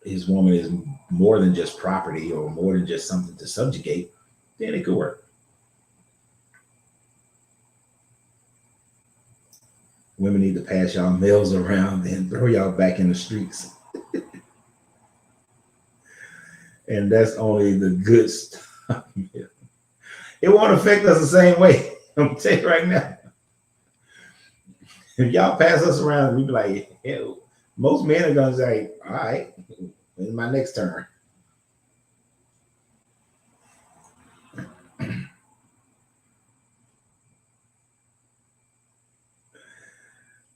his woman is more than just property or more than just something to subjugate, then it could work. Women need to pass y'all males around and throw y'all back in the streets. And that's only the good stuff. It won't affect us the same way. I'm gonna tell you right now. If y'all pass us around, we be like, hell, most men are gonna say, all right, when's my next turn?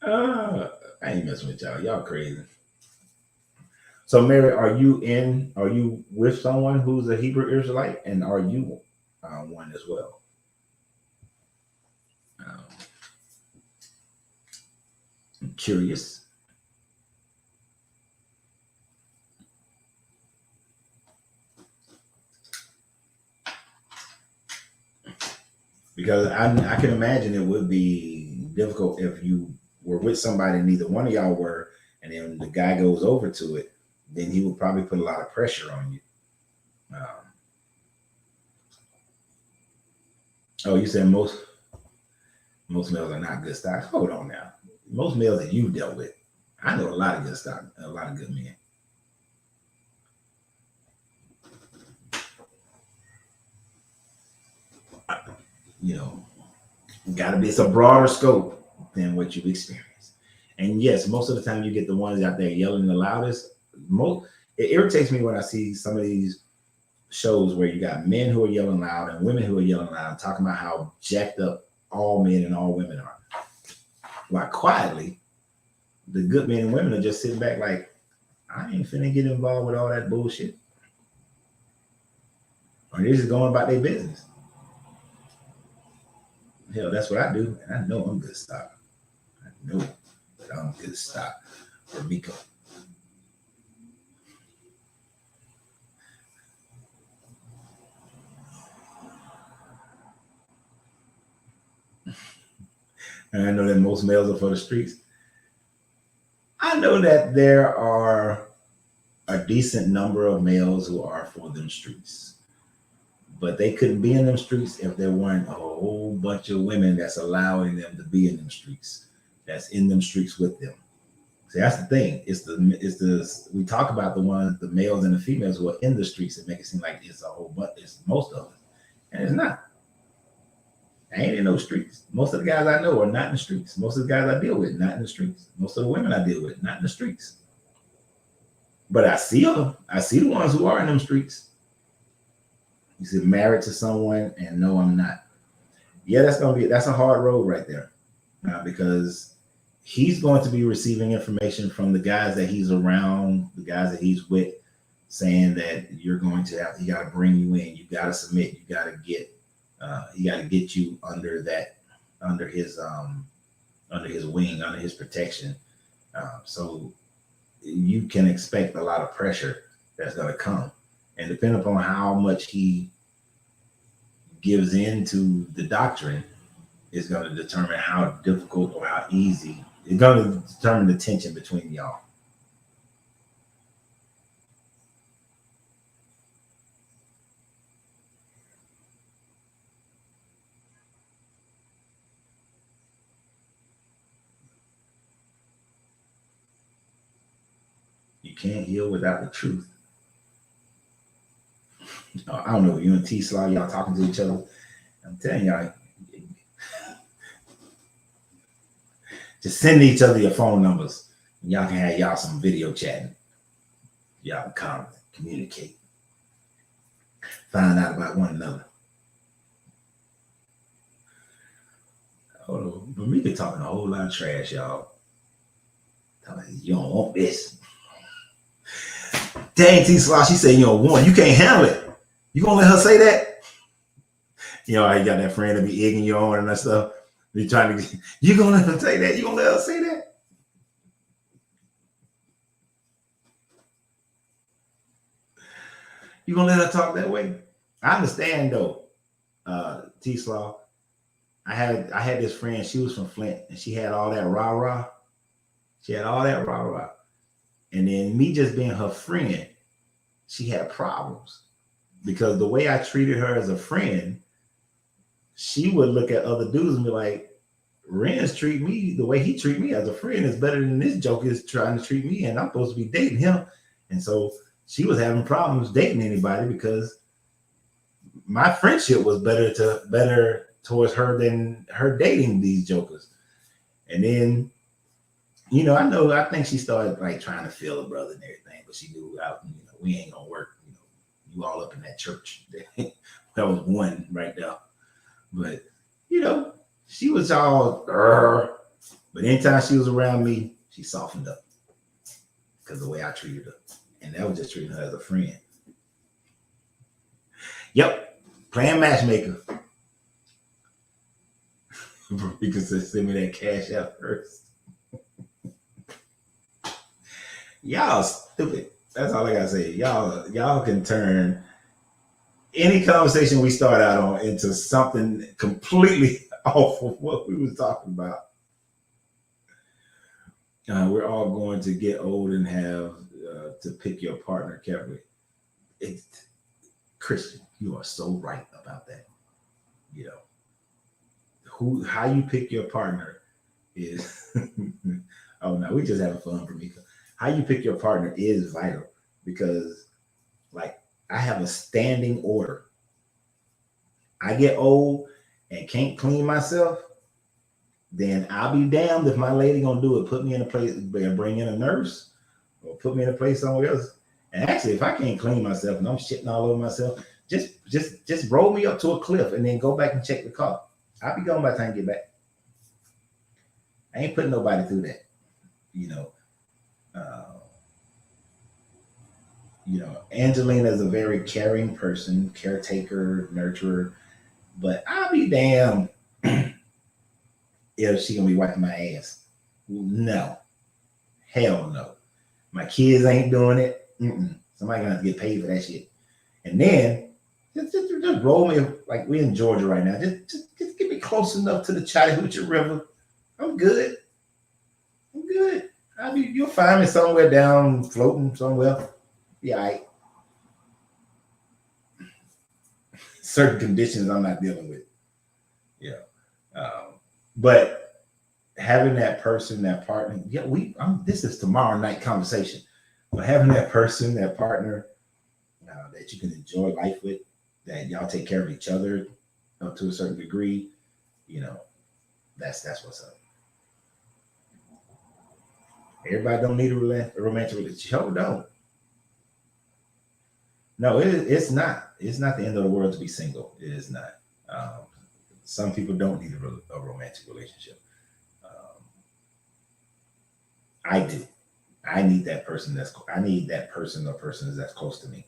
I ain't messing with y'all. Y'all crazy. So, Mary, are you with someone who's a Hebrew Israelite? And are you one as well? I'm curious. Because I can imagine it would be difficult if you were with somebody, neither one of y'all were, and then the guy goes over to it, then he would probably put a lot of pressure on you. Oh, you said most males are not good stock. Hold on now. Most males that you've dealt with, I know a lot of good stock, a lot of good men. You know, got to be, it's a broader scope than what you've experienced. And yes, most of the time you get the ones out there yelling the loudest. It irritates me when I see some of these shows where you got men who are yelling loud and women who are yelling loud, talking about how jacked up all men and all women are. While quietly, the good men and women are just sitting back like, I ain't finna get involved with all that bullshit. Or they're just going about their business. Hell, that's what I do. And I know I'm good stock. I know that I'm good stock for Miko. And I know that most males are for the streets. I know that there are a decent number of males who are for them streets. But they couldn't be in them streets if there weren't a whole bunch of women that's allowing them to be in them streets, that's in them streets with them. See, that's the thing. We talk about the males and the females who are in the streets and make it seem like it's a whole bunch, it's most of us. And it's not. I ain't in no streets. Most of the guys I know are not in the streets. Most of the guys I deal with, not in the streets. Most of the women I deal with, not in the streets. But I see them. I see the ones who are in them streets. You see, married to someone, and no, I'm not. Yeah, that's a hard road right there, because he's going to be receiving information from the guys that he's around, the guys that he's with, saying that he got to bring you in, you got to submit, he got to get you under his wing, under his protection. So you can expect a lot of pressure that's going to come, and depending upon how much he gives into the doctrine is going to determine how difficult or how easy. It's going to determine the tension between y'all. You can't heal without the truth. I don't know, you and T-Slaw, y'all talking to each other. I'm telling y'all, just send each other your phone numbers. Y'all can have y'all some video chatting. Y'all can communicate. Find out about one another. Oh, but we be talking a whole lot of trash, y'all. You don't want this. Dang, T-Slaw, she said you don't want it. You can't handle it. You gonna let her say that? You know, you got that friend that be egging you on and that stuff. You gonna let her say that? You gonna let her say that? You gonna let her talk that way? I understand though, T-Slaw. I had this friend, she was from Flint, and she had all that rah-rah. She had all that rah-rah. And then me just being her friend, she had problems. Because the way I treated her as a friend, she would look at other dudes and be like, Renz treat me the way he treat me as a friend is better than this joke is trying to treat me, and I'm supposed to be dating him. And so she was having problems dating anybody because my friendship was better towards her than her dating these jokers. And then, I think she started like trying to feel a brother and everything, but she knew we ain't gonna work. You all up in that church. That was one right there. But she was all, but anytime she was around me, she softened up because of the way I treated her. And that was just treating her as a friend. Yep, playing matchmaker. Because send me that cash out first. Y'all stupid. That's all I gotta say. Y'all can turn any conversation we start out on into something completely off of what we was talking about. We're all going to get old and have to pick your partner carefully. Christian, you are so right about that. How you pick your partner is oh no, we just having fun for me. How you pick your partner is vital because, like, I have a standing order. I get old and can't clean myself, then I'll be damned if my lady gonna do it. Put me in a place, bring in a nurse, or put me in a place somewhere else. And actually, if I can't clean myself and I'm shitting all over myself, just roll me up to a cliff and then go back and check the car. I'll be gone by the time I get back. I ain't putting nobody through that. Angelina is a very caring person, caretaker, nurturer, but I'll be damned if she gonna be wiping my ass. No, hell no. My kids ain't doing it. Somebody gonna have to get paid for that shit. And then just roll me like we in Georgia right now. Just get me close enough to the Chattahoochee River. I'm good. You'll find me somewhere down floating somewhere. Yeah, all right. Certain conditions I'm not dealing with. But having that person, that partner. Yeah, this is tomorrow night conversation. But having that person, that partner, that you can enjoy life with, that y'all take care of each other up to a certain degree, that's what's up. Everybody don't need a romantic relationship. Oh, don't. No, it's not. It's not the end of the world to be single. It is not. Some people don't need a romantic relationship. I do. I need that person I need that person or persons that's close to me.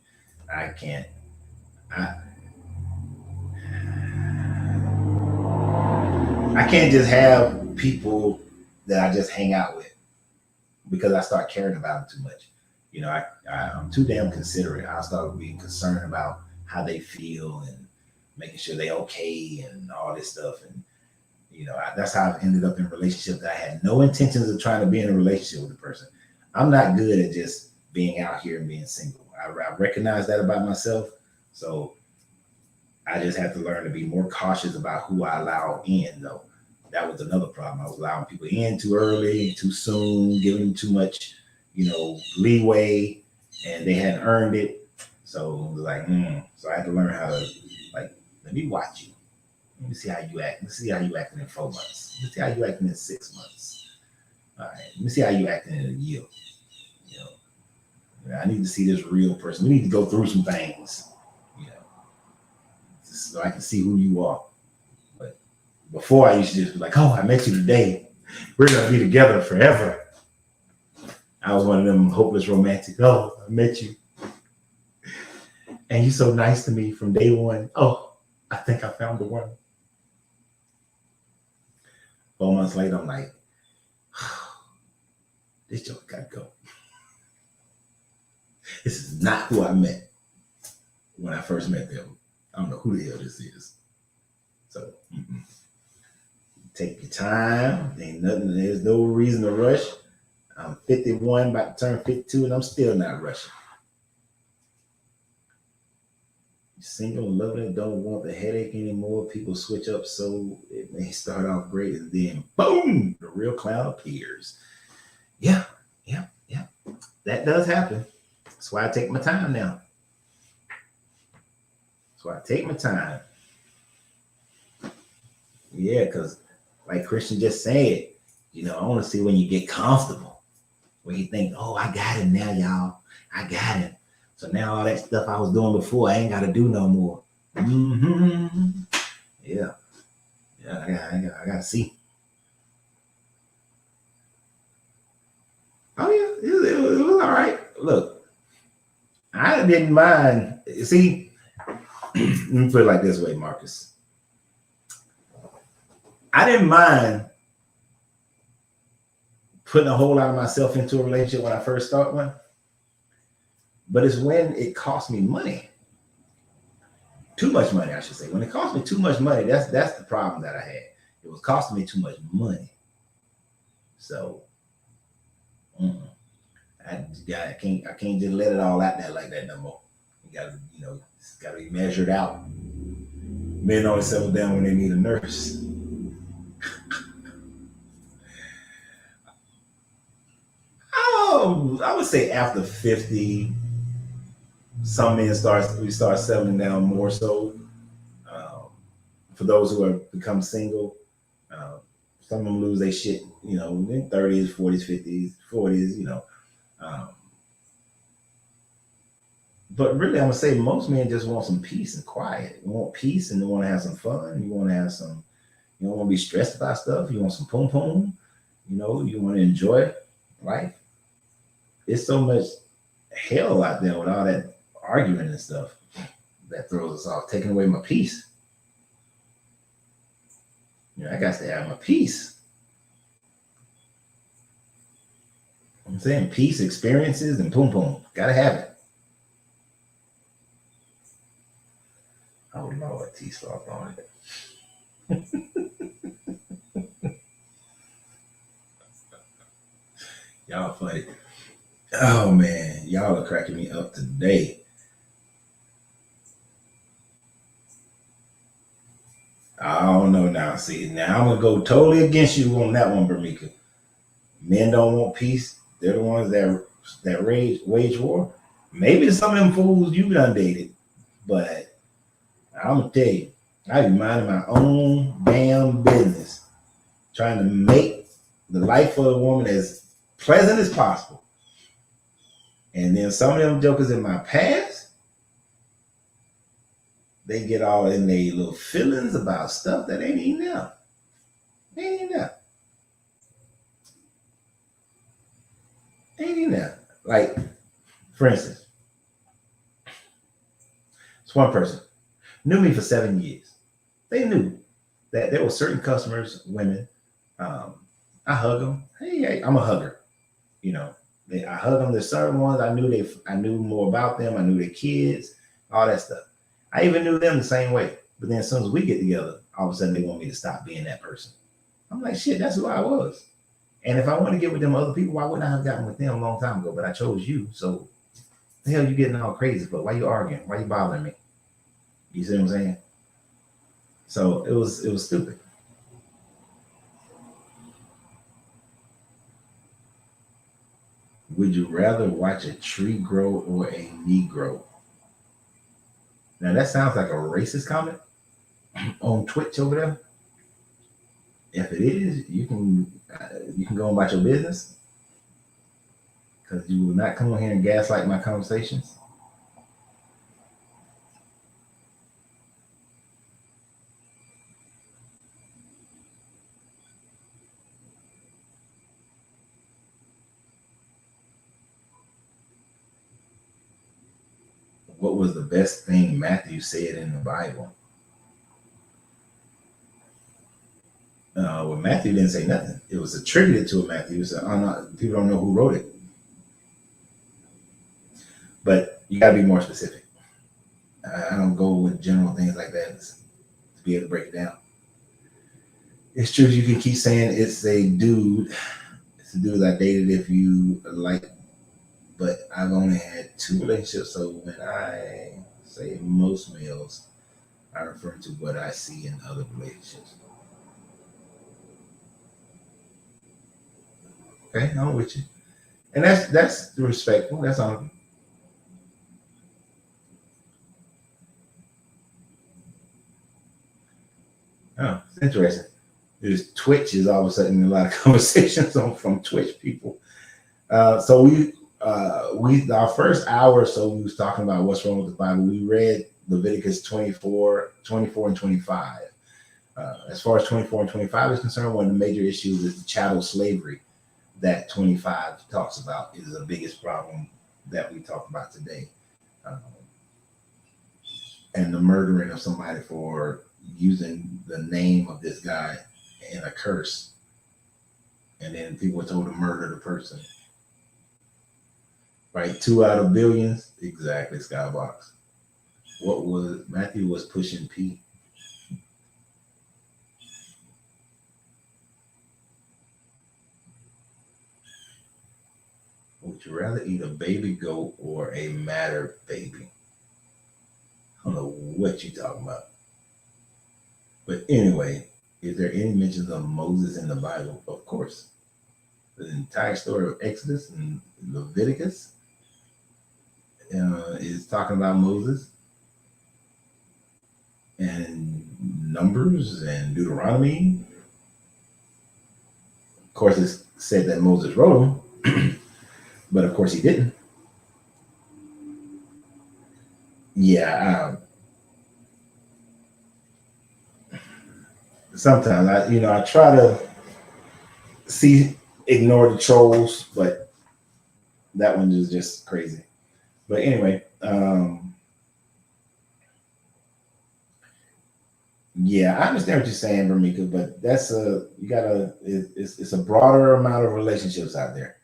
I can't. I can't just have people that I just hang out with because I start caring about them too much. I'm too damn considerate. I start being concerned about how they feel and making sure they're okay and all this stuff. And that's how I've ended up in relationships that I had no intentions of trying to be in a relationship with a person. I'm not good at just being out here and being single. I recognize that about myself. So I just have to learn to be more cautious about who I allow in, though. That was another problem. I was allowing people in too early, too soon, giving them too much, leeway, and they hadn't earned it. So it was like, So I had to learn how to, let me watch you. Let me see how you act. Let's see how you acting in 4 months. Let's see how you acting in 6 months. All right. Let me see how you acting in a year. I need to see this real person. We need to go through some things, so I can see who you are. But before I used to just be like, oh, I met you today. We're going to be together forever. I was one of them hopeless romantic. Oh, I met you. And you're so nice to me from day one. Oh, I think I found the one. 4 months later, I'm like, this joke got to go. This is not who I met when I first met them. I don't know who the hell this is. So take your time. There's no reason to rush. I'm 51, about to turn 52, and I'm still not rushing. Single and loving, don't want the headache anymore. People switch up so it may start off great and then boom, the real clown appears. Yeah. That does happen. That's why I take my time now. So I take my time. Yeah, because like Christian just said, I want to see when you get comfortable. When you think, oh, I got him now, y'all. I got him. So now all that stuff I was doing before, I ain't got to do no more. Yeah. I got to see. Oh, yeah. It was all right. Look, I didn't mind. See, let me put it like this way, Marcus. I didn't mind putting a whole lot of myself into a relationship when I first started one, but it's when it cost me money. Too much money, I should say. When it cost me too much money, that's the problem that I had. It was costing me too much money. So I can't just let it all out there like that no more. You gotta, it's gotta be measured out. Men only settle down when they need a nurse. I would say after 50, some men start settling down more so. For those who have become single, some of them lose their shit, in 30s, 40s, 50s, 40s, But really, I'm gonna say most men just want some peace and quiet. You want peace and you want to have some fun. You want to have some. You don't want to be stressed about stuff. You want some pom pom. You want to enjoy life. It's so much hell out there with all that arguing and stuff that throws us off, taking away my peace. I got to have my peace. I'm saying peace, experiences, and pom pom. Gotta have it. Oh Lord, T-Sloth on it. Y'all funny. Oh man, y'all are cracking me up today. I don't know now. See, now I'm gonna go totally against you on that one, Bermika. Men don't want peace. They're the ones that wage war. Maybe some of them fools you done dated, but I'm gonna tell you, I be minding my own damn business, trying to make the life of a woman as pleasant as possible. And then some of them jokers in my past, they get all in their little feelings about stuff that ain't even there. Ain't even there. Ain't even there. Like, for instance, it's one person knew me for 7 years. They knew that there were certain customers, women. I hug them. Hey, I'm a hugger. You know, I hug them. There's certain ones I knew more about them. I knew their kids, all that stuff. I even knew them the same way. But then as soon as we get together, all of a sudden they want me to stop being that person. I'm like, shit, that's who I was. And if I want to get with them other people, why wouldn't I have gotten with them a long time ago? But I chose you. So the hell you getting all crazy for? Why you arguing? Why you bothering me? You see what I'm saying? So it was stupid. Would you rather watch a tree grow or a Negro? Now that sounds like a racist comment on Twitch over there. If it is, you can go about your business because you will not come on here and gaslight my conversations. What was the best thing Matthew said in the Bible? Well, Matthew didn't say nothing. It was attributed to Matthew. So people don't know who wrote it. But you gotta be more specific. I don't go with general things like that to be able to break it down. It's true you can keep saying it's a dude. It's a dude I dated if you like, but I've only had 2 relationships. So when I say most males, I refer to what I see in other relationships. Okay, I'm with you. And that's respectful. That's honorable. Oh, it's interesting. There's Twitch is all of a sudden a lot of conversations from Twitch people. So we our first hour or so we was talking about what's wrong with the Bible. We read Leviticus 24 and 25. As far as 24 and 25 is concerned, one of the major issues is the chattel slavery that 25 talks about is the biggest problem that we talk about today. And the murdering of somebody for using the name of this guy in a curse. And then people were told to murder the person. Right? 2 out of billions. Exactly, Skybox. What was Matthew was pushing P. Would you rather eat a baby goat or a matter baby? I don't know what you're talking about. But anyway, is there any mentions of Moses in the Bible? Of course. The entire story of Exodus and Leviticus is talking about Moses, and Numbers and Deuteronomy. Of course, it's said that Moses wrote them, but of course he didn't. Yeah. Sometimes I try to ignore the trolls, but that one is just crazy. But anyway, yeah, I understand what you're saying, Bermika, but it's a broader amount of relationships out there.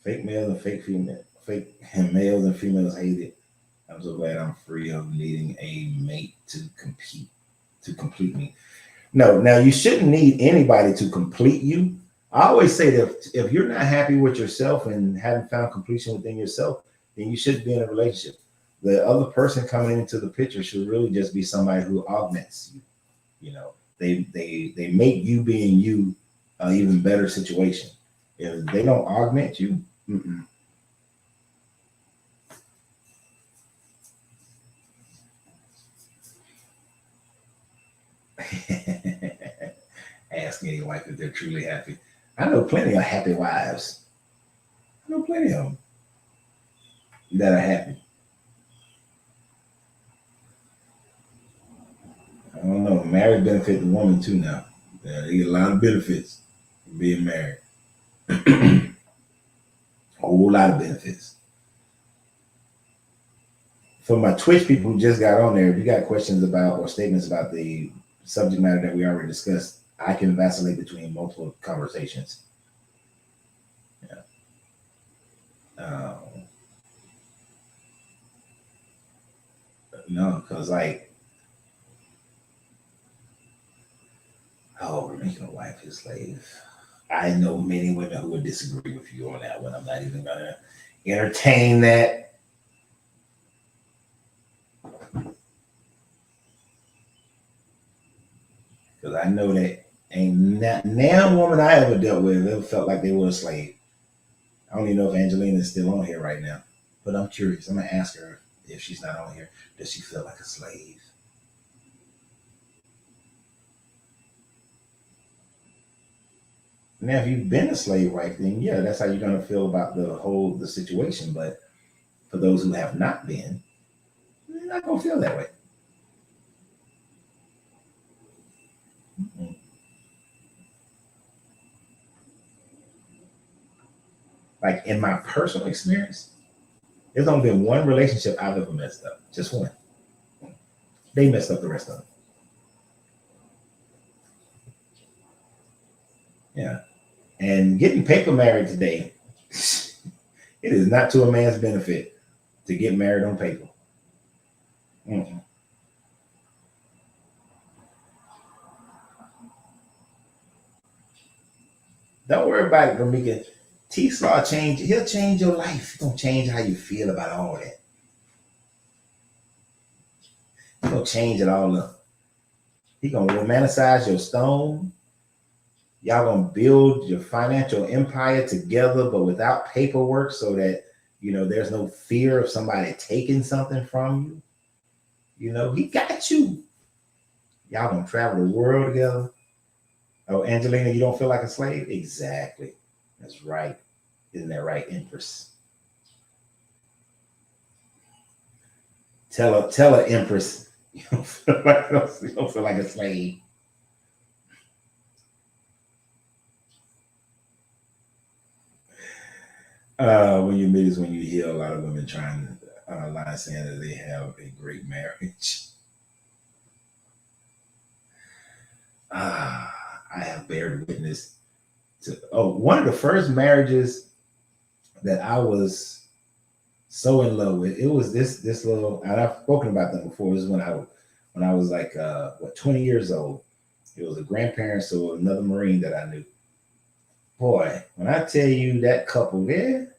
Fake males and fake female, fake males and females hate it. I'm so glad I'm free of needing a mate to complete me. No, now you shouldn't need anybody to complete you. I always say that if you're not happy with yourself and haven't found completion within yourself, then you shouldn't be in a relationship. the other person coming into the picture should really just be somebody who augments you. You know, they make you being you an even better situation. If they don't augment you, mm-mm. Ask any wife if they're truly happy. I know plenty of happy wives. I know plenty of them that are happy. I don't know. Marriage benefit the woman too now. Yeah, they get a lot of benefits from being married. A whole lot of benefits. For my Twitch people who just got on there, if you got questions about or statements about the subject matter that we already discussed, I can vacillate between multiple conversations. Yeah. No, because like, oh, we're making a wife his slave. I know many women who would disagree with you on that one. I'm not even gonna entertain that. Because I know that ain't not now woman I ever dealt with ever felt like they were a slave. I don't even know if Angelina is still on here right now, but I'm curious. I'm gonna ask her if she's not on here. Does she feel like a slave? Now, if you've been a slave wife, then yeah, that's how you're gonna feel about the situation. But for those who have not been, you're not gonna feel that way. Mm-mm. Like in my personal experience, there's only been one relationship I've ever messed up. Just one. They messed up the rest of them. Yeah. And getting paper married today, it is not to a man's benefit to get married on paper. Mm-mm. Don't worry about it, Ramika. T-Slaw change. He'll change your life. He's gonna change how you feel about all that. He's gonna change it all up. He's gonna romanticize your stone. Y'all gonna build your financial empire together, but without paperwork, so that there's no fear of somebody taking something from you. He got you. Y'all gonna travel the world together. Oh, Angelina, you don't feel like a slave? Exactly. That's right. Isn't that right, Empress? Tell her, Empress. You don't feel like a slave. When you meet is when you hear a lot of women trying to lie saying that they have a great marriage. I have bared witness to one of the first marriages that I was so in love with. It was this little, and I've spoken about them before. This is when I was like 20 years old. It was a grandparents of another Marine that I knew. Boy, when I tell you that couple there,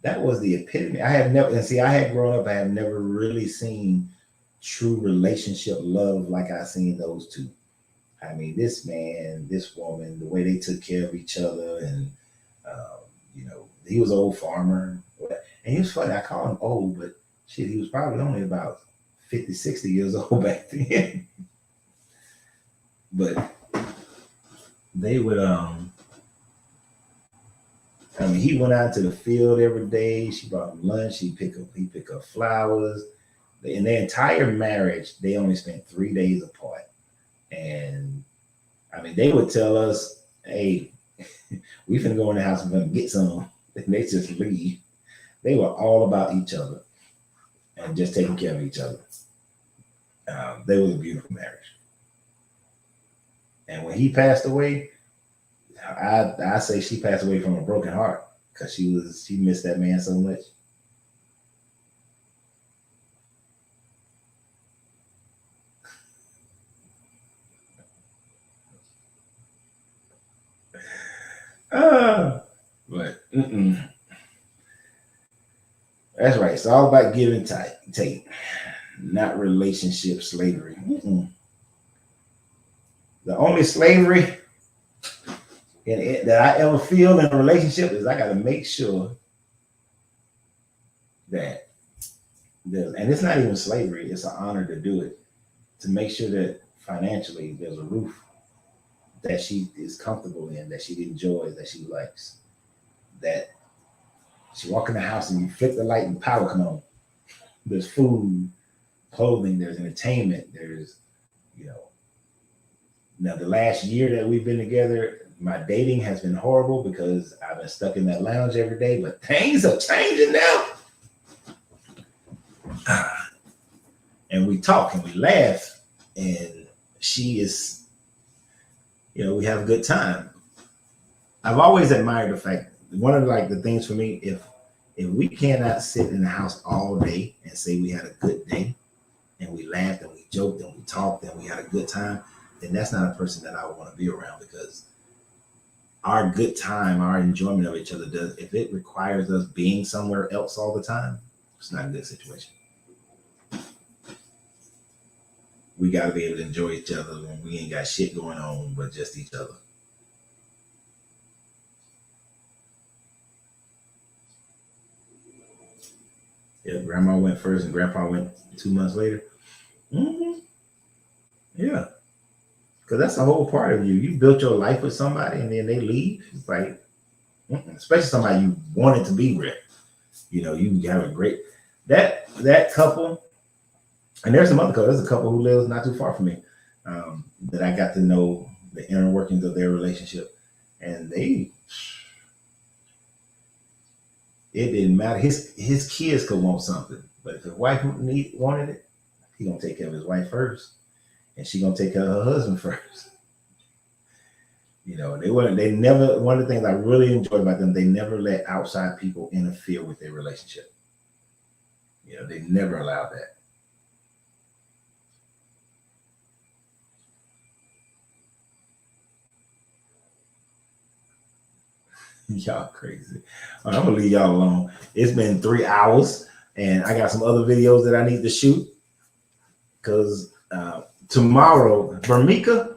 that was the epitome. I have never, and see, I had grown up, I have never really seen true relationship love like I seen those two. I mean, this man, this woman, the way they took care of each other, and he was an old farmer, and he was funny. I call him old, but shit, he was probably only about 50, 60 years old back then. But they would, I mean, he went out to the field every day. She brought him lunch. He pick up flowers. In their entire marriage, they only spent 3 days apart. And I mean, they would tell us, "Hey, we finna go in the house and finna get some." And they just leave. They were all about each other and just taking care of each other. They was a beautiful marriage. And when he passed away, I say she passed away from a broken heart because she missed that man so much. But That's right. It's all about give and take, not relationship slavery. The only slavery that I ever feel in a relationship is I got to make sure that and it's not even slavery, it's an honor to do it, to make sure that financially there's a roof that she is comfortable in, that she enjoys, that she likes, that she walk in the house and you flick the light and the power come on. There's food, clothing, there's entertainment, there's, now the last year that we've been together, my dating has been horrible because I've been stuck in that lounge every day, but things are changing now. And we talk and we laugh, and she is, we have a good time. I've always admired the fact, one of the things for me, if we cannot sit in the house all day and say we had a good day and we laughed and we joked and we talked and we had a good time, then that's not a person that I would want to be around, because our good time, our enjoyment of each other if it requires us being somewhere else all the time, it's not a good situation. We got to be able to enjoy each other when we ain't got shit going on but just each other. Yeah, grandma went first and grandpa went 2 months later. Yeah. Because that's the whole part of you. You built your life with somebody and then they leave. It's like, especially somebody you wanted to be with. You have a great, that couple, and there's some other couple. There's a couple who lives not too far from me that I got to know the inner workings of their relationship. And it didn't matter. His kids could want something, but if his wife wanted it, he gonna take care of his wife first, and she gonna take care of her husband first. They never, one of the things I really enjoyed about them, they never let outside people interfere with their relationship. They never allowed that. Y'all crazy. All right, I'm gonna leave y'all alone. It's been 3 hours and I got some other videos that I need to shoot, because tomorrow, Bermika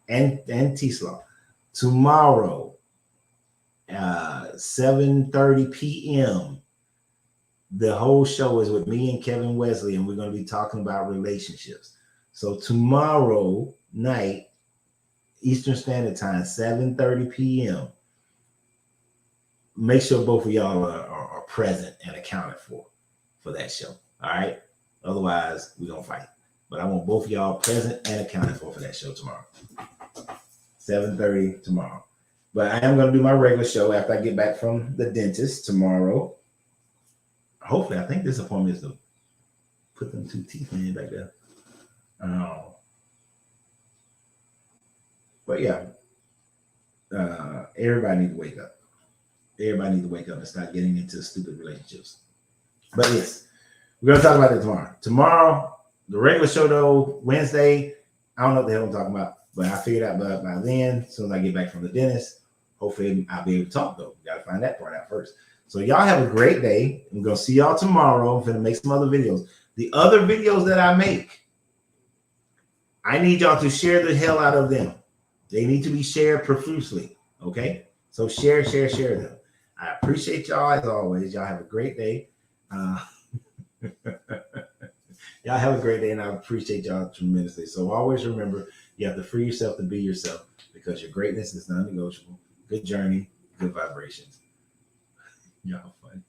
and T-Slaw, tomorrow, 7:30 p.m. the whole show is with me and Kevin Wesley, and we're going to be talking about relationships. So tomorrow night, Eastern Standard Time, 7:30 p.m. Make sure both of y'all are present and accounted for that show. All right. Otherwise, we're going to fight. But I want both of y'all present and accounted for that show tomorrow. 7:30 tomorrow. But I am going to do my regular show after I get back from the dentist tomorrow. Hopefully, I think this appointment is to put them 2 teeth in back there. But yeah, everybody needs to wake up. Everybody needs to wake up and start getting into stupid relationships. But yes, we're going to talk about that tomorrow. Tomorrow, the regular show though, Wednesday, I don't know what the hell I'm talking about, but I figured out by then, as soon as I get back from the dentist, hopefully I'll be able to talk though. Got to find that part out first. So y'all have a great day. I'm going to see y'all tomorrow. I'm going to make some other videos. The other videos that I make, I need y'all to share the hell out of them. They need to be shared profusely. Okay? So share them. I appreciate y'all as always. Y'all have a great day. Y'all have a great day, and I appreciate y'all tremendously. So always remember, you have to free yourself to be yourself, because your greatness is non-negotiable. Good journey, good vibrations. Y'all funny.